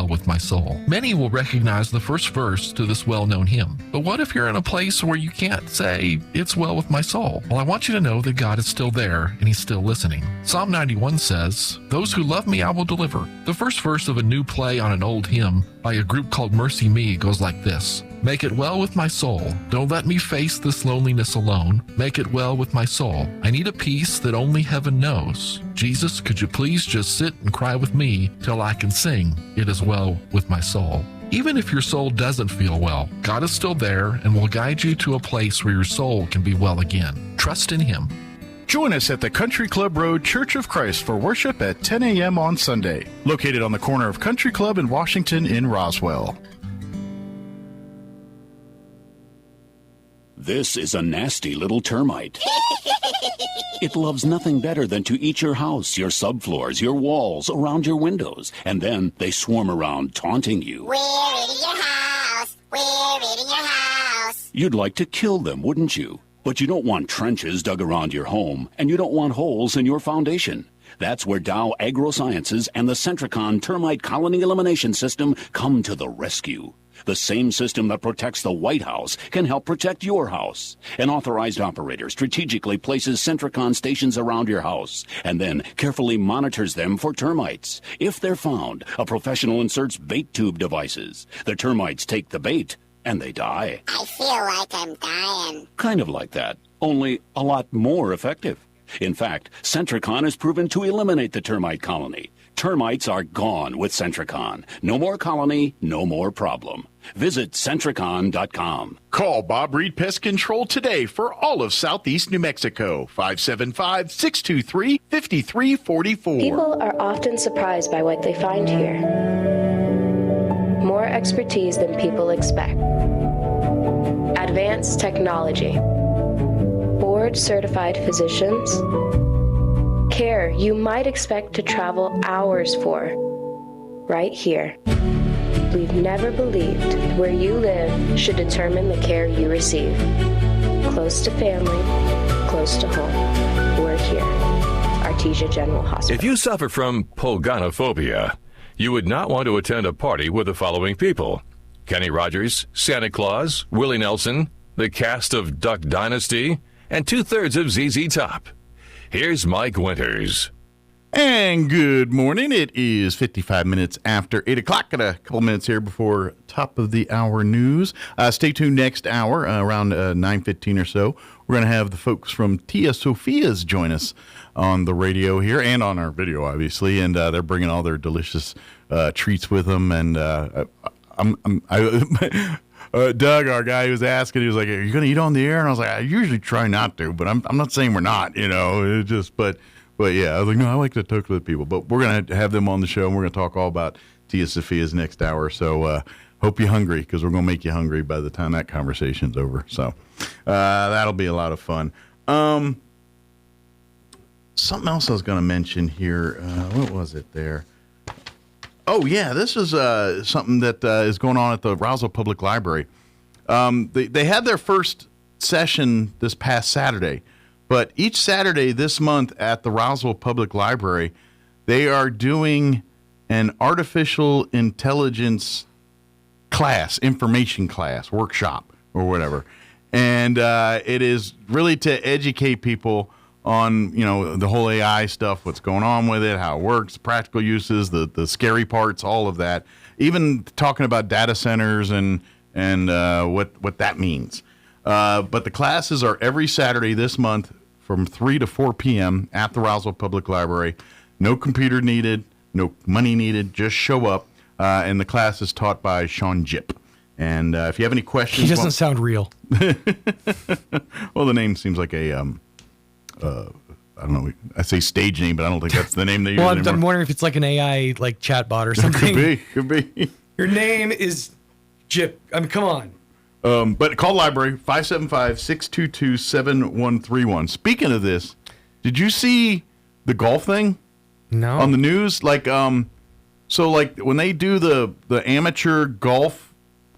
with my soul. Many will recognize the first verse to this well-known hymn. But what if you're in a place where you can't say, it's well with my soul? Well, I want you to know that God is still there and he's still listening. Psalm 91 says, those who love me I will deliver. The first verse of a new play on an old hymn by a group called Mercy Me goes like this. Make it well with my soul. Don't let me face this loneliness alone. Make it well with my soul. I need a peace that only heaven knows. Jesus, could you please just sit and cry with me till I can sing, it is well with my soul. Even if your soul doesn't feel well, God is still there and will guide you to a place where your soul can be well again. Trust in him.
Join us at the Country Club Road Church of Christ for worship at 10 a.m. on Sunday, located on the corner of Country Club and Washington in Roswell.
This is a nasty little termite. It loves nothing better than to eat your house, your subfloors, your walls, around your windows, and then they swarm around taunting you.
We're eating your house. We're eating your house.
You'd like to kill them, wouldn't you? But you don't want trenches dug around your home, and you don't want holes in your foundation. That's where Dow AgroSciences and the Centricon Termite Colony Elimination System come to the rescue. The same system that protects the White House can help protect your house. An authorized operator strategically places Centricon stations around your house and then carefully monitors them for termites. If they're found, a professional inserts bait tube devices. The termites take the bait and they die.
I feel like I'm dying.
Kind of like that, only a lot more effective. In fact, Centricon is proven to eliminate the termite colony. Termites are gone with Centricon. No more colony, no more problem. Visit Centricon.com.
Call Bob Reed Pest Control today for all of southeast New Mexico. 575-623-5344.
People are often surprised by what they find here. More expertise than people expect. Advanced technology. Board-certified physicians. Care you might expect to travel hours for. Right here. We've never believed where you live should determine the care you receive. Close to family, close to home. We're here. Artesia General Hospital.
If you suffer from pogonophobia, you would not want to attend a party with the following people: Kenny Rogers, Santa Claus, Willie Nelson, the cast of Duck Dynasty, and 2/3 of ZZ Top. Here's Mike Winters.
And good morning. It is 55 minutes after 8 o'clock. Got a couple minutes here before top of the hour news. Stay tuned next hour, around 9:15 or so. We're going to have the folks from Tia Sophia's join us on the radio here and on our video, obviously. And they're bringing all their delicious treats with them. And Doug, our guy, was asking, he was like, "Are you going to eat on the air?" And I was like, "I usually try not to, but I'm not saying we're not, you know, it's just, but yeah, I was like, no, I like to talk to the people, but we're going to have them on the show and we're going to talk all about Tia Sophia's next hour. So, hope you're hungry, because we're going to make you hungry by the time that conversation's over. So, that'll be a lot of fun. Something else I was going to mention here. What was it there? Oh, yeah, this is something that is going on at the Roswell Public Library. They had their first session this past Saturday, but each Saturday this month at the Roswell Public Library, they are doing an artificial intelligence class, information class, workshop, or whatever. And it is really to educate people on, you know, the whole AI stuff, what's going on with it, how it works, practical uses, the scary parts, all of that. Even talking about data centers and what that means. But the classes are every Saturday this month from 3 to 4 p.m. at the Roswell Public Library. No computer needed, no money needed, just show up. And the class is taught by Sean Jipp. And if you have any questions...
He doesn't sound real.
Well, the name seems like a... I don't know. I say stage name, but I don't think that's the name they use
well,
anymore.
I'm wondering if it's like an AI like chatbot or something.
Could be.
Your name is Jip. I mean, come on.
But call the library, 575-622-7131. Speaking of this, did you see the golf thing?
No.
On the news? Like, so like when they do the amateur golf,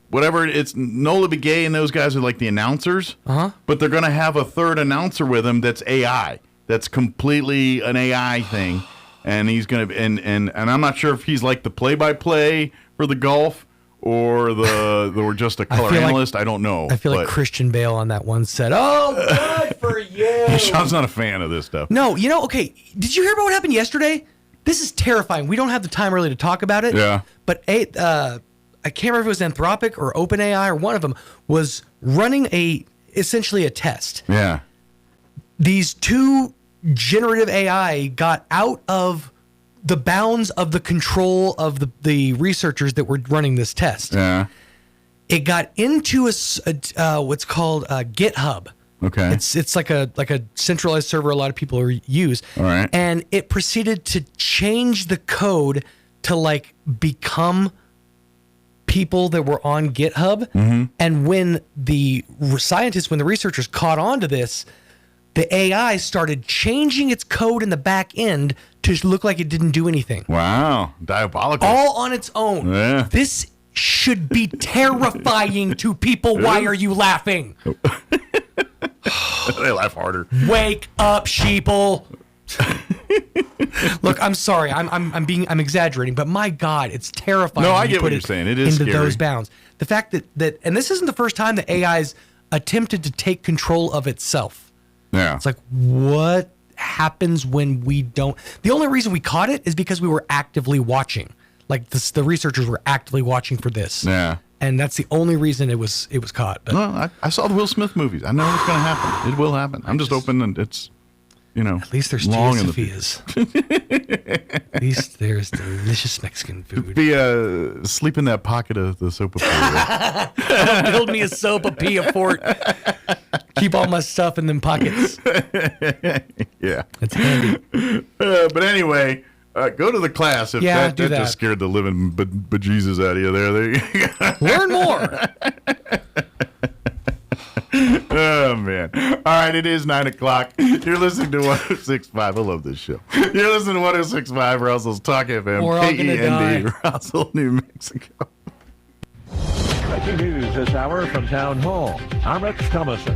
whatever, it's Nola Begay and those guys are like the announcers.
Uh-huh.
But they're going to have a third announcer with them that's AI. That's completely an AI thing. And he's going to, and I'm not sure if he's like the play-by-play for the golf or or just a color analyst. I don't know.
I feel like Christian Bale on that one said, "Oh, good for you."
Sean's not a fan of this stuff.
No, you know, okay. Did you hear about what happened yesterday? This is terrifying. We don't have the time really to talk about it.
Yeah.
But I can't remember if it was Anthropic or OpenAI or one of them was running essentially a test.
Yeah.
These two generative AI got out of the bounds of the control of the researchers that were running this test.
Yeah.
It got into what's called GitHub.
Okay.
It's like a centralized server a lot of people use.
All right.
And it proceeded to change the code to like become people that were on GitHub.
Mm-hmm.
And when the scientists, when the researchers caught on to this, the AI started changing its code in the back end to look like it didn't do anything.
Wow. Diabolical.
All on its own.
Yeah.
This should be terrifying to people. Why are you laughing?
They laugh harder.
Wake up, sheeple. Look, I'm sorry. I'm exaggerating, but my God, it's terrifying.
No, I
when you
get
put
what you're
it
saying. It is
into
scary.
those bounds. The fact that and this isn't the first time that AI's attempted to take control of itself.
Yeah.
It's like, what happens when we don't? The only reason we caught it is because we were actively watching. Like the researchers were actively watching for this.
Yeah.
And that's the only reason it was caught. But
Well, I saw the Will Smith movies. I know it's going to happen. It will happen. I'm just hoping that it's,
at least there's
long
Tia
in the
Sophia's. At least there's delicious Mexican food.
Sleep in that pocket of the sopapilla.
Build me a sopapilla fort. Keep all my stuff in them pockets.
Yeah.
That's handy.
But anyway, go to the class. If
Yeah,
that
do that.
just scared the living bejesus out of you there.
Learn more.
Oh, man. All right, it is 9 o'clock. You're listening to 106.5. I love this show. You're listening to 106.5 Russell's Talk FM.
We're all gonna die.
KEND, Roswell, New Mexico.
Breaking news this hour from Town Hall. I'm Rich Thomason.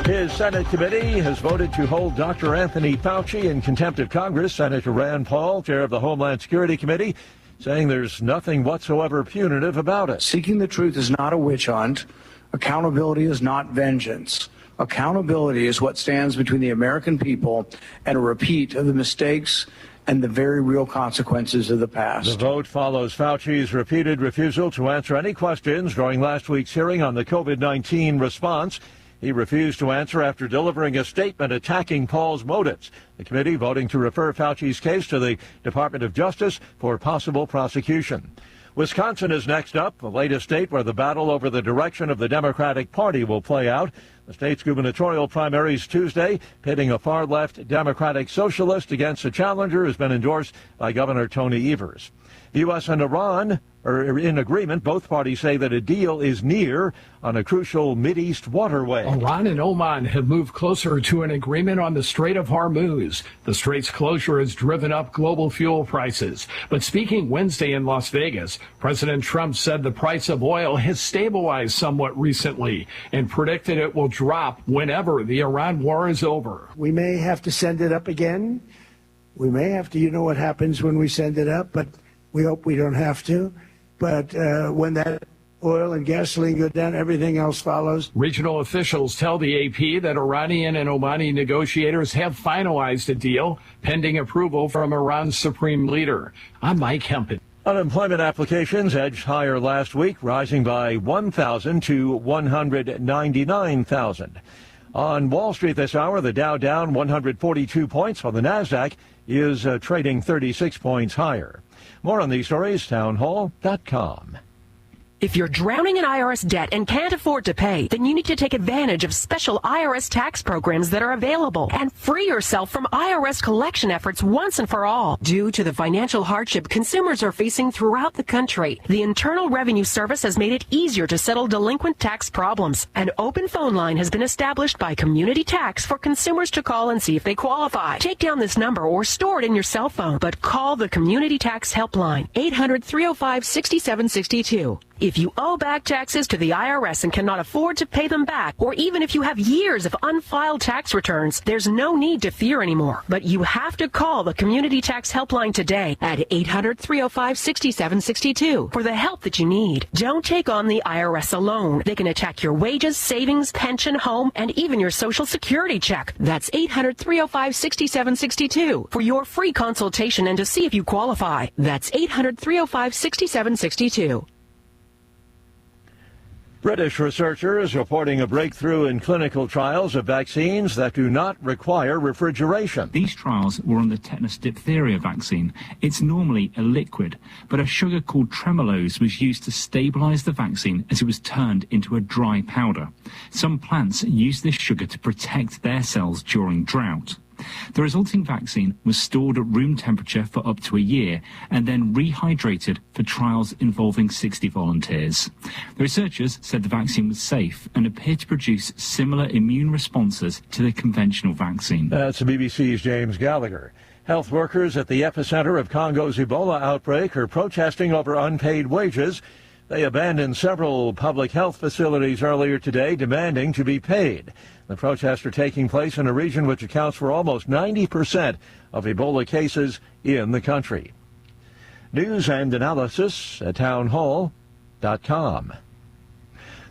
His Senate committee has voted to hold Dr. Anthony Fauci in contempt of Congress. Senator Rand Paul, chair of the Homeland Security Committee, saying there's nothing whatsoever punitive about it.
Seeking the truth is not a witch hunt. Accountability is not vengeance. Accountability is what stands between the American people and a repeat of the mistakes and the very real consequences of the past.
The vote follows Fauci's repeated refusal to answer any questions during last week's hearing on the COVID-19 response. He refused to answer after delivering a statement attacking Paul's motives. The committee voting to refer Fauci's case to the Department of Justice for possible prosecution. Wisconsin is next up, the latest state where the battle over the direction of the Democratic Party will play out. The state's gubernatorial primaries Tuesday, pitting a far-left Democratic socialist against a challenger, has been endorsed by Governor Tony Evers. The U.S. and Iran are in agreement. Both parties say that a deal is near on a crucial Mideast waterway.
Iran and Oman have moved closer to an agreement on the Strait of Hormuz. The strait's closure has driven up global fuel prices. But speaking Wednesday in Las Vegas, President Trump said the price of oil has stabilized somewhat recently and predicted it will drop whenever the Iran war is over.
We may have to send it up again. We may have to, you know what happens when we send it up, but we hope we don't have to. But when that oil and gasoline go down, everything else follows.
Regional officials tell the AP that Iranian and Omani negotiators have finalized a deal pending approval from Iran's supreme leader. I'm Mike Hempel.
Unemployment applications edged higher last week, rising by 1,000 to 199,000. On Wall Street this hour, the Dow down 142 points, while the NASDAQ is trading 36 points higher. More on these stories, townhall.com.
If you're drowning in IRS debt and can't afford to pay, then you need to take advantage of special IRS tax programs that are available and free yourself from IRS collection efforts once and for all. Due to the financial hardship consumers are facing throughout the country, the Internal Revenue Service has made it easier to settle delinquent tax problems. An open phone line has been established by Community Tax for consumers to call and see if they qualify. Take down this number or store it in your cell phone, but call the Community Tax Helpline, 800-305-6762. If you owe back taxes to the IRS and cannot afford to pay them back, or even if you have years of unfiled tax returns, there's no need to fear anymore. But you have to call the Community Tax Helpline today at 800-305-6762 for the help that you need. Don't take on the IRS alone. They can attack your wages, savings, pension, home, and even your Social Security check. That's 800-305-6762 for your free consultation and to see if you qualify. That's 800-305-6762.
British researchers reporting a breakthrough in clinical trials of vaccines that do not require refrigeration.
These trials were on the tetanus diphtheria vaccine. It's normally a liquid, but a sugar called tremulose was used to stabilize the vaccine as it was turned into a dry powder. Some plants use this sugar to protect their cells during drought. The resulting vaccine was stored at room temperature for up to a year and then rehydrated for trials involving 60 volunteers. The researchers said the vaccine was safe and appeared to produce similar immune responses to the conventional vaccine.
That's the BBC's James Gallagher. Health workers at the epicenter of Congo's Ebola outbreak are protesting over unpaid wages. They abandoned several public health facilities earlier today, demanding to be paid. The protests are taking place in a region which accounts for almost 90% of Ebola cases in the country. News and analysis at townhall.com.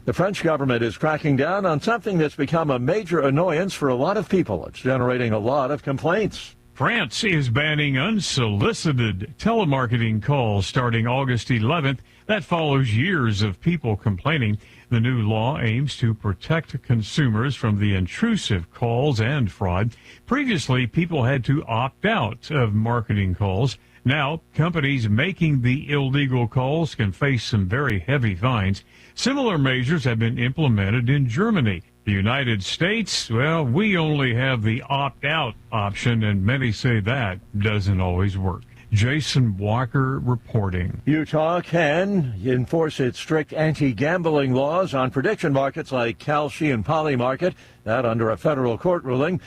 The French government is cracking down on something that's become a major annoyance for a lot of people. It's generating a lot of complaints.
France is banning unsolicited telemarketing calls starting August 11th. That follows years of people complaining. The new law aims to protect consumers from the intrusive calls and fraud. Previously, people had to opt out of marketing calls. Now, companies making the illegal calls can face some very heavy fines. Similar measures have been implemented in Germany. The United States, well, we only have the opt-out option, and many say that doesn't always work. Jason Walker reporting.
Utah can enforce its strict anti-gambling laws on prediction markets like Kalshi and Poly Market, that under a federal court ruling.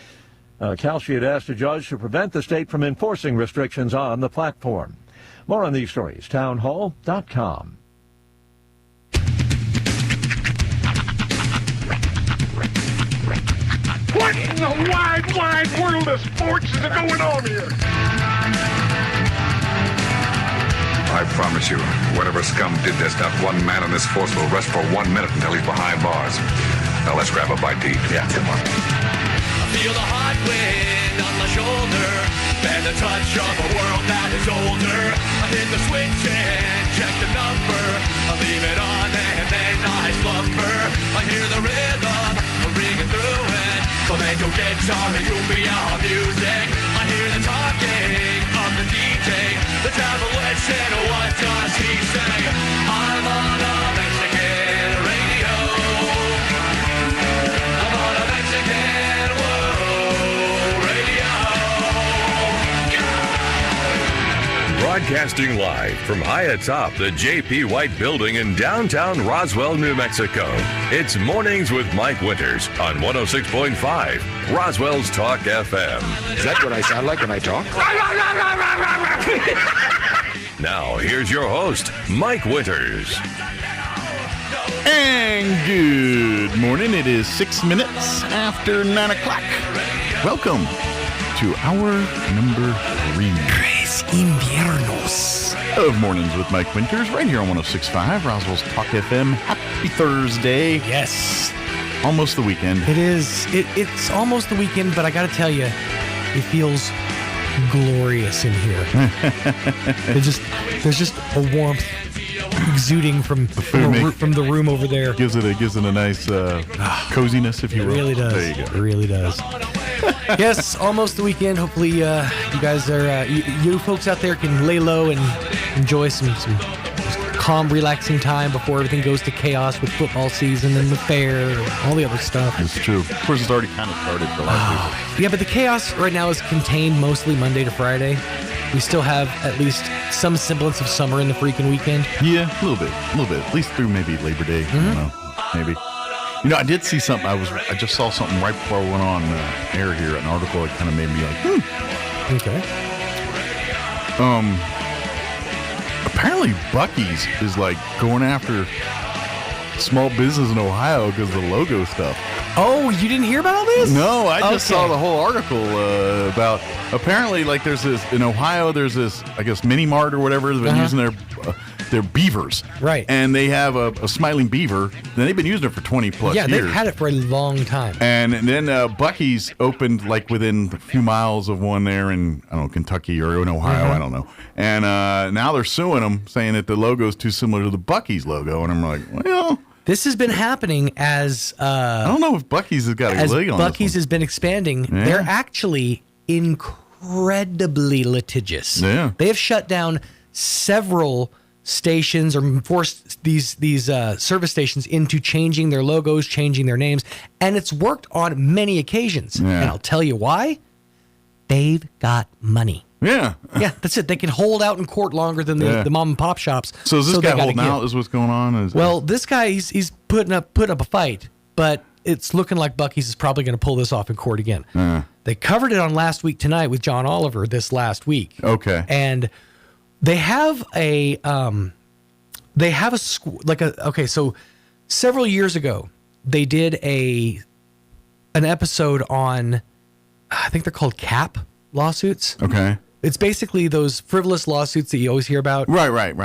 Kalshi had asked a judge to prevent the state from enforcing restrictions on the platform. More on these stories, townhall.com.
What in the wide, wide world of sports is going on here?
I promise you, whatever scum did this, not one man in this force will rest for 1 minute until he's behind bars. Now let's grab a bite to eat. Yeah, come on.
I feel the hot wind on my shoulder and the touch of a world that is older. I hit the switch and check the number. I leave it on and then I slumber. I hear the rhythm ringing through it. Flamenco guitar and cumbia music. I hear the talking of the DJ. The travel west and what does he say? I'm on a Mexican radio. I'm on a Mexican world radio.
Broadcasting live from high atop the J.P. White Building in downtown Roswell, New Mexico. It's Mornings with Mike Winters on 106.5 Roswell's Talk FM.
Is that what I sound like when I talk?
Now, here's your host, Mike Winters.
And good morning. It is 6 minutes after 9 o'clock. Welcome to hour number 3.
Tres inviernos
of Mornings with Mike Winters, right here on 106.5 Roswell's Talk FM. Happy Thursday.
Yes.
Almost the weekend.
It is. It's almost the weekend, but I got to tell you, it feels glorious in here. There's just a warmth exuding from the room over there.
Gives it a nice coziness, if you will.
It really does.
There you go.
It really does. Yes, almost the weekend. Hopefully, you guys are, you folks out there can lay low and enjoy some calm, relaxing time before everything goes to chaos with football season and the fair and all the other stuff.
It's true. Of course, it's already kind of started for a lot of people.
Yeah, but the chaos right now is contained mostly Monday to Friday. We still have at least some semblance of summer in the freaking weekend.
Yeah, a little bit. At least through maybe Labor Day.
Mm-hmm.
I don't know. Maybe. You know, I did see something. I just saw something right before I went on air here. An article that kind of made me like,
Okay.
Apparently Buc-ee's is like going after small business in Ohio because of the logo stuff.
Oh, you didn't hear about all this?
No, I just saw the whole article about apparently like there's this in Ohio. There's this I guess mini mart or whatever. They've been using their beavers,
right?
And they have a smiling beaver. And they've been using it for 20 plus years.
Yeah, they've had it for a long time.
And then Buc-ee's opened like within a few miles of one there in I don't know Kentucky or in Ohio. I don't know. And now they're suing them, saying that the logo is too similar to the Buc-ee's logo. And I'm like, well.
This has been happening as
I don't know if Buc-ee's has got a leg on
Buc-ee's has been expanding.
Yeah.
They're actually incredibly litigious.
Yeah.
They have shut down several stations or forced these service stations into changing their logos, changing their names, and it's worked on many occasions.
Yeah.
And I'll tell you why. They've got money.
Yeah.
Yeah, that's it. They can hold out in court longer than the mom and pop shops.
So is this guy holding out? Is what's going on?
Well, this guy he's putting up a fight, but it's looking like Buc-ee's is probably going to pull this off in court again. They covered it on Last Week Tonight with John Oliver this last week.
Okay.
And they have a They have so several years ago, they did an episode on, I think they're called CAP lawsuits.
Okay.
It's basically those frivolous lawsuits that you always hear about.
Right.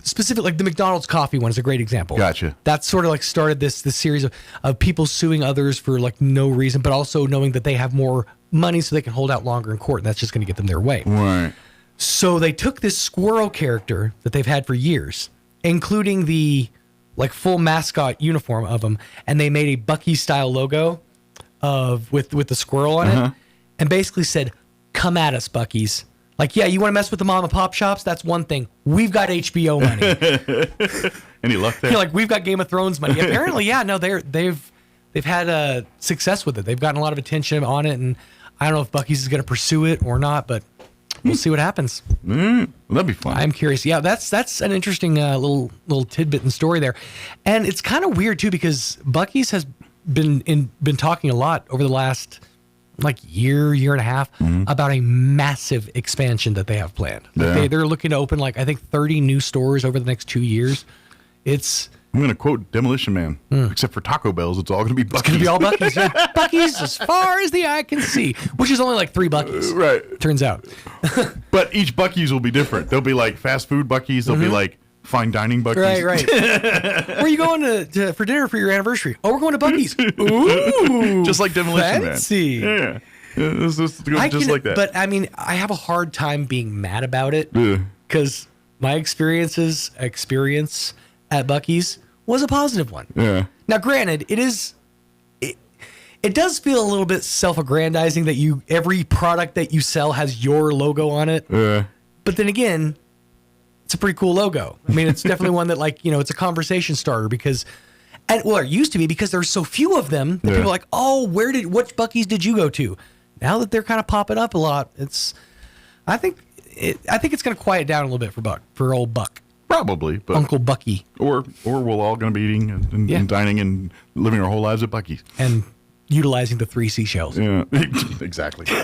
Specific, like the McDonald's coffee one is a great example.
Gotcha.
That sort of like started this series of people suing others for like no reason, but also knowing that they have more money so they can hold out longer in court, and that's just going to get them their way.
Right.
So they took this squirrel character that they've had for years, including the like full mascot uniform of them, and they made a Bucky style logo with the squirrel on it, and basically said, "Come at us, Bucky's." Like, yeah, you want to mess with the mom and pop shops? That's one thing. We've got HBO money.
Any luck there?
You're like, we've got Game of Thrones money. Apparently, yeah, no, they've had success with it. They've gotten a lot of attention on it, and I don't know if Bucky's is going to pursue it or not, but we'll see what happens.
That'd be fun.
I'm curious. Yeah, that's an interesting little tidbit and story there, and it's kind of weird too because Bucky's has been talking a lot over the last like year and a half about a massive expansion that they have planned. Like they're looking to open like I think 30 new stores over the next 2 years.
I'm going to quote Demolition Man. Except for Taco Bell's, it's all going to be Bucky's.
It's going to be all Bucky's. Yeah. Bucky's as far as the eye can see, which is only like 3 Bucky's.
Right.
Turns out.
But each Bucky's will be different. There'll be like fast food Bucky's. There'll be like fine dining Bucky's.
Right. Where are you going to for dinner for your anniversary? Oh, we're going to Bucky's. Ooh.
Just like Demolition
fancy.
Man. Yeah. It's just like that.
But I mean, I have a hard time being mad about it because my experience at Bucky's was a positive one.
Yeah.
Now, granted, it does feel a little bit self-aggrandizing that every product that you sell has your logo on it.
Yeah.
But then again, it's a pretty cool logo. I mean, it's definitely one that it's a conversation starter because, it used to be because there's so few of them that people are like, oh, which Bucky's did you go to? Now that they're kind of popping up a lot, I think it's going to quiet down a little bit for old Buck.
Probably, but
Uncle Bucky.
Or we're all going to be eating and dining and living our whole lives at Bucky's.
And utilizing the 3 seashells.
Yeah, exactly. All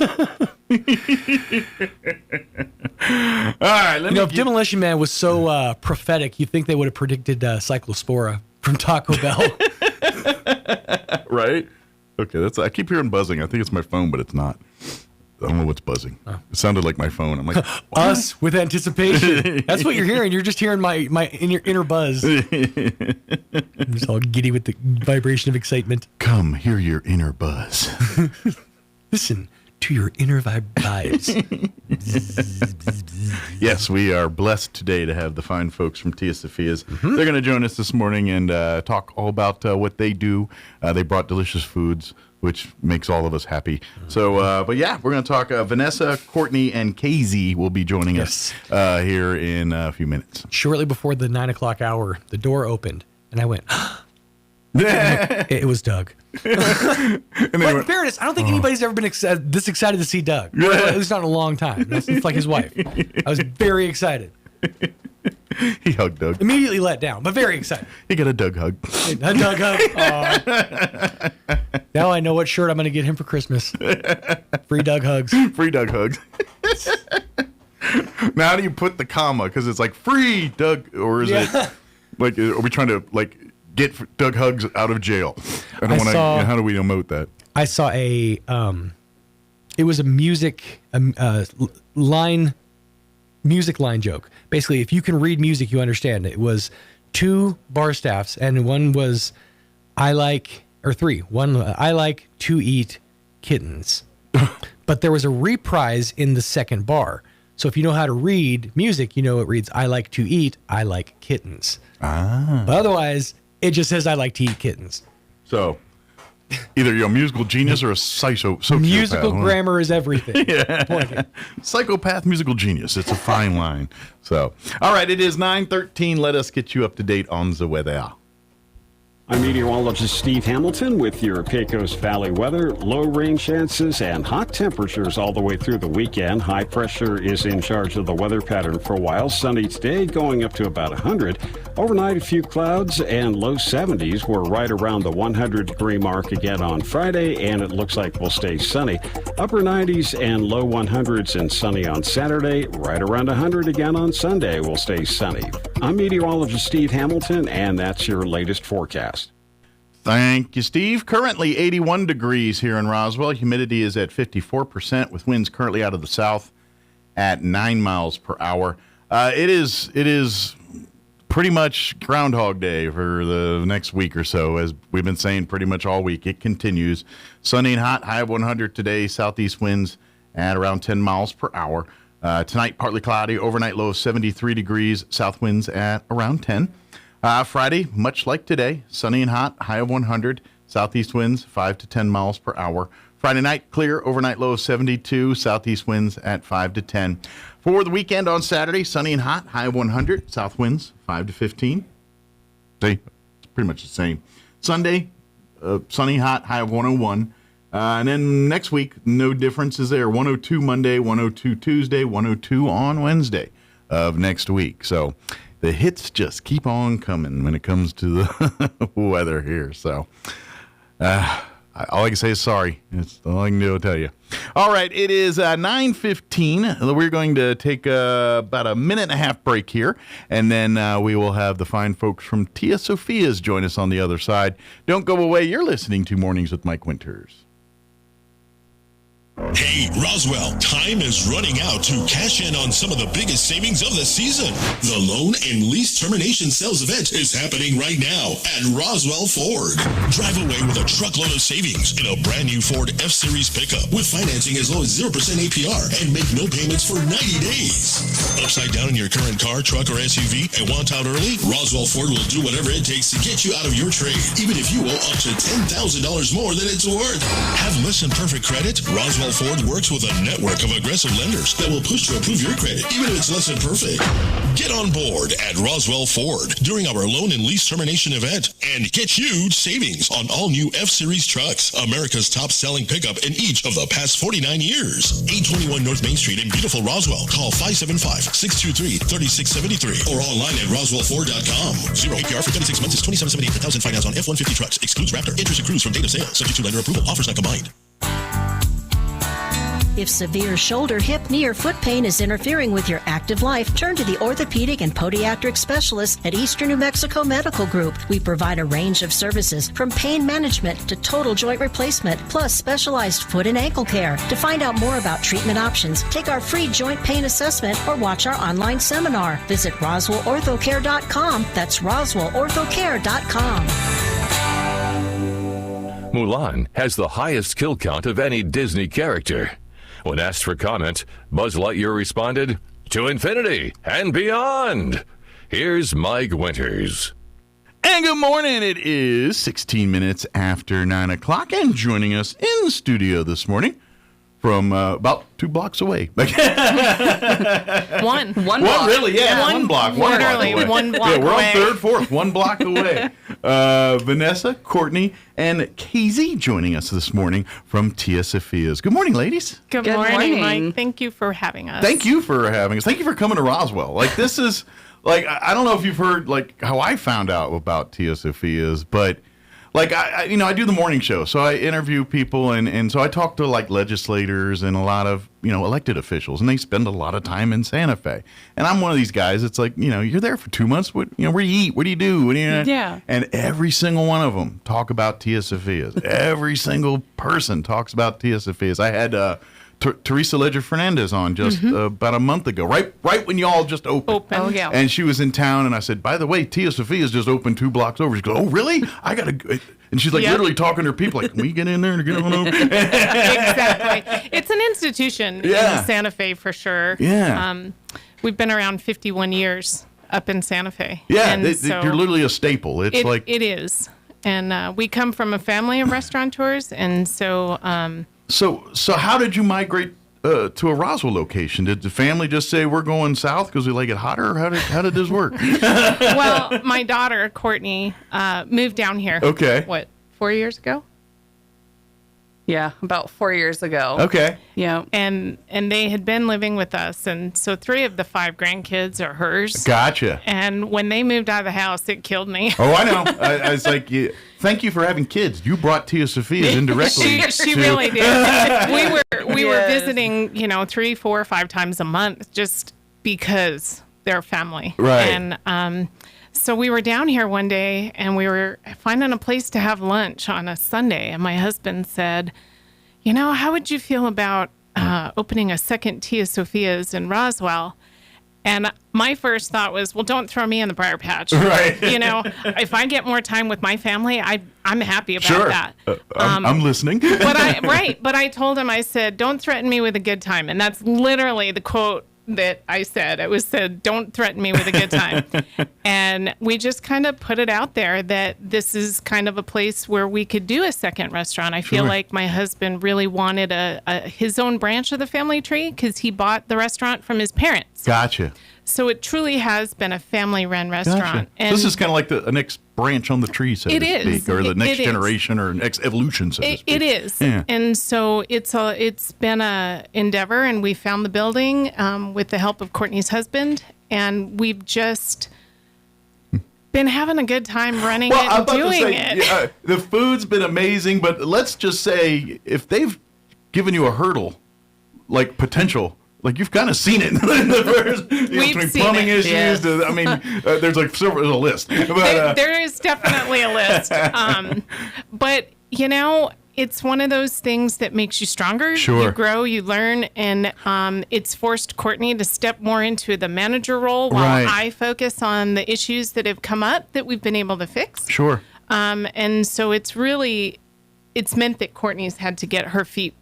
right,
if Demolition Man was so prophetic, you'd think they would have predicted Cyclospora from Taco Bell.
Right? Okay, I keep hearing buzzing. I think it's my phone, but it's not. I don't know what's buzzing. Oh. It sounded like my phone. I'm like,
us with anticipation. That's what you're hearing. You're just hearing my inner buzz. I'm just all giddy with the vibration of excitement.
Come, hear your inner buzz.
Listen to your inner vibes.
Yes, we are blessed today to have the fine folks from Tia Sophia's. They're going to join us this morning and talk all about what they do. They brought delicious foods, which makes all of us happy. So, but yeah, we're going to talk. Vanessa, Courtney, and Casey will be joining us here in a few minutes.
Shortly before the 9 o'clock hour, the door opened, and I went, it was Doug. But in fairness, I don't think anybody's ever been this excited to see Doug. At least not in a long time. It's like his wife. I was very excited.
He hugged Doug.
Immediately let down, but very excited.
He got a Doug hug.
A Doug hug. Aww. Now I know what shirt I'm going to get him for Christmas. Free Doug hugs.
Free Doug hugs. Now, how do you put the comma? Because it's like free Doug, or is it like? Are we trying to like get Doug hugs out of jail? I don't want to. How do we emote that?
I saw it was a music line joke. Basically, if you can read music, you understand. It was 2 bar staffs, and one was I like to eat kittens. But there was a reprise in the second bar. So if you know how to read music, it reads I like to eat, I like kittens. But otherwise, it just says I like to eat kittens.
So either you're a musical genius or a sociopath.
Musical grammar is everything.
Psychopath, musical genius. It's a fine line. So, all right, it is 9:13. Let us get you up to date on the weather.
I'm meteorologist Steve Hamilton with your Pecos Valley weather. Low rain chances and hot temperatures all the way through the weekend. High pressure is in charge of the weather pattern for a while. Sunny today, going up to about 100. Overnight, a few clouds and low 70s. We're right around the 100-degree mark again on Friday, and it looks like we'll stay sunny. Upper 90s and low 100s and sunny on Saturday. Right around 100 again on Sunday. We'll stay sunny. I'm meteorologist Steve Hamilton, and that's your latest forecast.
Thank you, Steve. Currently 81 degrees here in Roswell. Humidity is at 54%, with winds currently out of the south at 9 miles per hour. It is pretty much Groundhog Day for the next week or so, as we've been saying pretty much all week. It continues. Sunny and hot, high of 100 today. Southeast winds at around 10 miles per hour. Tonight, partly cloudy. Overnight low of 73 degrees. South winds at around 10. Friday, much like today, sunny and hot, high of 100. Southeast winds 5 to 10 miles per hour. Friday night, clear. Overnight low of 72. Southeast winds at 5 to 10. For the weekend on Saturday, sunny and hot, high of 100. South winds 5 to 15. See, it's pretty much the same. Sunday, sunny, hot, high of 101. And then next week, no differences there. 102 Monday, 102 Tuesday, 102 on Wednesday of next week. So the hits just keep on coming when it comes to the weather here. So all I can say is sorry. That's all I can do to tell you. All right, it is 9:15. We're going to take about a minute and a half break here, and then we will have the fine folks from Tia Sophia's join us on the other side. Don't go away. You're listening to Mornings with Mike Winters.
Hey, Roswell, time is running out to cash in on some of the biggest savings of the season. The loan and lease termination sales event is happening right now at Roswell Ford. Drive away with a truckload of savings in a brand new Ford F-Series pickup with financing as low as 0% APR and make no payments for 90 days. Upside down in your current car, truck, or SUV and want out early? Roswell Ford will do whatever it takes to get you out of your trade, even if you owe up to $10,000 more than it's worth. Have less than perfect credit? Roswell Ford works with a network of aggressive lenders that will push to approve your credit, even if it's less than perfect. Get on board at Roswell Ford during our loan and lease termination event and get huge savings on all new F-Series trucks, America's top selling pickup in each of the past 49 years. 821 North Main Street in beautiful Roswell. Call 575-623-3673 or online at roswellford.com. 0 APR for 36 months is $27.78 per thousand finance on F-150 trucks. Excludes Raptor. Interest accrues from date of sale. Subject to lender approval. Offers not combined.
If severe shoulder, hip, knee, or foot pain is interfering with your active life, turn to the orthopedic and podiatric specialists at Eastern New Mexico Medical Group. We provide a range of services from pain management to total joint replacement, plus specialized foot and ankle care. To find out more about treatment options, take our free joint pain assessment or watch our online seminar. Visit RoswellOrthoCare.com. That's RoswellOrthoCare.com.
Mulan has the highest kill count of any Disney character. When asked for comment, Buzz Lightyear responded, "To infinity and beyond." Here's Mike Winters.
And good morning. It is 16 minutes after 9 o'clock, and joining us in the studio this morning from about 2 blocks away.
One block.
Really, yeah. One block. One block away.
One block
yeah, we're
away.
on 3rd, 4th, 1 block away. Vanessa, Courtney, and KZ joining us this morning from Tia Sophia's. Good morning, ladies.
Good morning, Mike. Thank you for having us.
Thank you for having us. Thank you for coming to Roswell. Like, this is, like, I don't know if you've heard, like, how I found out about Tia Sophia's, but like, I do the morning show, so I interview people, and so I talk to, like, legislators and a lot of, elected officials, and they spend a lot of time in Santa Fe. And I'm one of these guys, it's like, you're there for 2 months, where do you eat? What do you do?
Yeah.
And every single one of them talk about Tia Sophia's. Every single person talks about Tia Sophia's. I had Teresa Ledger Fernandez on just about a month ago, right when y'all just opened.
Oh, yeah.
And she was in town, and I said, by the way, Tia Sophia's just opened 2 blocks over. She goes, oh, really? I got to. And she's like literally talking to her people, like, can we get in there and get on over?
Exactly. It's an institution in Santa Fe for sure.
Yeah.
We've been around 51 years up in Santa Fe.
Yeah,
and
you're literally a staple. It's like
it is. And we come from a family of restaurateurs, and so.
So how did you migrate to a Roswell location? Did the family just say we're going south because we like it hotter? Or how did this work?
Well, my daughter Courtney moved down here.
Okay.
What, 4 years ago?
Yeah, about 4 years ago.
Okay.
Yeah.
And they had been living with us, and so 3 of the 5 grandkids are hers.
Gotcha.
And when they moved out of the house, it killed me.
Oh, I know. I was like, thank you for having kids. You brought Tia Sophia indirectly.
She really did. We were visiting, 3, 4, 5 times a month just because they're family.
Right.
And so we were down here one day, and we were finding a place to have lunch on a Sunday. And my husband said, how would you feel about opening a second Tia Sophia's in Roswell? And my first thought was, well, don't throw me in the briar patch.
Right.
If I get more time with my family, I'm happy about that.
I'm listening.
But I told him, I said, don't threaten me with a good time. And that's literally the quote that I said. It was said, don't threaten me with a good time. And we just kind of put it out there that this is kind of a place where we could do a second restaurant. I feel like my husband really wanted his own branch of the family tree because he bought the restaurant from his parents.
Gotcha.
So it truly has been a family-run restaurant.
Gotcha.
And
this is kind of like the next branch on the tree, so to speak, or the next generation or next evolution, so to speak.
It is.
Yeah.
And so it's been a endeavor, and we found the building with the help of Courtney's husband, and we've just been having a good time running it and doing it.
Yeah, the food's been amazing, but let's just say if they've given you a hurdle, like potential, like you've kind of seen it in the first, between plumbing issues.
Yes.
There's like there's a list. But,
there is definitely a list. But it's one of those things that makes you stronger.
Sure.
You grow, you learn, and it's forced Courtney to step more into the manager role while I focus on the issues that have come up that we've been able to fix.
Sure.
And so it's meant that Courtney's had to get her feet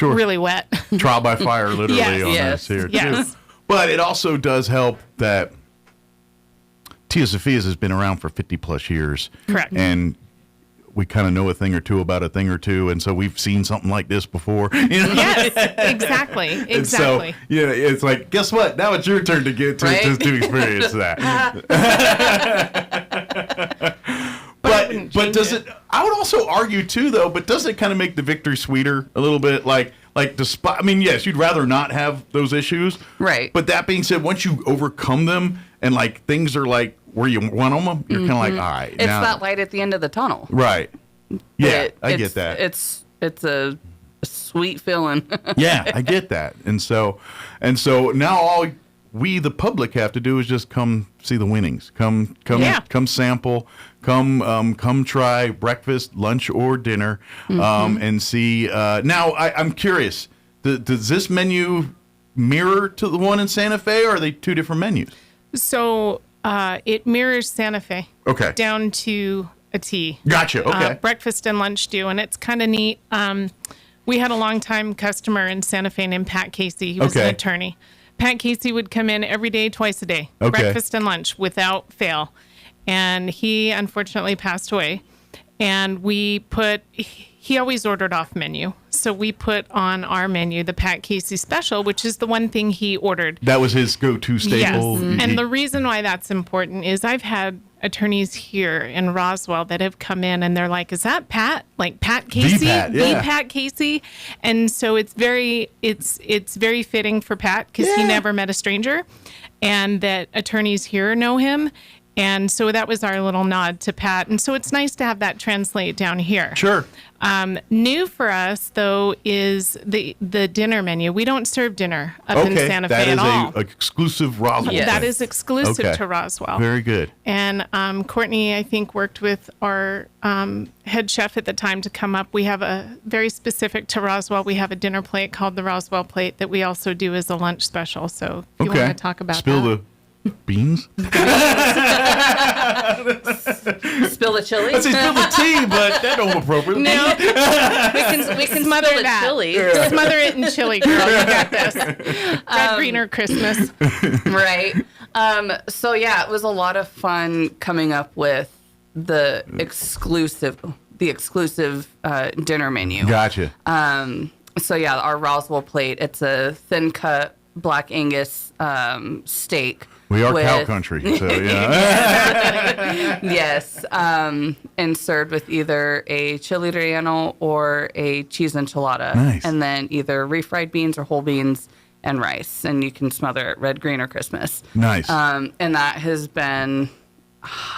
really wet.
Trial by fire, literally, on this here, too. But it also does help that Tia Sophia's has been around for 50-plus years.
Correct.
And we kind of know a thing or two about a thing or two, and so we've seen something like this before.
Yes, exactly.
And so, it's like, guess what? Now it's your turn to get to experience that. But does it? I would also argue too, though. But does it kind of make the victory sweeter a little bit? Like despite, I mean, yes, you'd rather not have those issues,
right?
But that being said, once you overcome them and like things are like where you want them, you're kind of like, all right,
it's that light at the end of the tunnel,
right? Yeah, I get that.
It's a sweet feeling.
Yeah, I get that, and so now all we, the public, have to do is just come see the winnings. Come sample. Come try breakfast, lunch, or dinner, and see. Now, I'm curious. Does this menu mirror to the one in Santa Fe, or are they two different menus?
So it mirrors Santa Fe.
Okay.
Down to a T.
Gotcha. Okay.
Breakfast and lunch do, and it's kind of neat. We had a longtime customer in Santa Fe named Pat Casey. He was an attorney. Pat Casey would come in every day, twice a day, breakfast and lunch without fail. And he unfortunately passed away. And he always ordered off menu. So we put on our menu the Pat Casey special, which is the one thing he ordered.
That was his go-to staple.
Yes. And the reason why that's important is I've had attorneys here in Roswell that have come in and they're like, is that Pat? Like Pat Casey? The Pat Casey? And so it's very fitting for Pat because he never met a stranger, and that attorneys here know him. And so that was our little nod to Pat. And so it's nice to have that translate down here.
Sure.
New for us, though, is the dinner menu. We don't serve dinner up in Santa Fe at all.
That is an exclusive Roswell.
Yes. That is exclusive to Roswell.
Very good.
And Courtney, I think, worked with our head chef at the time to come up. We have a very specific to Roswell. We have a dinner plate called the Roswell plate that we also do as a lunch special. So if you want to talk about
the beans?
Spill the chili?
Let's say spill the tea, but that's not appropriate.
No.
we can smother the chili.
Yeah. Smother it in chili, girl. You got this. Red, green, or Christmas.
Right. So, yeah, it was a lot of fun coming up with the exclusive dinner menu.
Gotcha.
So, yeah, our Roswell plate, it's a thin-cut Black Angus steak.
We are cow country, so yeah.
Yes, and served with either a chili relleno or a cheese enchilada.
Nice.
And then either refried beans or whole beans and rice. And you can smother it red, green, or Christmas.
Nice.
And that has been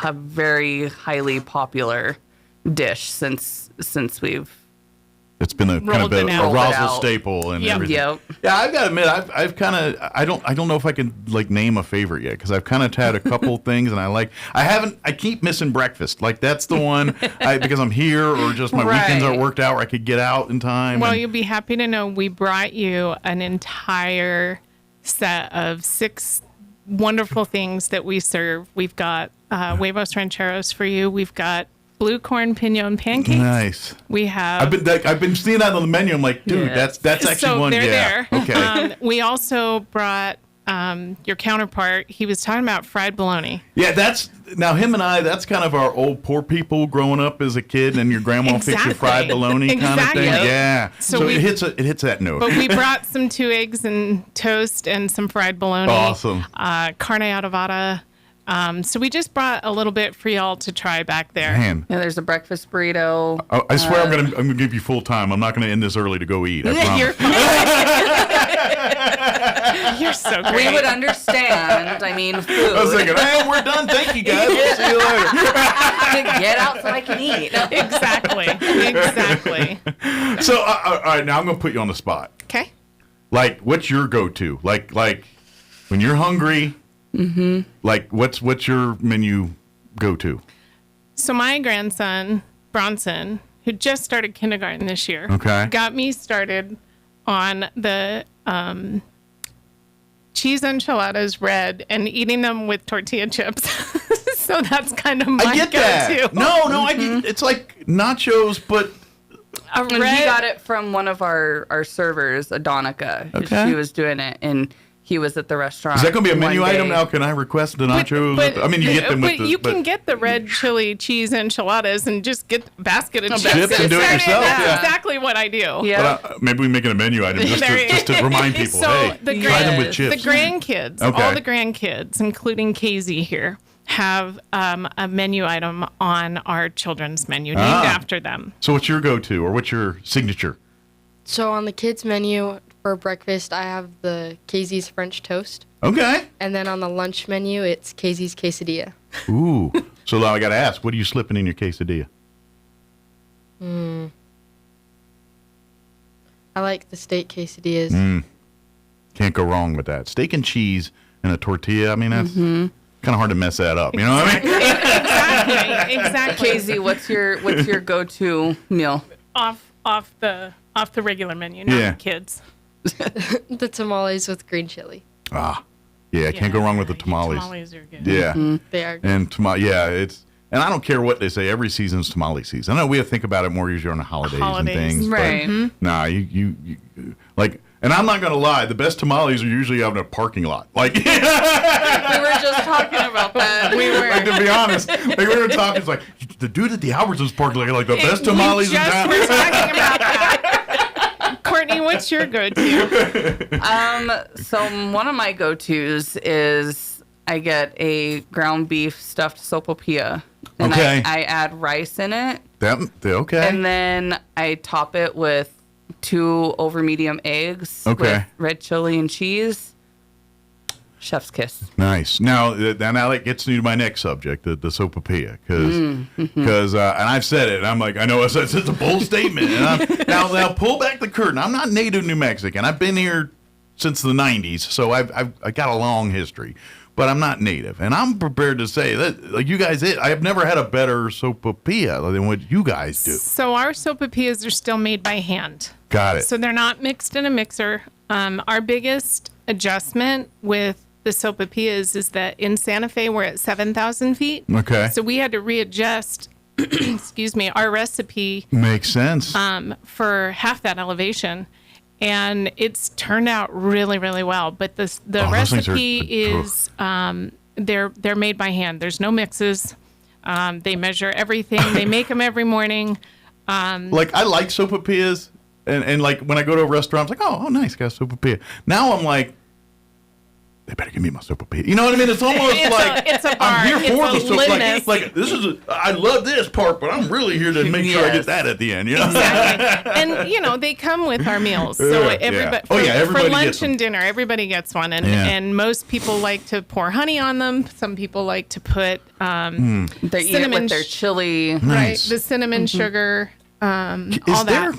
a very highly popular dish since we've
It's been a kind of a Roswell staple and everything.
Yep.
Yeah, I've got to admit, I've kind of I don't know if I can like name a favorite yet because I've kind of had a couple things and I keep missing breakfast. Like that's the one because I'm here or just my weekends aren't worked out where I could get out in time.
Well, you'll be happy to know we brought you an entire set of 6 wonderful things that we serve. We've got huevos rancheros for you. We've got blue corn pinon pancakes.
Nice.
We have.
I've been seeing that on the menu. I'm like, dude, that's actually
so
one.
They're
Yeah.
there.
Okay.
We also brought your counterpart. He was talking about fried bologna.
Yeah, that's now him and I. That's kind of our old poor people growing up as a kid, and your grandma fixed your fried bologna kind of thing. Yeah. So it hits that note.
But we brought some 2 eggs and toast and some fried bologna.
Awesome.
Carne adobada. So we just brought a little bit for y'all to try back there.
Man.
Yeah, there's a breakfast burrito.
I swear I'm gonna give you full time. I'm not gonna end this early to go eat. I promise.
You're fine.
You're so great.
We would understand. I mean, food.
I was thinking, hey, we're done. Thank you, guys. We'll see you later.
Get out so I can eat.
Exactly.
So, all right, now I'm gonna put you on the spot.
Okay.
Like, what's your go-to? Like when you're hungry.
Mm-hmm.
Like, what's your menu go-to?
So my grandson, Bronson, who just started kindergarten this year, got me started on the cheese enchiladas red and eating them with tortilla chips. So that's kind of my
I get
go-to.
that. No, I get it's like nachos, but
And he got it from one of our servers, Adonica.
Okay.
She was doing it, and he was at the restaurant.
Is that going to be a menu
one day.
item now? Can I request the nachos? I mean, you get them with
but you can get the red chili cheese enchiladas and just get a basket of chips
and do it yourself.
That's
Yeah.
exactly what I do.
Yeah. But maybe we make it a menu item just to remind people.
So
hey, try them with
the
chips.
grandkids, all the grandkids, including Casey here, have a menu item on our children's menu named after them.
So what's your go-to or what's your signature?
So on the kids' menu for breakfast, I have the Casey's French toast.
Okay.
And then on the lunch menu, it's Casey's quesadilla.
Ooh. So now I got to ask, what are you slipping in your quesadilla?
I like the steak quesadillas.
Can't go wrong with that. Steak and cheese and a tortilla. I mean, that's kind of hard to mess that up. You know what I mean?
Exactly.
Casey, what's your go-to meal?
Off the regular menu, not the kids.
The tamales with green chili.
Yeah, can't go wrong with the tamales.
Tamales are good.
Yeah.
They are good.
And and I don't care what they say. Every season's tamale season. I know we have to think about it more usually on the holidays and things.
Right.
But nah, you like. And I'm not gonna lie, the best tamales are usually out in a parking lot. Like
we were just talking about that.
We were. Like, to be honest, like, we were talking. It's like the dude at the Albertsons park, like the best tamales in town.
We just were talking about that. Courtney, what's your go-to?
So one of my go-tos is I get a ground beef stuffed sopapilla, and I add rice in it.
Okay.
And then I top it with 2 over medium eggs with red chili and cheese. Chef's kiss.
Nice. Now that gets me to my next subject, the sopapilla, because and I've said it. And I'm like, I know it's a bold statement. And now pull back the curtain. I'm not native New Mexican. I've been here since the '90s, so I've got a long history. But I'm not native, and I'm prepared to say that, like you guys, I have never had a better sopapilla than what you guys do.
So our sopapillas are still made by hand.
Got it.
So they're not mixed in a mixer. Our biggest adjustment with the sopapillas is that in Santa Fe we're at 7,000 feet.
Okay.
So we had to readjust, our recipe.
Makes sense.
For half that elevation. And it's turned out really, really well. But the recipe is they're made by hand. There's no mixes. They measure everything. They make them every morning.
Like I like sopapillas, and like when I go to a restaurant, I'm like, oh nice, got sopapilla. Now I'm like, they better give me my sopapilla. You know what I mean? It's almost
it's a bar.
I'm here for
it's
the soap. Like this is I love this part, but I'm really here to make sure I get that at the end. You know?
Exactly. And they come with our meals, so everybody for lunch and dinner, everybody gets one, and most people like to pour honey on them. Some people like to put
they eat it with their chili,
right? The cinnamon sugar, all that.
Is there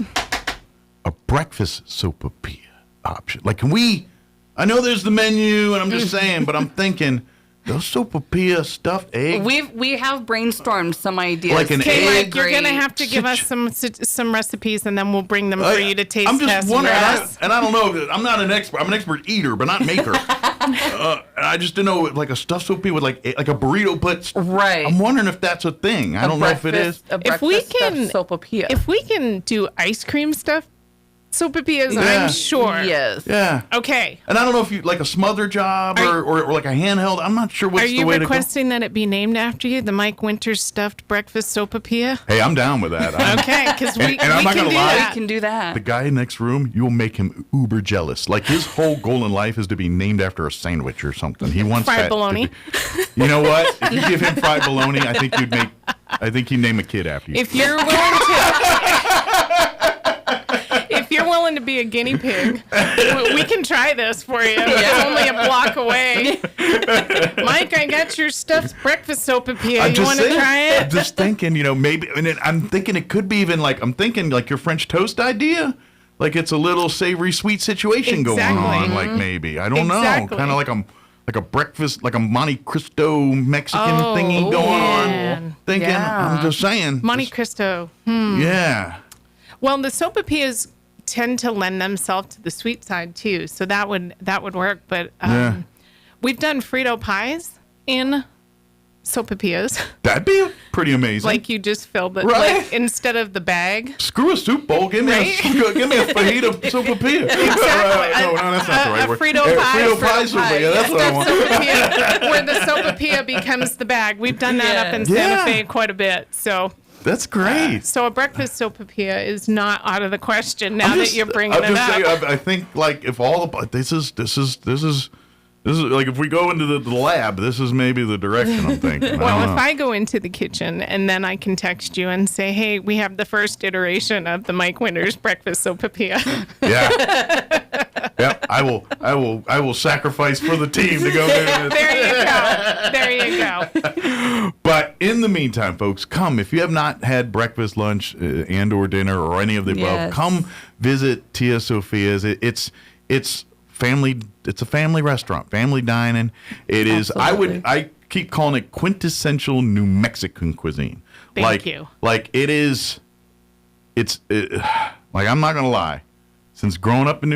a breakfast sopapilla option? Like, can we? I know there's the menu, and I'm just saying, but I'm thinking those sopapilla stuffed eggs.
We have brainstormed some ideas.
Like an egg.
Mike, you're gonna have to give us some recipes, and then we'll bring them for you to taste.
I'm just
test
wondering, and I don't know. I'm not an expert. I'm an expert eater, but not maker. I just didn't know, like a stuffed sopapilla with like a burrito, but
right.
I'm wondering if that's a thing. I don't know if it is.
If we can do ice cream stuff. Sopapillas, I'm sure.
Yes.
Yeah.
Okay.
And I don't know if you like a smother job or like a handheld. I'm not sure what's the way to go.
Are you requesting that it be named after you, the Mike Winters stuffed breakfast sopapilla?
Hey, I'm down with that.
Okay, because we
I'm not
can
gonna
do
lie.
that.
We can do that.
The guy next room, you'll make him uber jealous. Like his whole goal in life is to be named after a sandwich or something. He wants
fried
that
bologna.
You know what? If you give him fried bologna, I think he'd name a kid after you.
If you're willing to. If you're willing to be a guinea pig, we can try this for you. It's only a block away. Mike, I got your stuffed breakfast sopapilla. You want to try it?
I'm just thinking, maybe, and I'm thinking it could be even like, I'm thinking like your French toast idea. Like it's a little savory sweet situation going on. Like maybe, I don't know. Kind of like a breakfast, like a Monte Cristo Mexican thingy going on. Thinking, I'm just saying.
Monte Cristo.
Yeah.
Well, the sopapillas tend to lend themselves to the sweet side too, so that would work. But we've done Frito pies in sopapillas.
That'd be pretty amazing.
Like you just filled it,
right?
Like instead of the bag.
Screw a soup bowl. Give me a fajita sopapilla.
Exactly.
No, that's not the right word.
Frito pie.
Frito pie sopapilla. That's what I want.
Where the sopapilla becomes the bag. We've done that up in Santa Fe quite a bit. So.
That's great.
So a breakfast sopapilla is not out of the question now that you're bringing it up.
Saying, I think like if all the this is like if we go into the lab, this is maybe the direction I'm thinking.
Well, if I go into the kitchen and then I can text you and say, "Hey, we have the first iteration of the Mike Winters breakfast sopapilla."
Yeah. Yeah, I will sacrifice for the team to go there.
There you go.
But in the meantime, folks, come if you have not had breakfast, lunch, and or dinner or any of the above. Come visit Tia Sophia's. It's family. It's a family restaurant, family dining. It is. I keep calling it quintessential New Mexican cuisine.
Thank you.
Like it is. Like I'm not gonna lie. Since growing up in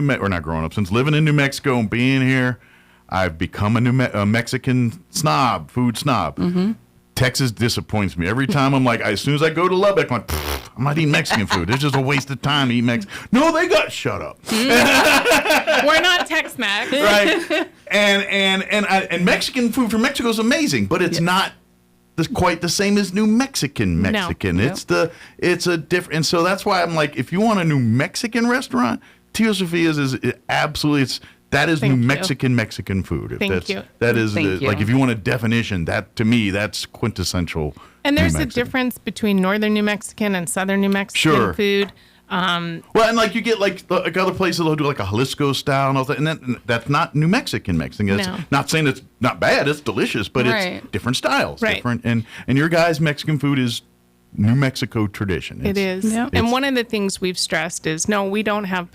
since living in New Mexico and being here, I've become a Mexican snob, food snob. Mm-hmm. Texas disappoints me. Every time I'm like, as soon as I go to Lubbock, I'm like, I'm not eating Mexican food. It's just a waste of time to eat Mexican. No, they got shut up.
We're not Tex-Mex.
Right. And Mexican food from Mexico is amazing, but it's not quite the same as New Mexican.
No.
It's a different, and so that's why I'm like, if you want a New Mexican restaurant, Tio Sophia's is absolutely that is New Mexican food.
Thank you.
That is like if you want a definition, that to me that's quintessential.
And there's a difference between northern New Mexican and southern New Mexican food.
Well, and like you get like other places they'll do like a Jalisco style and all that, and that's not New Mexican. That's not saying it's not bad. It's delicious, but it's different styles, different. And your guys' Mexican food is New Mexico tradition.
It is. And one of the things we've stressed is no, we don't have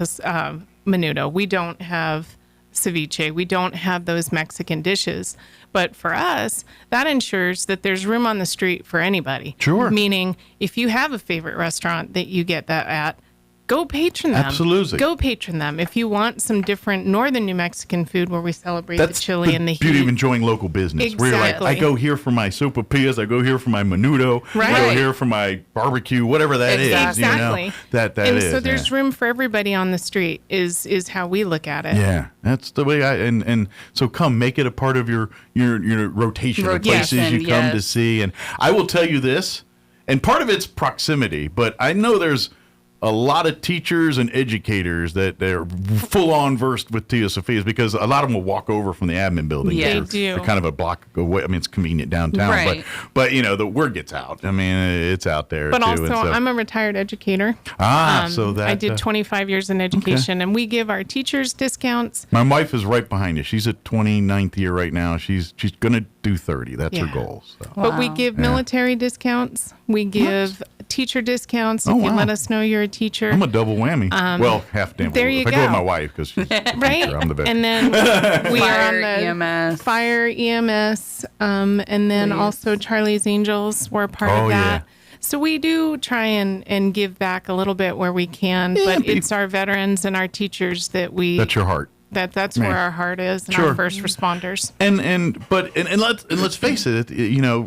menudo. We don't have ceviche. We don't have those Mexican dishes. But for us, that ensures that there's room on the street for anybody.
Sure.
Meaning, if you have a favorite restaurant that you get that at, go patron them.
Absolutely.
Go patron them. If you want some different northern New Mexican food where we celebrate the chili and the heat.
Beauty of enjoying local business.
Exactly.
Where you're like, I go here for my sopapillas, I go here for my menudo, I go here for my barbecue, whatever that is.
Exactly.
That
and
is.
So there's room for everybody on the street is how we look at it.
Yeah. That's the way and so come make it a part of your rotation of places you come to see. And I will tell you this, and part of it's proximity, but I know there's a lot of teachers and educators that they're full on versed with Tia Sophia's, because a lot of them will walk over from the admin building.
Yeah,
they're,
they do.
They're kind of a block away. I mean, it's convenient downtown,
Right.
but the word gets out. I mean, it's out there.
But
too,
also,
and so,
I'm a retired educator.
so that
I did 25 years in education, and we give our teachers discounts.
my wife is right behind you. She's at 29th year right now. She's gonna do 30. That's her goal. So.
But we give military discounts. We give teacher discounts if you let us know you're a teacher.
I'm a double whammy. Well, half damn.
There you
if I go with my wife because she's
right.
I'm the best.
And then we are on the
EMS.
fire EMS, and then also Charlie's Angels. We're part of that. So we do try and give back a little bit where we can, but it's our veterans and our teachers that we.
That's your heart.
That's where our heart is, and our first responders.
And let's face it,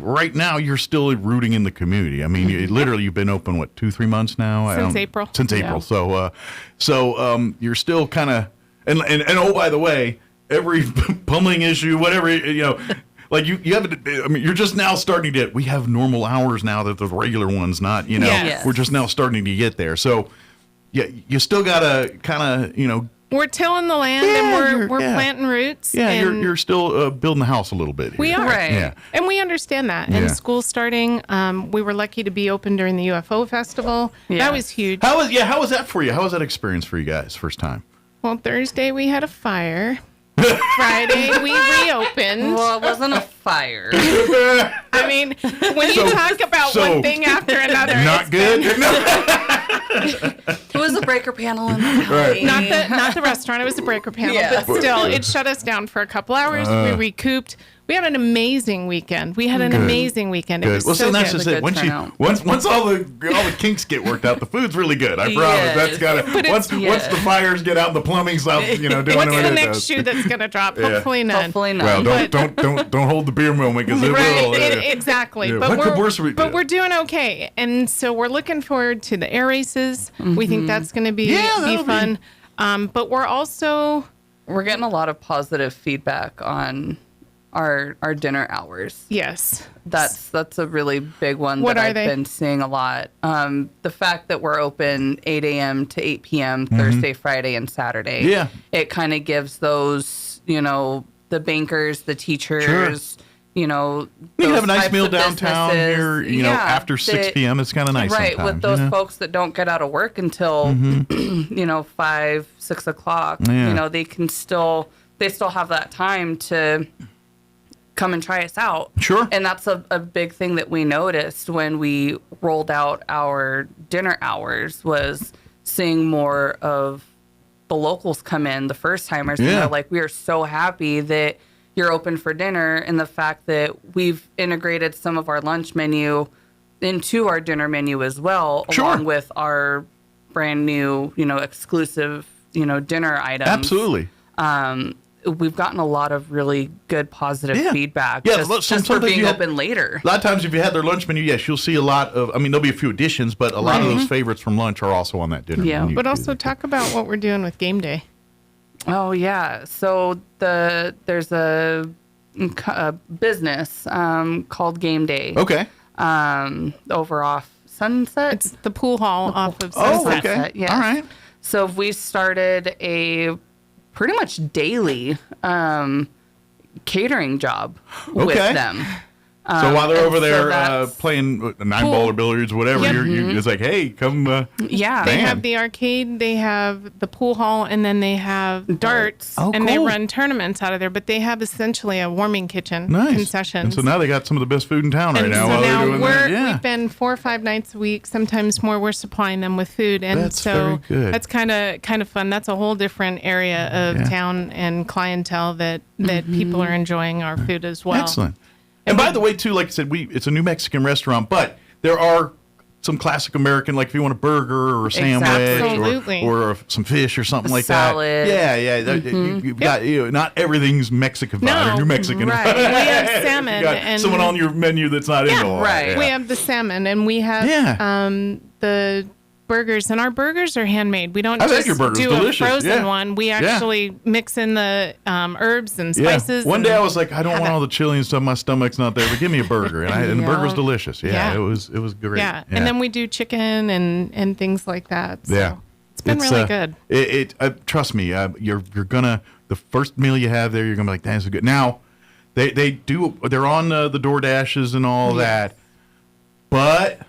right now you're still rooting in the community. I mean, you've been open 2-3 months now
Since April.
Since April. So you're still kind of and oh, by the way, every plumbing issue, whatever, like you have, I mean, you're just now starting to. We have normal hours now that the regular ones not.
Yes.
We're just now starting to get there. So yeah, you still gotta kind of
We're tilling the land and we're planting roots.
Yeah,
and
you're still building the house a little bit here.
we are.
Right.
Yeah.
And we understand that.
Yeah.
And school starting, we were lucky to be open during the UFO festival.
Yeah.
That was huge.
How was that for you? How was that experience for you guys first time?
Well, Thursday we had a fire. Friday we reopened.
Well, it wasn't a fire.
I mean, when you talk about one thing after another,
Not good.
It was a breaker panel in the
Right.
not the restaurant. It was the breaker panel,
Yeah.
but still, it shut us down for a couple hours. We recouped. We had an amazing weekend. We had an amazing weekend. It
Good.
was
Well,
so
see, that's
good.
just it. Once all the kinks get worked out, the food's really good. I promise.
Yes.
That's gotta. Once the fires get out, and the plumbing stuff, doing
What's
what
the
it
next
does.
shoe that's gonna drop?
Yeah.
Hopefully none.
Hopefully not.
Well, don't hold the beer moment because it will.
Exactly.
Yeah.
But,
What worse would we do?
we're doing okay. And so we're looking forward to the air races. We think that's going to be
that'll
fun. But we're
getting a lot of positive feedback on our dinner hours.
Yes.
That's a really big one
What
that
are
I've
they?
been seeing a lot. The fact that we're open 8 a.m. to 8 p.m. Thursday, Friday, and Saturday.
Yeah.
It kind of gives those, the bankers, the teachers,
You can have a nice meal downtown here, after 6 p.m. It's kind of nice
Right,
sometimes,
with those folks that don't get out of work until, 5, 6 o'clock.
Yeah.
They still have that time to come and try us out.
Sure.
And that's a big thing that we noticed when we rolled out our dinner hours was seeing more of the locals come in, the first timers.
Yeah.
And they're like, we are so happy that you're open for dinner, and the fact that we've integrated some of our lunch menu into our dinner menu as well, along with our brand new, exclusive, dinner items.
Absolutely.
We've gotten a lot of really good positive feedback
look,
just for being open later.
A lot of times if you had their lunch menu, yes, you'll see a lot of, there'll be a few additions, but a lot of those favorites from lunch are also on that dinner menu.
But also talk about what we're doing with game day.
Oh, yeah. So there's a business called Game Day.
Okay.
Over off Sunset.
It's the pool hall off of Sunset.
Oh, okay.
Yes.
All right.
So we started a pretty much daily catering job with them.
So while they're over there
that's-
playing 9-ball or billiards, whatever, you're it's like, hey, come.
Yeah.
They have the arcade, they have the pool hall, and then they have darts, and they run tournaments out of there. But they have essentially a warming kitchen, concessions.
And so now they got some of the best food in town right
And
now.
so
while
now
they're doing that. Yeah.
we've been 4 or 5 nights a week, sometimes more. We're supplying them with food, and
That's
so
very good.
that's kind of fun. That's a whole different area of town and clientele that people are enjoying our food as well.
Excellent. And by the way, too, like I said, it's a New Mexican restaurant, but there are some classic American, like if you want a burger or a sandwich or some fish or something like
salad.
that. Yeah. You've got not everything's Mexican-fied or New Mexican.
Right. We have salmon.
You got
and
someone on your menu that's not in Illinois.
right.
Yeah.
We have the salmon, and we have the burgers, and our burgers are handmade. We don't just do
delicious.
a frozen
yeah.
one. We actually mix in the herbs and spices.
One day I was like, I don't want all the chili and stuff. My stomach's not there, but give me a burger. And the burger's delicious. Yeah, it was great.
Yeah. And then we do chicken and things like that. So it's been really good.
Trust me, you're gonna, the first meal you have there, you're gonna be like, that's so good. Now, they're on the DoorDashes and all that, but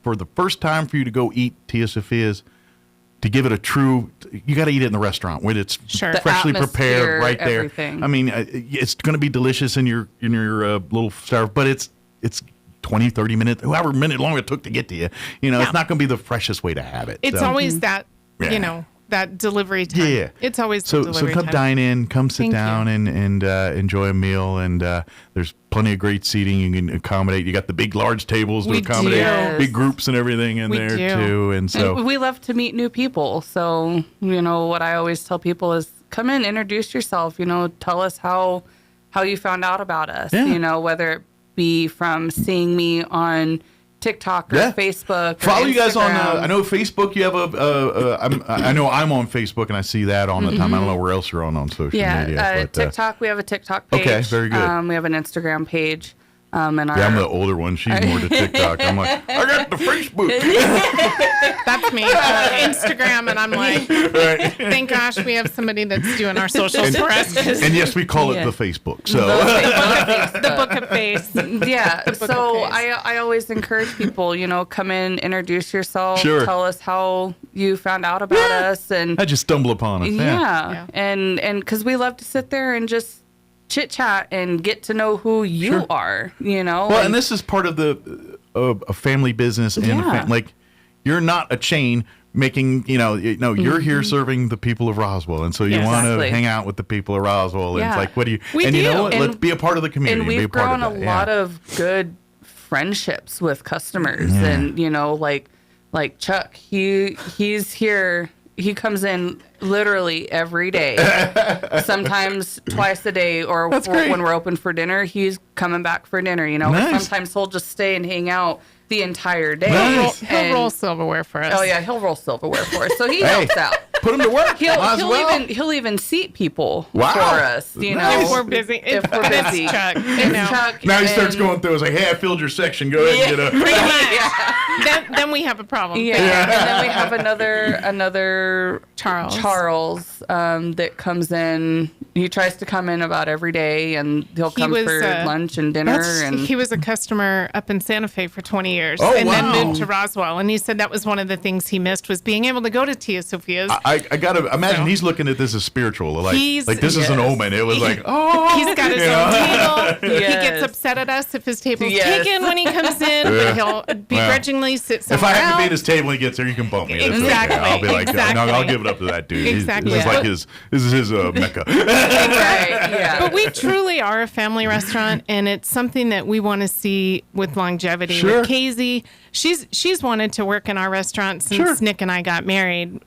for the first time for you to go eat Tia Sophia's, to give it a true, you got to eat it in the restaurant when it's freshly prepared right there.
Everything.
I mean, it's going to be delicious in your little star, but it's 20, 30 minutes, however minute long it took to get to you. It's not going to be the freshest way to have it.
It's always that, that delivery time.
Yeah.
It's always the delivery
come
time.
dine in, come sit down and enjoy a meal. And there's plenty of great seating you can accommodate. You got the big, large tables to accommodate big groups and everything in there too. And so
we love to meet new people. So, what I always tell people is come in, introduce yourself, tell us how you found out about us, whether it be from seeing me on TikTok or Facebook.
Follow you guys on.
Instagram.
I know Facebook. You have I know I'm on Facebook and I see that all the time. I don't know where else you're on social media. But,
TikTok. We have a TikTok page.
Okay, very good.
We have an Instagram page.
I'm the older one. She's more to TikTok. I'm like, I got the Facebook.
That's me. Instagram, and I'm like, thank gosh we have somebody that's doing our socials for us.
And yes, we call it the Facebook. So
the Book of Face.
Yeah. So I always encourage people, come in, introduce yourself, tell us how you found out about us, and
I just stumble upon us.
Yeah. And because we love to sit there and just chit chat and get to know who you are, Well,
and this is part of a family business, and like you're not a chain making, you're here serving the people of Roswell, and so you want to hang out with the people of Roswell. And it's like, what do you? You know what? Let's be a part of the community.
And we've grown a lot of good friendships with customers, and like Chuck, he's here. He comes in literally every day, sometimes twice a day, or when we're open for dinner, he's coming back for dinner, Nice. Sometimes he'll just stay and hang out the entire day.
Nice. He'll roll silverware for us.
Oh, yeah, he'll roll silverware for us. So he helps out.
Put him to work.
He'll even seat people for us,
If we're busy.
If we're busy.
It's Chuck.
Chuck.
Now he starts going through. It's like, hey, I filled your section. Go ahead and get up.
Pretty much. Then we have a problem.
Yeah. And then we have another Charles that comes in. He tries to come in about every day, and he'll come for lunch and dinner.
He was a customer up in Santa Fe for 20 years,
then
moved to Roswell. And he said that was one of the things he missed, was being able to go to Tia Sophia's.
I gotta imagine he's looking at this as spiritual, like this is an omen. It was like, oh,
he's got his own table. He gets upset at us if his table's taken when he comes in, but he'll begrudgingly sit somewhere
else. If I have to be
else.
at his table when he gets there, you can bump me. That's
Exactly.
Okay. I'll be like, no, I'll give it up to that dude.
Exactly.
This is his mecca.
But we truly are a family restaurant, and it's something that we want to see with longevity.
Sure.
With Casey, she's wanted to work in our restaurant since Nick and I got married.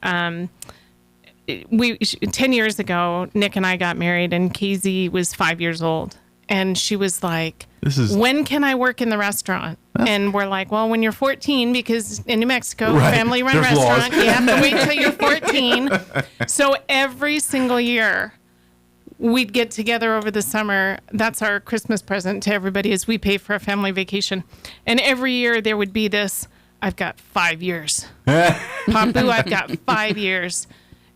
10 years ago, Nick and I got married, and Casey was 5 years old. And she was like, when can I work in the restaurant? And we're like, well, when you're 14, because in New Mexico, family-run restaurant, you have to wait till you're 14. So every single year, we'd get together over the summer. That's our Christmas present to everybody, is we pay for a family vacation. And every year there would be this, I've got 5 years. Papu, I've got 5 years.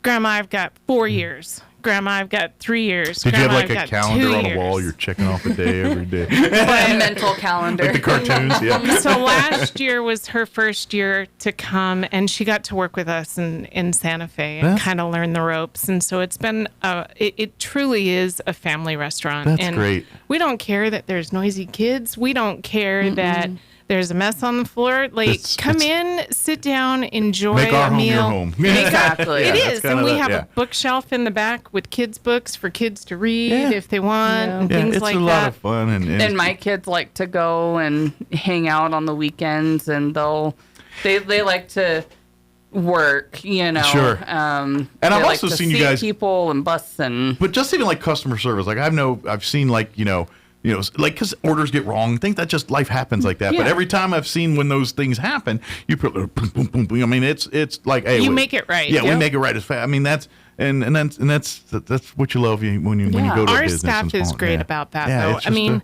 Grandma, I've got 4 years. Grandma, I've got 3 years.
Did
Grandma,
you have like
I've
a
got
calendar
2
on a
years.
wall? You're checking off a day every day.
A mental calendar.
Like the cartoons, yeah.
So last year was her first year to come, and she got to work with us in Santa Fe and kind of learn the ropes. And so it's been, it truly is a family restaurant.
That's great.
We don't care that there's noisy kids. We don't care that there's a mess on the floor. Like, come in, sit down, enjoy
make our
a meal.
Home your home.
Exactly.
It is. And we have a bookshelf in the back with kids' books for kids to read if they want and things like that.
It's a lot of fun.
And my kids like to go and hang out on the weekends, and they like to work,
Sure. And I've also seen you guys
people and bus and.
But just even like customer service, like I've seen like like because orders get wrong. I think that just life happens like that.
Yeah.
But every time I've seen when those things happen, you put boom, boom, boom, boom. I mean, it's like, hey,
you make it right.
Yeah, we make it right as fast. I mean, that's what you love when you go to a
Our
business.
staff is great about that, though.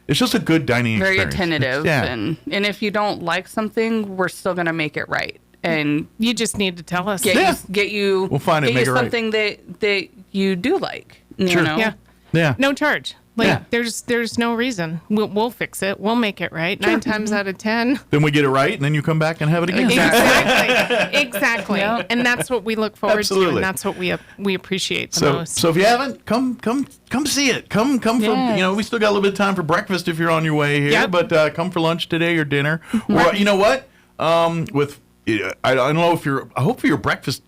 It's just a good dining
very
experience.
attentive,
Yeah.
and if you don't like something, we're still going to make it right. And
you just need to tell us.
Get you.
We'll find it.
Get
Make
you
it right.
something that you do like. You
Sure.
know?
Yeah.
No charge. There's no reason. We'll fix it. We'll make it right. 9 times out of 10.
Then we get it right, and then you come back and have it again.
Exactly. Yep. And that's what we look forward to, and that's what we appreciate the most.
So if you haven't, come see it. Come for, we still got a little bit of time for breakfast if you're on your way here, but come for lunch today or dinner. Or you know what? I don't know if I hope for your breakfast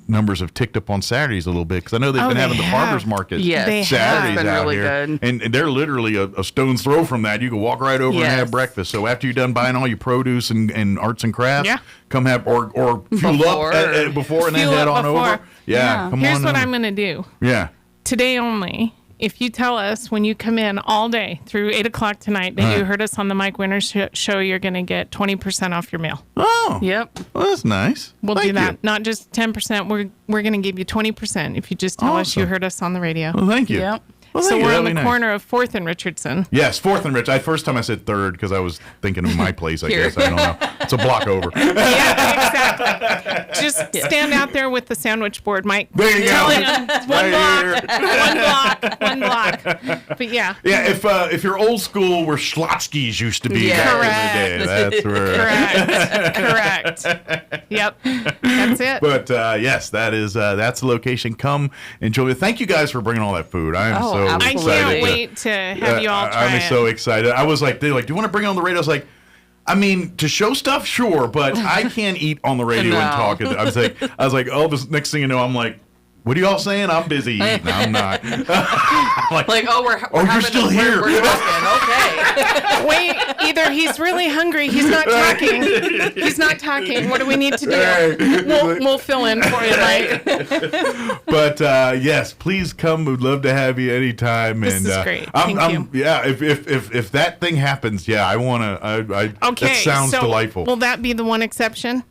numbers have ticked up on Saturdays a little bit because I know they've been having the farmers market Saturdays
been
out
really
here,
good.
and they're literally a stone's throw from that. You can walk right over and have breakfast. So after you're done buying all your produce and arts and crafts, come have or fuel up before and then head on over. Yeah, come on.
Here's what I'm going to do.
Yeah.
Today only. If you tell us when you come in all day through 8 o'clock tonight that you heard us on the Mike Winters show, you're going to get 20% off your meal.
Oh.
Yep.
Well, that's nice.
We'll
Thank
do that.
you.
Not just 10%. We're going to give you 20% if you just tell us you heard us on the radio.
Well, thank you.
Yep.
Well,
So
thank you.
we're on
That'd
the
be
corner of 4th and Richardson.
Yes, 4th and Rich. First time I said 3rd because I was thinking of my place, I guess. I don't know. It's a block over.
Yeah, exactly. Just stand out there with the sandwich board, Mike.
There you
Telling
go.
them one block. But yeah.
Yeah, if you're old school where Schlotzky's used to be back in the day, that's where.
Correct. Yep. That's it.
But yes, that's the location. Come enjoy it. Thank you guys for bringing all that food. I am so excited.
I can't wait to have you all try
I'm
it.
so excited. I was like, they're like, do you want to bring it on the radio? I was like, I mean, to show stuff, sure, but I can't eat on the radio and talk. I was like, oh, this next thing you know, I'm like, what are y'all saying? I'm busy eating. I'm not.
We're
you're still here.
We're talking. Okay.
Wait, either he's really hungry, he's not talking. He's not talking. What do we need to do? We'll fill in for you, Mike.
But yes, please come. We'd love to have you anytime.
This
and
is great. Thank you.
Yeah, if that thing happens, yeah, I want to.
Okay,
that sounds
so
delightful.
Will that be the one exception?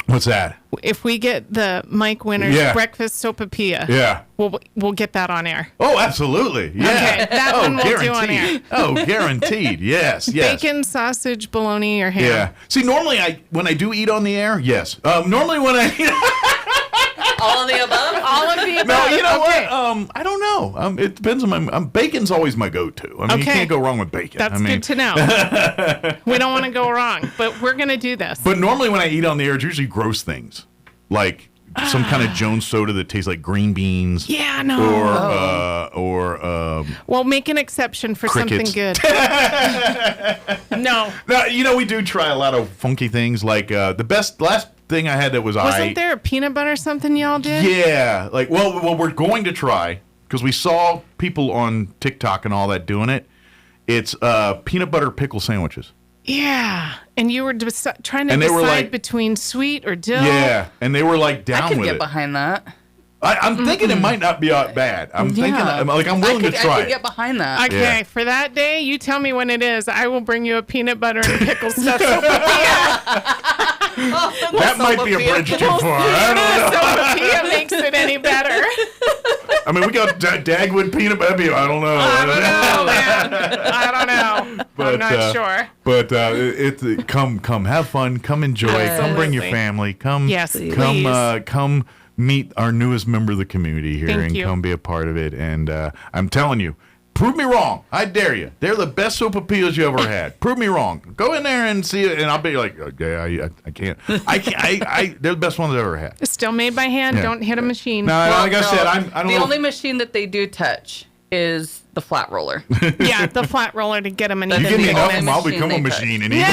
What's that?
If we get the Mike Winters breakfast sopapilla, we'll get that on air.
Oh, absolutely. Yeah.
Okay, that one we'll do on air.
Oh, guaranteed. Yes.
Bacon, sausage, bologna, or ham.
Yeah. See, normally when I do eat on the air, yes. Normally when I
all of the above.
All of the above.
No, you know what? I don't know. It depends on my. Bacon's always my go-to. I mean, you can't go wrong with bacon.
That's good to know. We don't want to go wrong, but we're going to do this.
But normally when I eat on the air, it's usually gross things, like some kind of Jones soda that tastes like green beans.
Yeah, no.
Or
well, make an exception for
crickets.
something good. No.
No, we do try a lot of funky things. Like the last thing I had that
wasn't there a peanut butter something y'all did?
Yeah, like well, we're going to try because we saw people on TikTok and all that doing it. It's peanut butter pickle sandwiches.
Yeah, and you were trying to decide between sweet or dill.
Yeah, and they were like down with it.
I could get behind that.
I'm thinking it might not be bad. I'm thinking I'm willing to try.
I could get behind that.
Okay, for that day, you tell me when it is. I will bring you a peanut butter and pickle stuff.
That might be a bridge too far. I don't know.
Sopapilla makes it any better.
I mean, we got Dagwood peanut butter. I don't know.
I don't know.
But,
I'm not sure.
But come have fun. Come enjoy.
Absolutely.
Come bring your family. Come.
Yes,
come meet our newest member of the community here.
Thank
and
you.
Come be a part of it. And I'm telling you, prove me wrong. I dare you. They're the best sopapillas you ever had. Prove me wrong. Go in there and see it, and I'll be like, okay, I can't. They're the best ones I've ever had.
It's still made by hand.
Yeah.
Don't hit a machine.
No, like I said, I don't know.
The only machine that they do touch is the flat roller.
Yeah, the flat roller to get them. And
you give me enough of them, I'll become a machine and eat.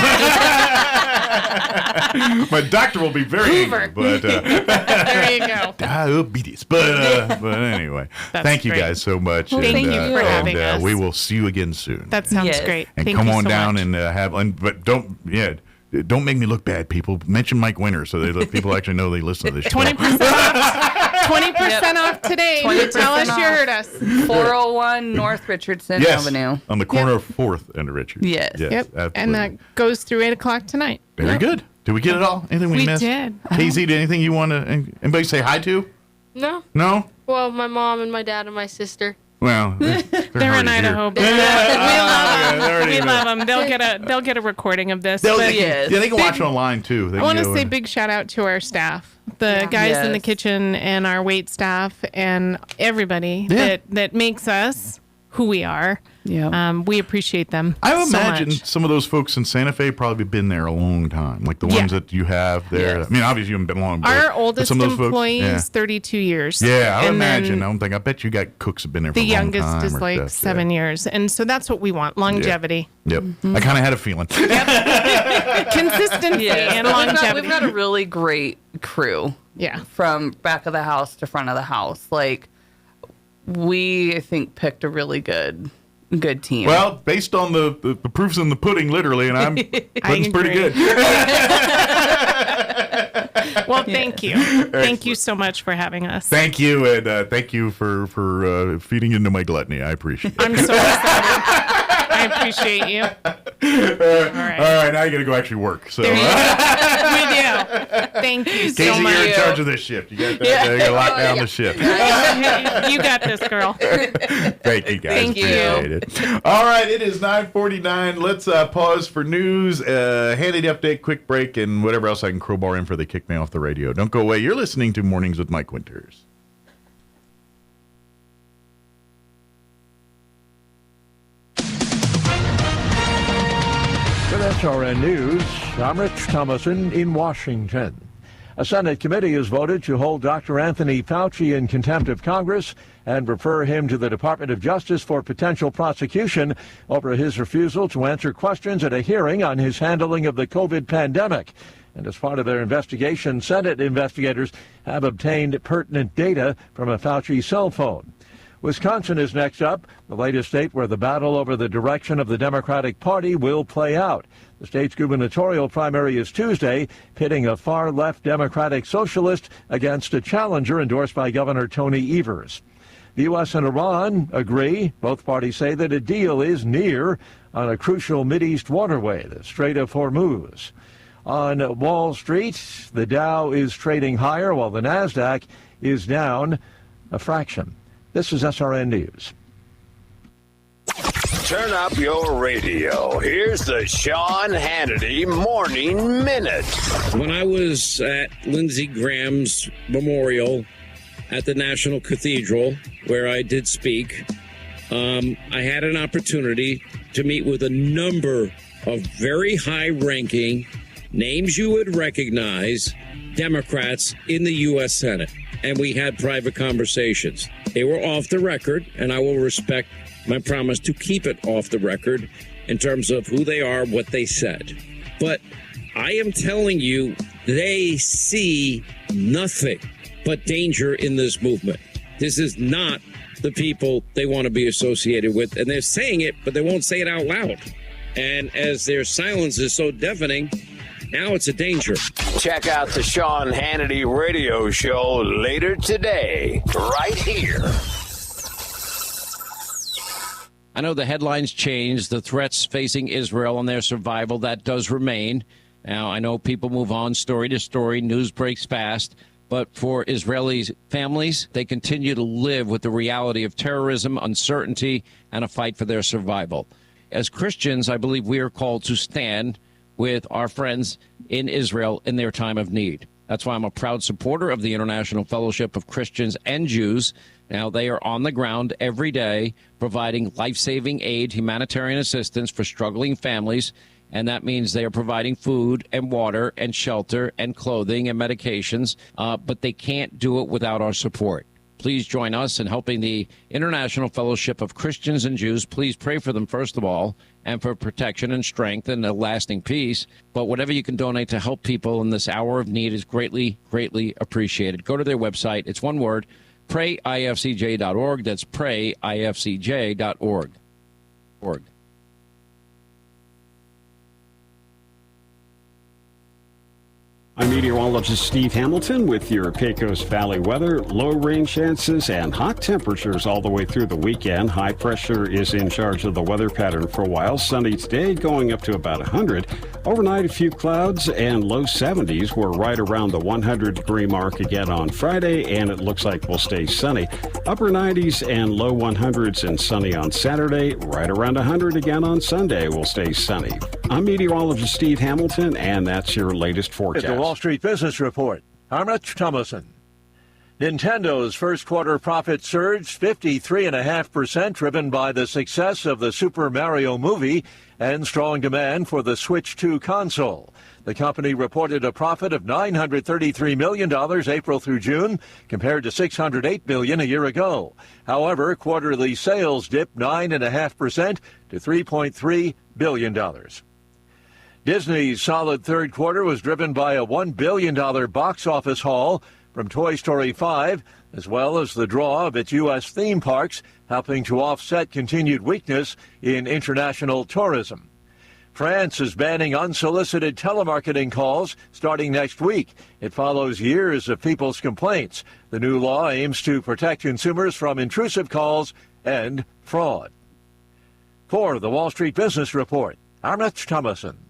My doctor will be very angry, but
there you go.
Diabetes. But anyway, thank you guys so much.
Well, thank you for having us.
We will see you again soon.
That sounds great.
And
thank
come
you
on
so
down
much.
and have. But don't make me look bad, people. Mention Mike Winters so people actually know they listen to this show.
20% off. 20% off today.
20%
Tell us
off.
you heard us.
401 North Richardson
Yes,
Avenue.
on the corner of 4th and Richard.
Yes.
Yep.
Absolutely.
And that goes through 8 o'clock tonight.
Very good. Did we get it all? Anything we missed?
did.
Casey, did anything you want to? Anybody say hi to?
No.
No.
Well, my mom and my dad and my sister.
Well,
They're in Idaho. But we love them. They'll get a recording of this. But
Yeah, they can watch online too. They
I want to
can
say
go-
big shout out to our staff, the guys in the kitchen and our wait staff and everybody that makes us who we are.
Yeah.
We appreciate them.
I
so
imagine
much.
some of those folks in Santa Fe probably been there a long time, like the ones that you have there.
Yes.
I mean, obviously you haven't been long.
Our
but
oldest
some of those
employee
folks,
is 32 years.
Yeah, I would
And then
imagine. I bet you got cooks have been there for
the
a long time.
youngest is
or
like
stuff,
7 years. And so that's what we want, longevity.
Yep. I kind of had a feeling.
Consistency and longevity.
We've got a really great crew.
Yeah.
From back of the house to front of the house. Like, we, I think, picked a really good team.
Well, based on the proofs in the pudding, literally, and I'm pudding's pretty good.
Well, thank you. Thank you so much for having us.
Thank you, and thank you for feeding into my gluttony. I appreciate it.
I'm so excited. I appreciate you.
All right, now you got to go actually work. So
We do. Thank you so
Casey,
much.
you're in charge of this shift. You got that? You got to lock down the shift.
You got this, girl.
Thank you, guys.
Thank you.
Appreciate it. All right, it is 9:49. Let's pause for news, Hannity update, quick break, and whatever else I can crowbar in for they kick me off the radio. Don't go away. You're listening to Mornings with Mike Winters.
With SRN News, I'm Rich Thomason in Washington. A Senate committee has voted to hold Dr. Anthony Fauci in contempt of Congress and refer him to the Department of Justice for potential prosecution over his refusal to answer questions at a hearing on his handling of the COVID pandemic. And as part of their investigation, Senate investigators have obtained pertinent data from a Fauci cell phone. Wisconsin is next up, the latest state where the battle over the direction of the Democratic Party will play out. The state's gubernatorial primary is Tuesday, pitting a far-left Democratic socialist against a challenger endorsed by Governor Tony Evers. The U.S. and Iran agree. Both parties say that a deal is near on a crucial Mideast waterway, the Strait of Hormuz. On Wall Street, the Dow is trading higher while the Nasdaq is down a fraction. This is SRN News.
Turn up your radio. Here's the Sean Hannity Morning Minute.
When I was at Lindsey Graham's memorial at the National Cathedral, where I did speak, I had an opportunity to meet with a number of very high-ranking, names you would recognize, Democrats in the U.S. Senate. And we had private conversations. They were off the record, and I will respect my promise to keep it off the record in terms of who they are, what they said. But I am telling you, they see nothing but danger in this movement. This is not the people they want to be associated with. And they're saying it, but they won't say it out loud. And as their silence is so deafening, now it's a danger.
Check out the Sean Hannity radio show later today, right here.
I know the headlines changed, the threats facing Israel and their survival, that does remain. Now, I know people move on story to story, news breaks fast, but for Israeli families, they continue to live with the reality of terrorism, uncertainty, and a fight for their survival. As Christians, I believe we are called to stand with our friends in Israel in their time of need. That's why I'm a proud supporter of the International Fellowship of Christians and Jews. Now, they are on the ground every day providing life-saving aid, humanitarian assistance for struggling families, and that means they are providing food and water and shelter and clothing and medications, but they can't do it without our support. Please join us in helping the International Fellowship of Christians and Jews. Please pray for them, first of all, and for protection and strength and a lasting peace. But whatever you can donate to help people in this hour of need is greatly, greatly appreciated. Go to their website. It's one word, prayifcj.org. That's prayifcj.org.
I'm meteorologist Steve Hamilton with your Pecos Valley weather. Low rain chances and hot temperatures all the way through the weekend. High pressure is in charge of the weather pattern for a while. Sunny today, going up to about 100. Overnight, a few clouds and low 70s. We're right around the 100-degree mark again on Friday, and it looks like we'll stay sunny. Upper 90s and low 100s and sunny on Saturday. Right around 100 again on Sunday. We'll stay sunny. I'm meteorologist Steve Hamilton, and that's your latest forecast.
At the Wall Street Business Report, I'm Rich Thomason. Nintendo's first quarter profit surged 53.5%, driven by the success of the Super Mario movie and strong demand for the Switch 2 console. The company reported a profit of $933 million April through June, compared to $608 million a year ago. However, quarterly sales dipped 9.5% to $3.3 billion. Disney's solid third quarter was driven by a $1 billion box office haul from Toy Story 5, as well as the draw of its U.S. theme parks, helping to offset continued weakness in international tourism. France is banning unsolicited telemarketing calls starting next week. It follows years of people's complaints. The new law aims to protect consumers from intrusive calls and fraud. For the Wall Street Business Report, I'm Rich Thomason.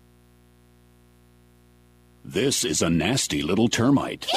This is a nasty little termite.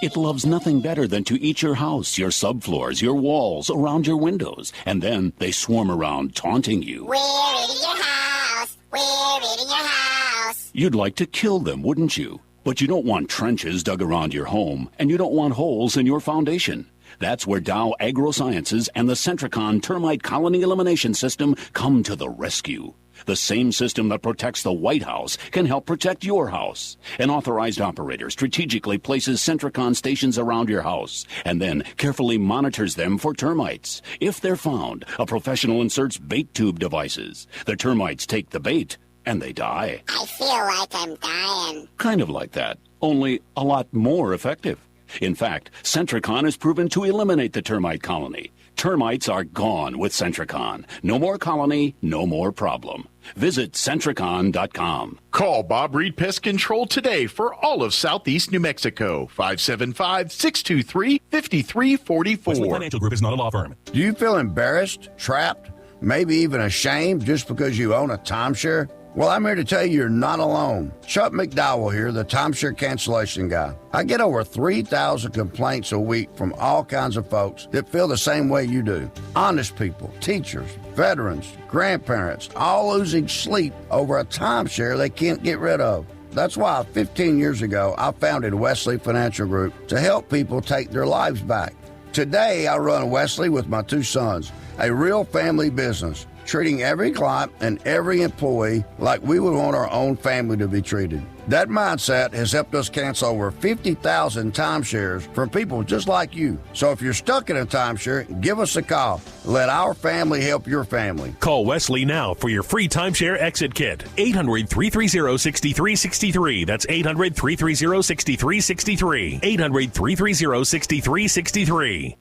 It loves nothing better than to eat your house, your subfloors, your walls, around your windows. And then they swarm around, taunting you.
We're eating your house. We're eating your house.
You'd like to kill them, wouldn't you? But you don't want trenches dug around your home, and you don't want holes in your foundation. That's where Dow AgroSciences and the Centricon Termite Colony Elimination System come to the rescue. The same system that protects the White House can help protect your house. An authorized operator strategically places Centricon stations around your house and then carefully monitors them for termites. If they're found, a professional inserts bait tube devices. The termites take the bait and they die.
I feel like I'm dying.
Kind of like that, only a lot more effective. In fact, Centricon is proven to eliminate the termite colony. Termites are gone with Centricon. No more colony, no more problem. Visit Centricon.com.
Call Bob Reed Pest Control today for all of Southeast New Mexico. 575-623-5344.
Wesley Financial Group is not a law firm.
Do you feel embarrassed, trapped, maybe even ashamed just because you own a timeshare? Well, I'm here to tell you you're not alone. Chuck McDowell here, the timeshare cancellation guy. I get over 3,000 complaints a week from all kinds of folks that feel the same way you do. Honest people, teachers, veterans, grandparents, all losing sleep over a timeshare they can't get rid of. That's why 15 years ago, I founded Wesley Financial Group to help people take their lives back. Today, I run Wesley with my two sons, a real family business, treating every client and every employee like we would want our own family to be treated. That mindset has helped us cancel over 50,000 timeshares from people just like you. So if you're stuck in a timeshare, give us a call. Let our family help your family.
Call Wesley now for your free timeshare exit kit. 800-330-6363. That's 800-330-6363. 800-330-6363.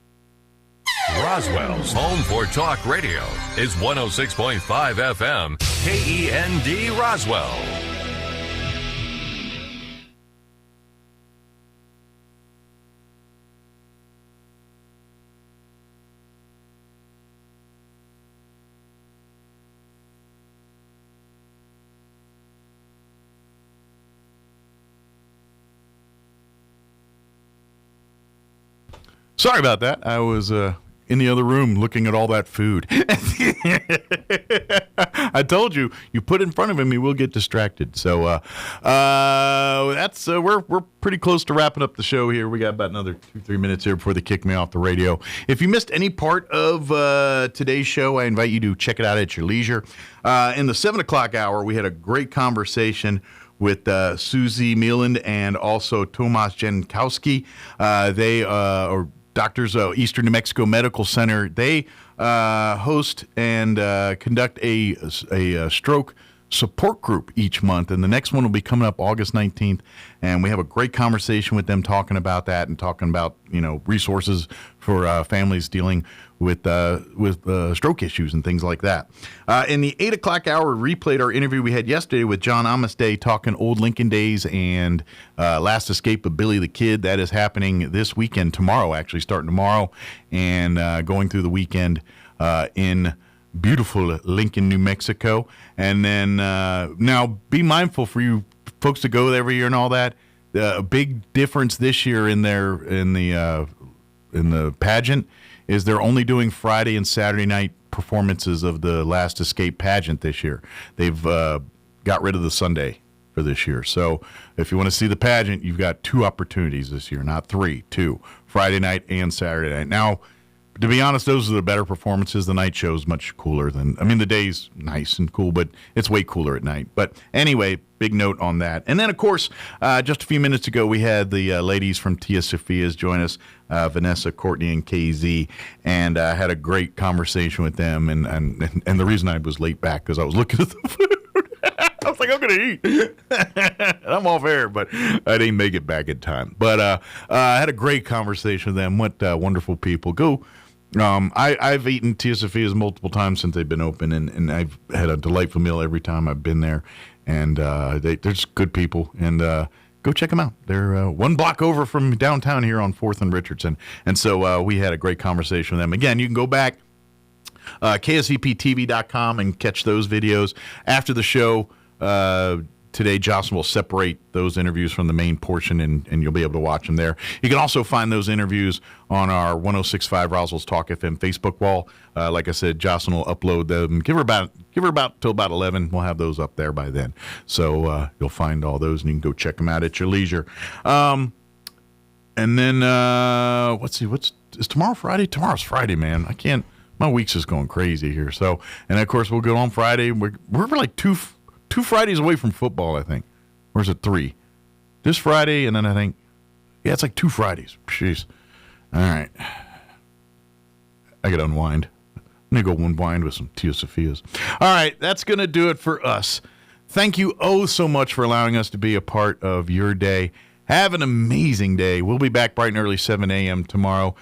Roswell's home for talk radio is 106.5 FM, KEND Roswell.
Sorry about that. I was in the other room looking at all that food. I told you, you put it in front of him, he will get distracted. So that's we're pretty close to wrapping up the show here. We got about another 2-3 minutes here before they kick me off the radio. If you missed any part of today's show, I invite you to check it out at your leisure. In the 7 o'clock hour, we had a great conversation with Susie Mieland and also Tomasz Jankowski. They are doctors of Eastern New Mexico Medical Center. They host and conduct a stroke support group each month, and the next one will be coming up August 19th, and we have a great conversation with them talking about that and talking about resources for families dealing with stroke issues and things like that. In the 8 o'clock hour, we replayed our interview we had yesterday with John Amistad talking old Lincoln days and Last Escape of Billy the Kid. That is happening this weekend, tomorrow, actually starting tomorrow, and going through the weekend in beautiful Lincoln, New Mexico. And then now be mindful for you folks to go every year and all that. A big difference this year in the pageant is they're only doing Friday and Saturday night performances of the Last Escape pageant this year. They've got rid of the Sunday for this year. So if you want to see the pageant, you've got 2 opportunities this year, not 3, 2, Friday night and Saturday night. Now, to be honest, those are the better performances. The night show is much cooler the day's nice and cool, but it's way cooler at night. But anyway, big note on that. And then, of course, just a few minutes ago, we had the ladies from Tia Sophia's join us, Vanessa, Courtney, and KZ, and had a great conversation with them. And the reason I was late back because I was looking at the food. I was like, I'm going to eat. I'm off air, but I didn't make it back in time. But I had a great conversation with them. What wonderful people. Go. I've eaten Tia Sophia's multiple times since they've been open, and I've had a delightful meal every time I've been there. And they're just good people. And go check them out. They're 1 block over from downtown here on 4th and Richardson. And so we had a great conversation with them. Again, you can go back. KSEPTV.com and catch those videos. After the show today, Jocelyn will separate those interviews from the main portion, and you'll be able to watch them there. You can also find those interviews on our 106.5 Roswell Talk FM Facebook wall. Like I said, Jocelyn will upload them. Give her about till about 11. We'll have those up there by then. So you'll find all those, and you can go check them out at your leisure. And then is tomorrow Friday? Tomorrow's Friday, man. I can't. My week's just going crazy here. So, and of course, we'll go on Friday. We're like two Fridays away from football, I think. Or is it 3? This Friday, and then I think, it's like 2 Fridays. Jeez. All right. I got to unwind. I'm going to go unwind with some Tia Sophia's. All right, that's going to do it for us. Thank you so much for allowing us to be a part of your day. Have an amazing day. We'll be back bright and early, 7 a.m. tomorrow.